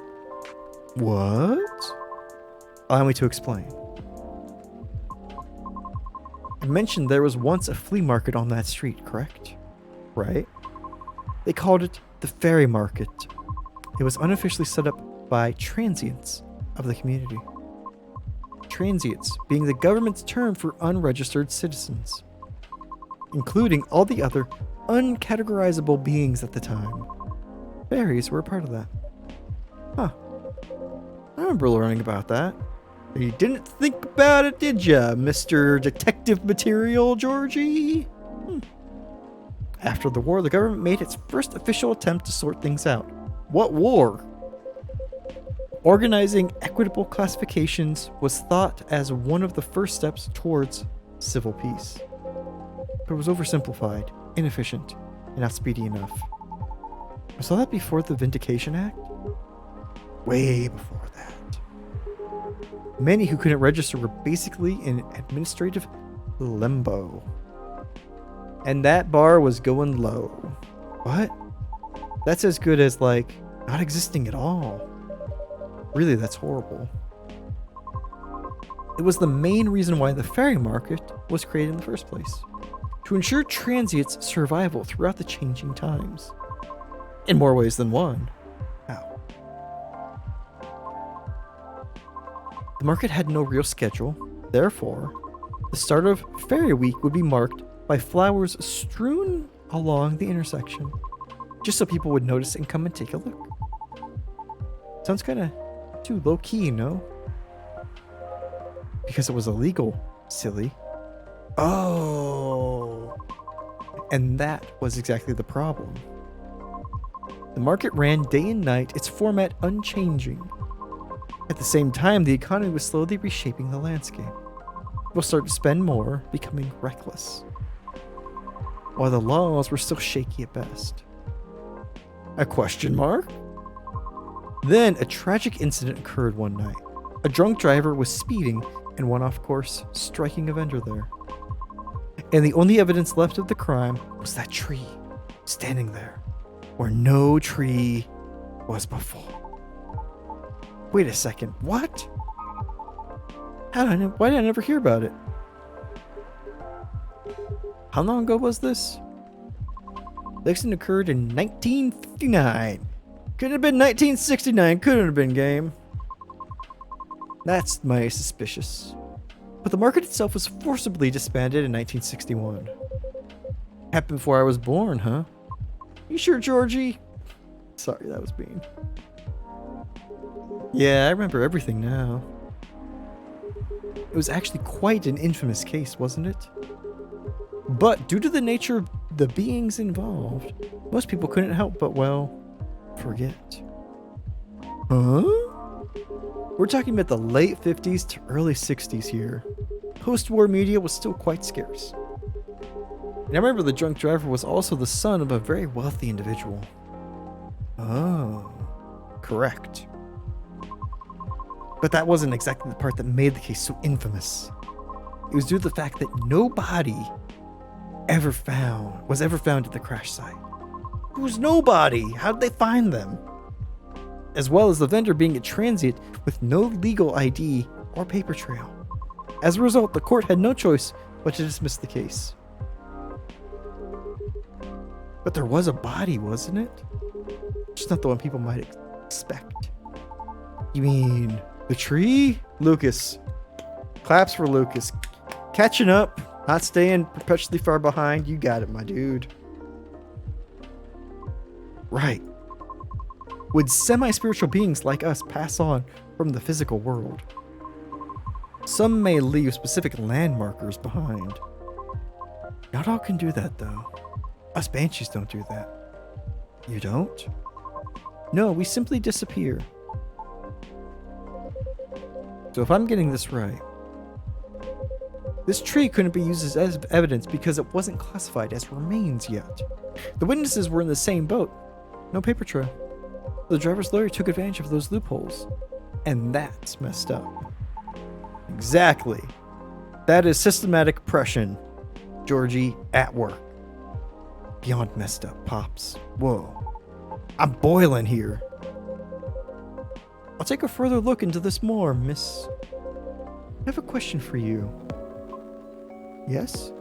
What? Allow me to explain. I mentioned there was once a flea market on that street, correct? Right? They called it the Fairy Market. It was unofficially set up by transients of the community. Transients being the government's term for unregistered citizens, including all the other uncategorizable beings at the time. Fairies were a part of that. Huh. I remember learning about that. You didn't think about it, did ya, Mr. Detective Material, Georgie? After the war, the government made its first official attempt to sort things out. What war? Organizing equitable classifications was thought as one of the first steps towards civil peace. But it was oversimplified, inefficient, and not speedy enough. Was all that before the Vindication Act? Way before that. Many who couldn't register were basically in administrative limbo. And that bar was going low. What? That's as good as, like, not existing at all. Really, that's horrible. It was the main reason why the Fairy Market was created in the first place. To ensure transients' survival throughout the changing times. In more ways than one. How? The market had no real schedule. Therefore, the start of Fairy Week would be marked by flowers strewn along the intersection. Just so people would notice and come and take a look. Sounds kind of too low-key, no? Because it was illegal, silly. Oh. And that was exactly the problem. The market ran day and night, its format unchanging. At the same time, the economy was slowly reshaping the landscape. People started to spend more, becoming reckless. While the laws were still shaky at best. A question mark? Then a tragic incident occurred one night. A drunk driver was speeding and went off course, striking a vendor there. And the only evidence left of the crime was that tree, standing there, where no tree was before. Wait a second, what? Why did I never hear about it? How long ago was this? The accident occurred in 1959. Couldn't have been 1969, couldn't have been, game. That's my suspicious. But the market itself was forcibly disbanded in 1961. Happened before I was born, huh? You sure, Georgie? Sorry, that was mean. Yeah, I remember everything now. It was actually quite an infamous case, wasn't it? But due to the nature of the beings involved, most people couldn't help but, well, forget. Huh? We're talking about the late 50s to early 60s here. Post-war media was still quite scarce. And I remember the drunk driver was also the son of a very wealthy individual. Oh, correct. But that wasn't exactly the part that made the case so infamous. It was due to the fact that no body was ever found at the crash site. There was nobody. How did they find them? As well as the vendor being a transient with no legal ID or paper trail. As a result, the court had no choice but to dismiss the case. But there was a body, wasn't it? Just not the one people might expect. You mean the tree? Lucas. Claps for Lucas. Catching up, not staying perpetually far behind. You got it, my dude. Right. Would semi-spiritual beings like us pass on from the physical world? Some may leave specific landmarkers behind. Not all can do that, though. Us banshees don't do that. You don't? No, we simply disappear. So if I'm getting this right, this tree couldn't be used as evidence because it wasn't classified as remains yet. The witnesses were in the same boat. No paper trail. The driver's lawyer took advantage of those loopholes. And that's messed up. Exactly. That is systematic oppression. Georgie, at work. Beyond messed up, Pops. Whoa. I'm boiling here. I'll take a further look into this more, miss. I have a question for you. Yes?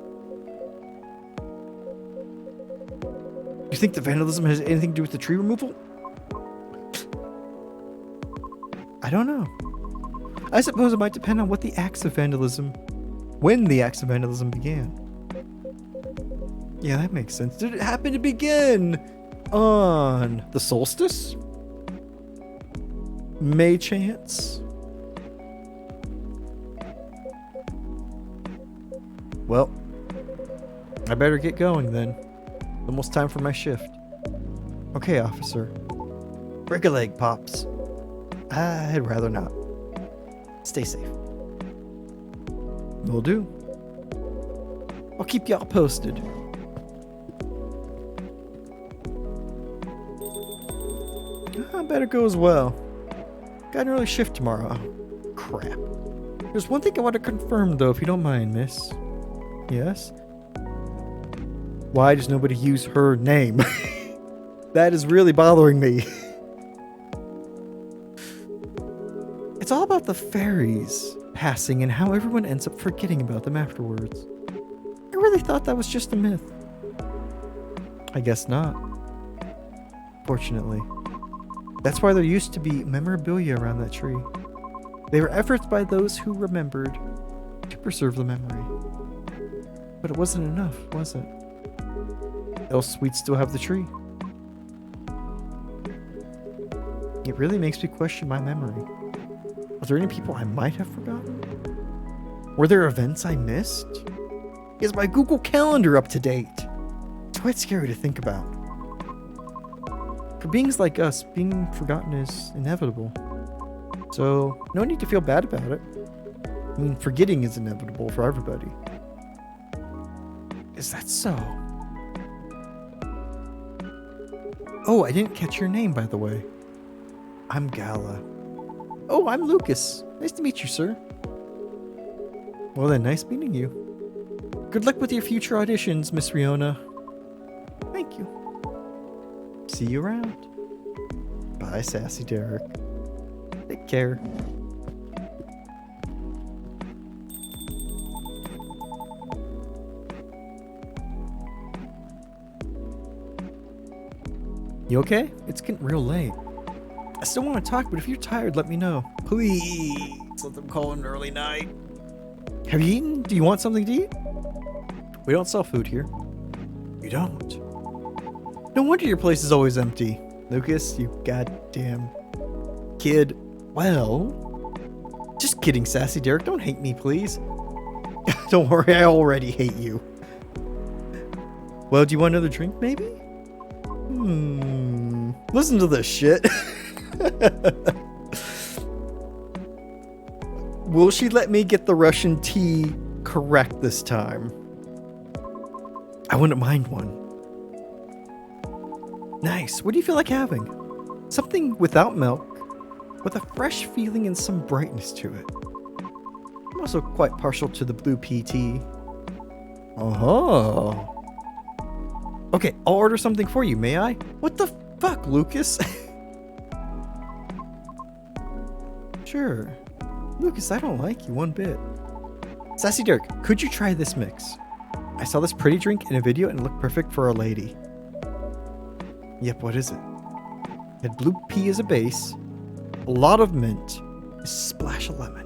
You think the vandalism has anything to do with the tree removal? I don't know. I suppose it might depend on when the acts of vandalism began. Yeah, that makes sense. Did it happen to begin on the solstice? May chance? Well, I better get going then. Almost time for my shift. Okay, officer. Break a leg, Pops. I'd rather not. Stay safe. Will do. I'll keep y'all posted. I better go as well. Got an early shift tomorrow. Oh, crap. There's one thing I want to confirm, though, if you don't mind, miss. Yes? Why does nobody use her name? That is really bothering me. It's all about the fairies passing and how everyone ends up forgetting about them afterwards. I really thought that was just a myth. I guess not. Fortunately. That's why there used to be memorabilia around that tree. They were efforts by those who remembered to preserve the memory. But it wasn't enough, was it? Else we'd still have the tree. It really makes me question my memory. Are there any people I might have forgotten? Were there events I missed? Is my Google Calendar up to date? It's quite scary to think about. For beings like us, being forgotten is inevitable. So, no need to feel bad about it. I mean, forgetting is inevitable for everybody. Is that so? Oh, I didn't catch your name, by the way. I'm Gala. Oh, I'm Lucas. Nice to meet you, sir. Well then, nice meeting you. Good luck with your future auditions, Miss Riona. Thank you. See you around. Bye, Sassy Derek. Take care. You okay? It's getting real late. I still want to talk, but if you're tired, let me know. Please let them call it an early night. Have you eaten? Do you want something to eat? We don't sell food here. You don't? No wonder your place is always empty. Lucas, you goddamn kid. Well, Just kidding, Sassy Derek. Don't hate me, please. Don't worry, I already hate you. Well, do you want another drink, maybe? Listen to this shit. Will she let me get the Russian tea correct this time? I wouldn't mind one. Nice. What do you feel like having? Something without milk, with a fresh feeling and some brightness to it. I'm also quite partial to the blue pea tea. Uh-huh. Okay, I'll order something for you, may I? What the fuck, Lucas? Sure. Lucas, I don't like you one bit. Sassy Dirk, could you try this mix? I saw this pretty drink in a video and it looked perfect for a lady. Yep, what is it? It had blue pea as a base, a lot of mint, a splash of lemon.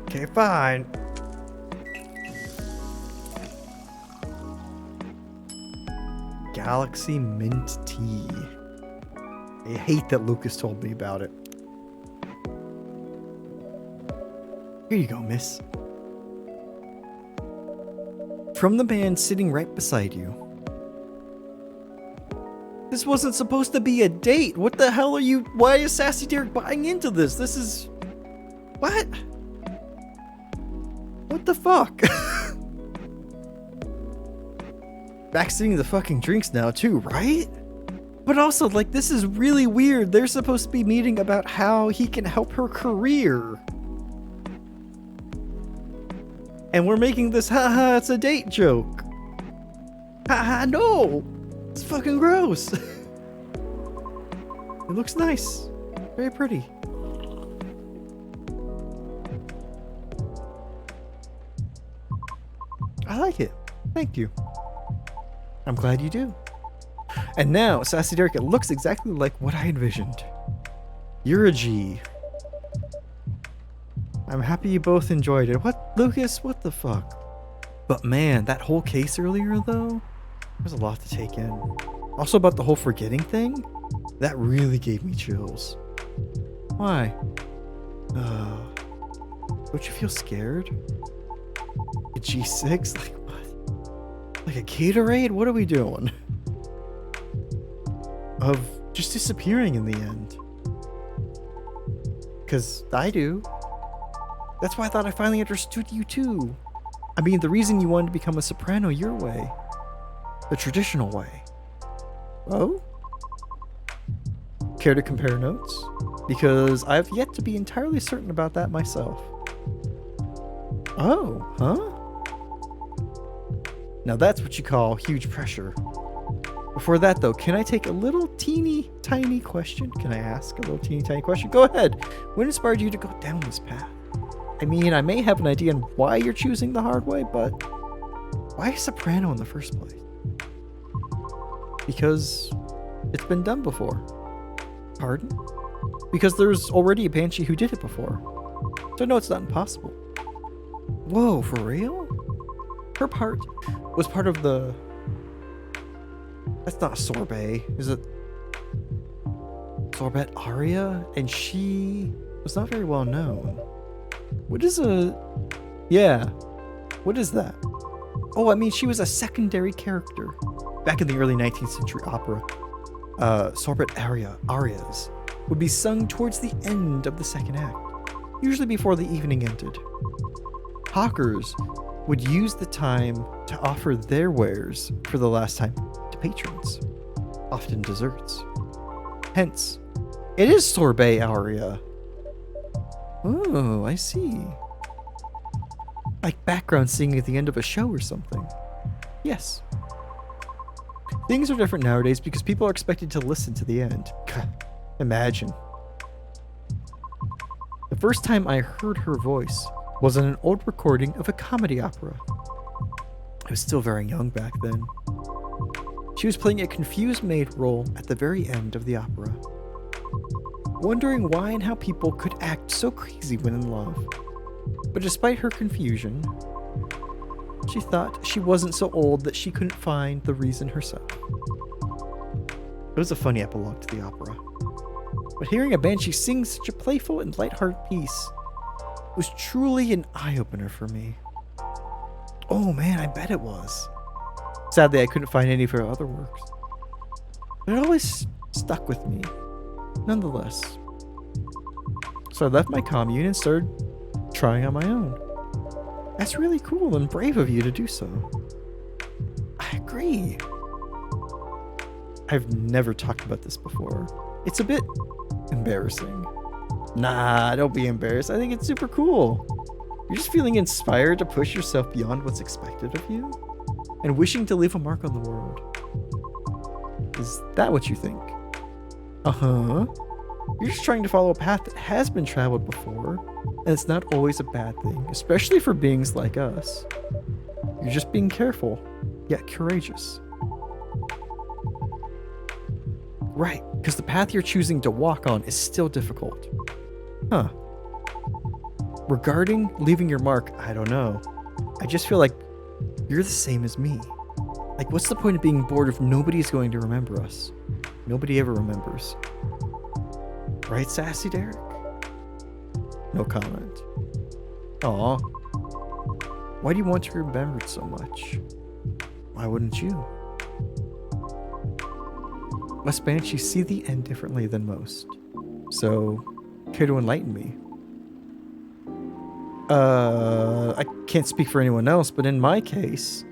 Okay, fine. Galaxy mint tea. I hate that Lucas told me about it. Here you go, miss. From the man sitting right beside you. This wasn't supposed to be a date. What the hell are you? Why is Sassy Derek buying into this? This is... What? What the fuck? Backseating the fucking drinks now too, right? But also, like, this is really weird. They're supposed to be meeting about how he can help her career. And we're making this, haha, it's a date joke. Haha, no! It's fucking gross. It looks nice. Very pretty. I like it. Thank you. I'm glad you do. And now, Sassy Derek, it looks exactly like what I envisioned. You're a G. I'm happy you both enjoyed it. What, Lucas? What the fuck? But man, that whole case earlier, though, there's a lot to take in. Also about the whole forgetting thing, that really gave me chills. Why? Don't you feel scared? A G6? Like what? Like a Gatorade? What are we doing? Of just disappearing in the end. Because I do. That's why I thought I finally understood you too. I mean, the reason you wanted to become a soprano your way. The traditional way. Oh? Care to compare notes? Because I've yet to be entirely certain about that myself. Oh, huh? Now that's what you call huge pressure. Before that though, can I take a little teeny tiny question? Can I ask a little teeny tiny question? Go ahead. What inspired you to go down this path? I mean, I may have an idea on why you're choosing the hard way, but why soprano in the first place? Because it's been done before. Pardon? Because there's already a banshee who did it before. So no, it's not impossible. Whoa, for real? Her part was part of the... That's not sorbet. Is it sorbet aria? And she was not very well known. What is a... Yeah. What is that? Oh, I mean, she was a secondary character. Back in the early 19th century opera, sorbet arias would be sung towards the end of the second act, usually before the evening ended. Hawkers would use the time to offer their wares for the last time to patrons, often desserts. Hence, it is sorbet aria. Oh, I see. Like background singing at the end of a show or something. Yes. Things are different nowadays because people are expected to listen to the end. Imagine. The first time I heard her voice was in an old recording of a comedy opera. I was still very young back then. She was playing a confused maid role at the very end of the opera, wondering why and how people could act so crazy when in love. But despite her confusion, She thought she wasn't so old that she couldn't find the reason herself. It was a funny epilogue to the opera. But hearing a banshee sing such a playful and lighthearted piece was truly an eye-opener for me. Oh man, I bet it was. Sadly, I couldn't find any of her other works. But it always stuck with me, nonetheless. So I left my commune and started trying on my own. That's really cool and brave of you to do so. I agree. I've never talked about this before. It's a bit embarrassing. Nah, don't be embarrassed. I think it's super cool. You're just feeling inspired to push yourself beyond what's expected of you and wishing to leave a mark on the world. Is that what you think? Uh-huh. You're just trying to follow a path that has been traveled before, and it's not always a bad thing, especially for beings like us. You're just being careful, yet courageous. Right, because the path you're choosing to walk on is still difficult. Huh. Regarding leaving your mark, I don't know. I just feel like you're the same as me. Like, what's the point of being bored if nobody's going to remember us? Nobody ever remembers. Right, Sassy Derek? No comment. Aw. Why do you want to be remembered so much? Why wouldn't you? Must banshees see the end differently than most? So, care to enlighten me? I can't speak for anyone else, but in my case,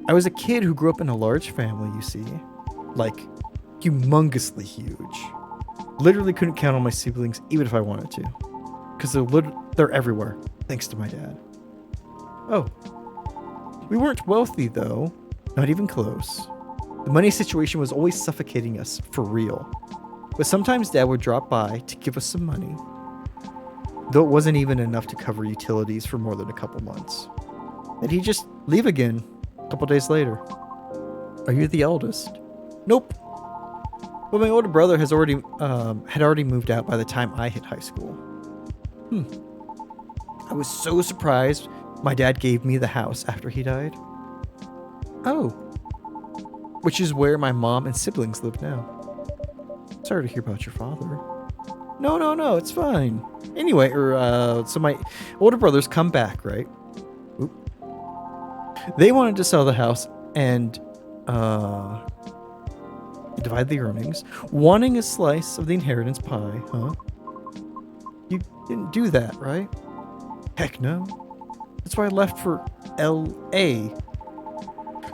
I was a kid who grew up in a large family, you see. Like, humongously huge. Literally couldn't count on my siblings even if I wanted to. Because they're everywhere, thanks to my dad. Oh. We weren't wealthy, though. Not even close. The money situation was always suffocating us, for real. But sometimes Dad would drop by to give us some money. Though it wasn't even enough to cover utilities for more than a couple months. And he'd just leave again a couple days later. Are you the eldest? Nope. But my older brother had already moved out by the time I hit high school. I was so surprised my dad gave me the house after he died. Oh. Which is where my mom and siblings live now. Sorry to hear about your father. No, it's fine. Anyway, so my older brothers come back, right? Oop. They wanted to sell the house and divide the earnings, wanting a slice of the inheritance pie, huh? You didn't do that, right? Heck no. That's why I left for LA.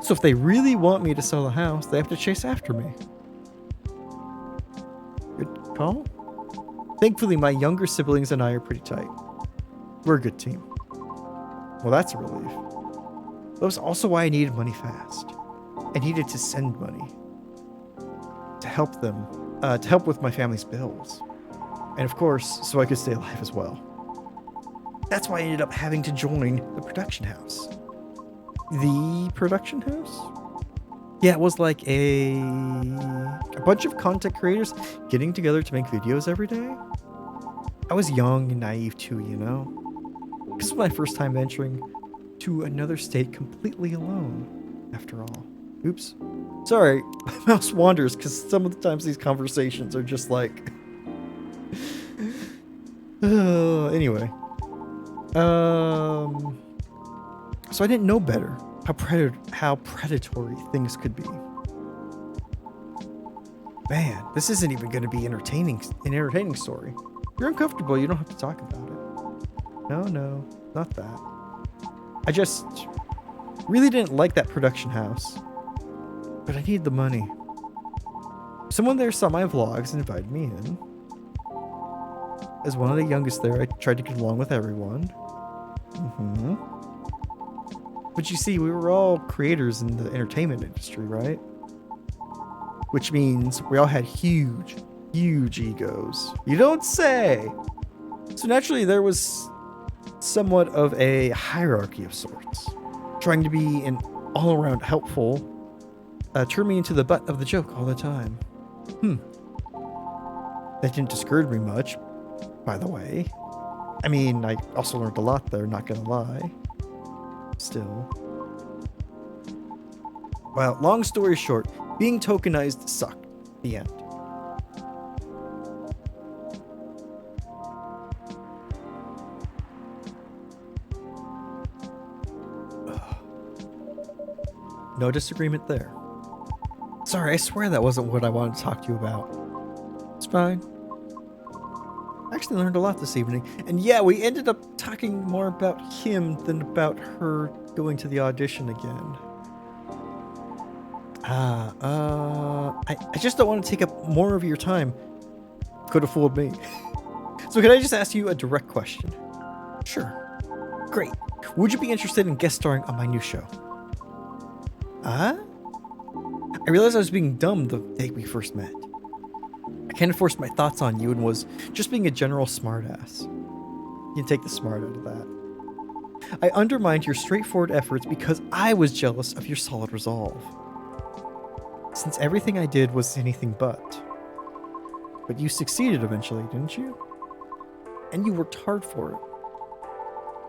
So if they really want me to sell the house, they have to chase after me. Good call. Thankfully, my younger siblings and I are pretty tight. We're a good team. Well, that's a relief. That was also why I needed money fast. I needed to send money to help them, to help with my family's bills. And of course, so I could stay alive as well. That's why I ended up having to join the production house. The production house? Yeah, it was like a bunch of content creators getting together to make videos every day. I was young and naive too, you know? This was my first time venturing to another state completely alone, after all. Oops. Sorry, my mouse wanders because some of the times these conversations are just like... anyway. So I didn't know better how predatory things could be. Man, this isn't even going to be an entertaining story. If you're uncomfortable, you don't have to talk about it. No, not that. I just really didn't like that production house. But I needed the money. Someone there saw my vlogs and invited me in. As one of the youngest there, I tried to get along with everyone. But you see, we were all creators in the entertainment industry, right? Which means we all had huge egos. You don't say! So naturally, there was somewhat of a hierarchy of sorts. Trying to be an all-around helpful turned me into the butt of the joke all the time. That didn't discourage me much, by the way. I mean, I also learned a lot there, not gonna lie. still. Well, long story short, being tokenized sucked. The end. No disagreement there. Sorry, I swear that wasn't what I wanted to talk to you about. It's fine. I actually learned a lot this evening. And yeah, we ended up talking more about him than about her going to the audition again. I just don't want to take up more of your time. Could have fooled me. So can I just ask you a direct question? Sure. Great. Would you be interested in guest starring on my new show? I realized I was being dumb the day we first met. I kind of forced my thoughts on you and was just being a general smartass. You can take the smart out of that. I undermined your straightforward efforts because I was jealous of your solid resolve. Since everything I did was anything but. But you succeeded eventually, didn't you? And you worked hard for it.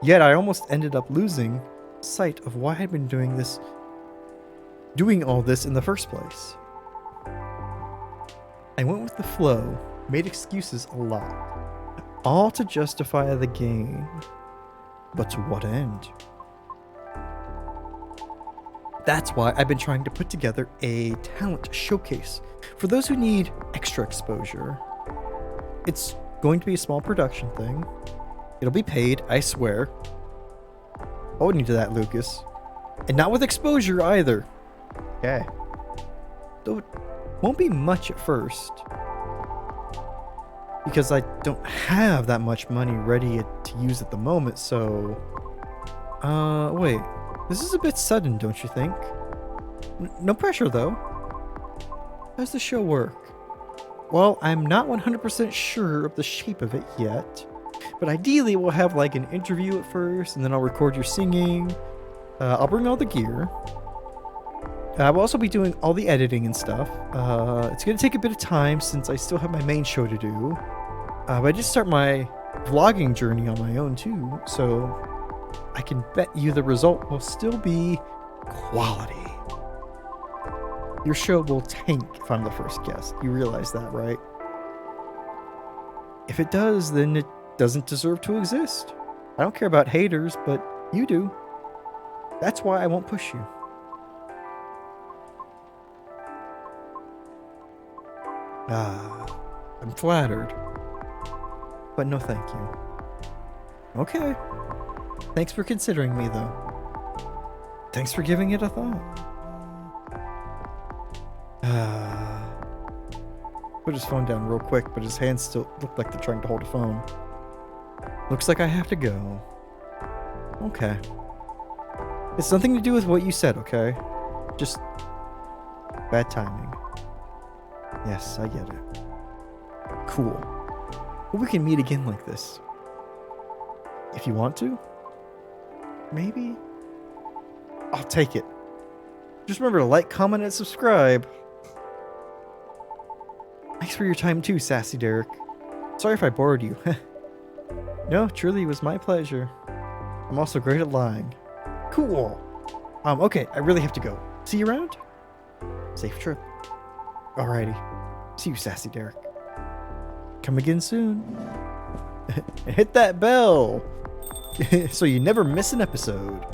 Yet I almost ended up losing sight of why I'd been doing all this in the first place. I went with the flow, made excuses a lot, all to justify the gain. But to what end? That's why I've been trying to put together a talent showcase for those who need extra exposure. It's going to be a small production thing. It'll be paid, I swear. Hold you to that, Lucas. And not with exposure either. Okay. Though it won't be much at first. Because I don't have that much money ready to use at the moment, so... wait. This is a bit sudden, don't you think? No pressure, though. How does the show work? Well, I'm not 100% sure of the shape of it yet. But ideally, we'll have like an interview at first, and then I'll record your singing. I'll bring all the gear. We'll also be doing all the editing and stuff. It's going to take a bit of time since I still have my main show to do. But I just start my vlogging journey on my own too, so I can bet you the result will still be quality. Your show will tank if I'm the first guest. You realize that, right? If it does, then it doesn't deserve to exist. I don't care about haters, but you do. That's why I won't push you. I'm flattered. But no thank you. Okay. Thanks for considering me, though. Thanks for giving it a thought. Put his phone down real quick, but his hands still look like they're trying to hold a phone. Looks like I have to go. Okay. It's nothing to do with what you said, okay? Just bad timing. Yes, I get it. Cool. But we can meet again like this. If you want to. Maybe? I'll take it. Just remember to like, comment, and subscribe. Thanks for your time too, Sassy Derek. Sorry if I bored you. No, truly it was my pleasure. I'm also great at lying. Cool. Okay, I really have to go. See you around? Safe trip. Alrighty. See you, Sassy Derek. Come again soon. Hit that bell so you never miss an episode.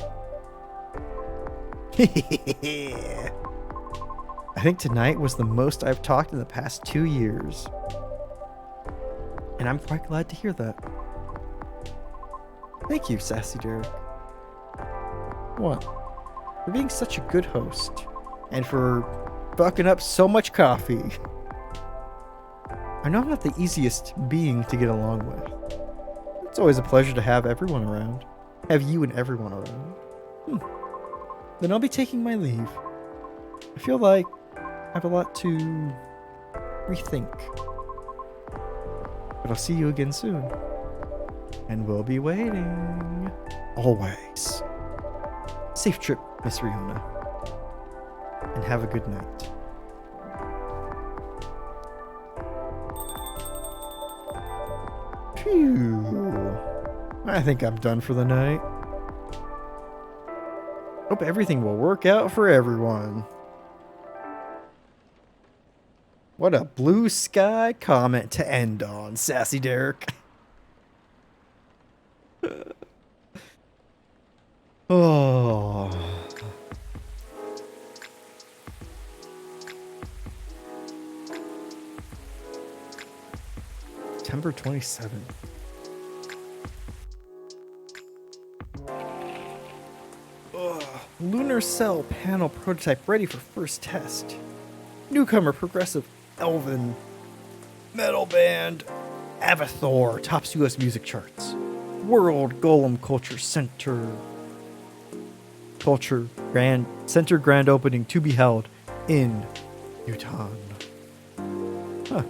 I think tonight was the most I've talked in the past 2 years. And I'm quite glad to hear that. Thank you, Sassy Derek. What? For being such a good host. And for fucking up so much coffee. I know I'm not the easiest being to get along with. It's always a pleasure to have everyone around. Have you and everyone around. Then I'll be taking my leave. I feel like I have a lot to rethink. But I'll see you again soon. And we'll be waiting. Always. Safe trip, Miss Riona. And have a good night. Phew. I think I'm done for the night. Hope everything will work out for everyone. What a blue sky comment to end on, Sassy Derek. Oh. September 27th. Lunar cell panel prototype ready for first test. Newcomer progressive elven metal band Avathor tops US music charts. World Golem Culture Center grand opening to be held in Utah. Huh.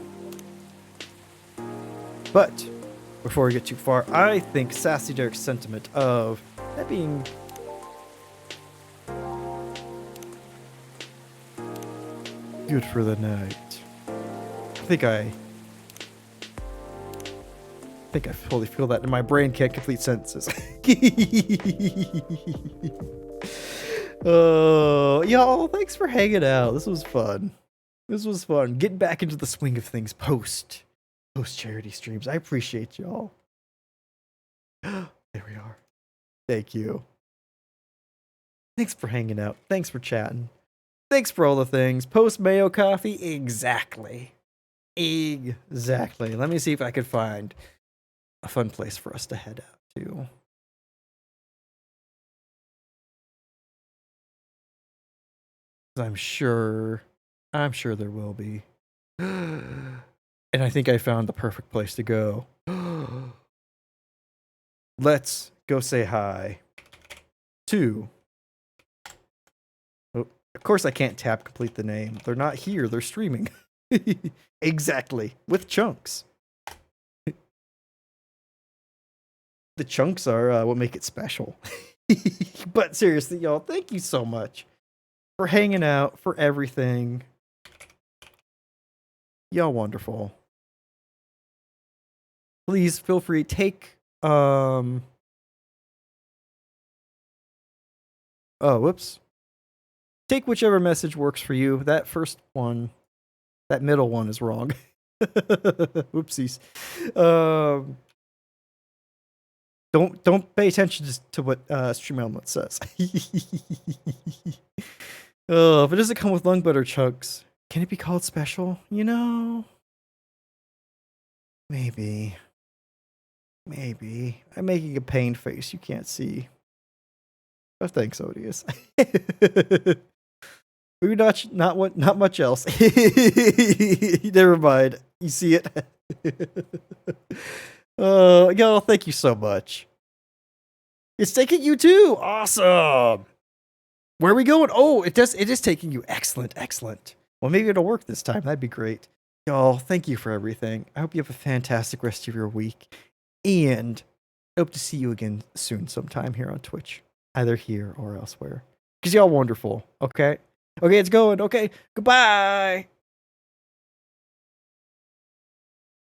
But before we get too far, I think Sassy Derek's sentiment of that being good for the night. I think I fully feel that, and my brain can't complete sentences. Y'all, thanks for hanging out. This was fun. Getting back into the swing of things post charity streams. I appreciate y'all. There we are. Thank you. Thanks for hanging out. Thanks for chatting. Thanks for all the things. Post Mayo Coffee? Exactly. Let me see if I could find a fun place for us to head out to. I'm sure there will be. And I think I found the perfect place to go. Let's go say hi to... Oh, of course I can't tap complete the name. They're not here. They're streaming. Exactly. With chunks. The chunks are what make it special. But seriously, y'all, thank you so much for hanging out, for everything. Y'all wonderful. Please feel free, take oh, whoops. Take whichever message works for you. That first one, that middle one is wrong. Whoopsies. Don't pay attention to what Stream Element says. If it doesn't come with lung butter chunks, can it be called special? You know, maybe. I'm making a pain face you can't see. Oh, thanks, Odious. Maybe not much else. Never mind. You see it. Y'all, thank you so much. It's taking you too. Awesome. Where are we going? Oh, it is taking you. Excellent. Well, maybe it'll work this time. That'd be great. Y'all, thank you for everything. I hope you have a fantastic rest of your week. And I hope to see you again soon sometime here on Twitch. Either here or elsewhere. Because y'all wonderful. Okay? Okay, it's going. Okay, goodbye.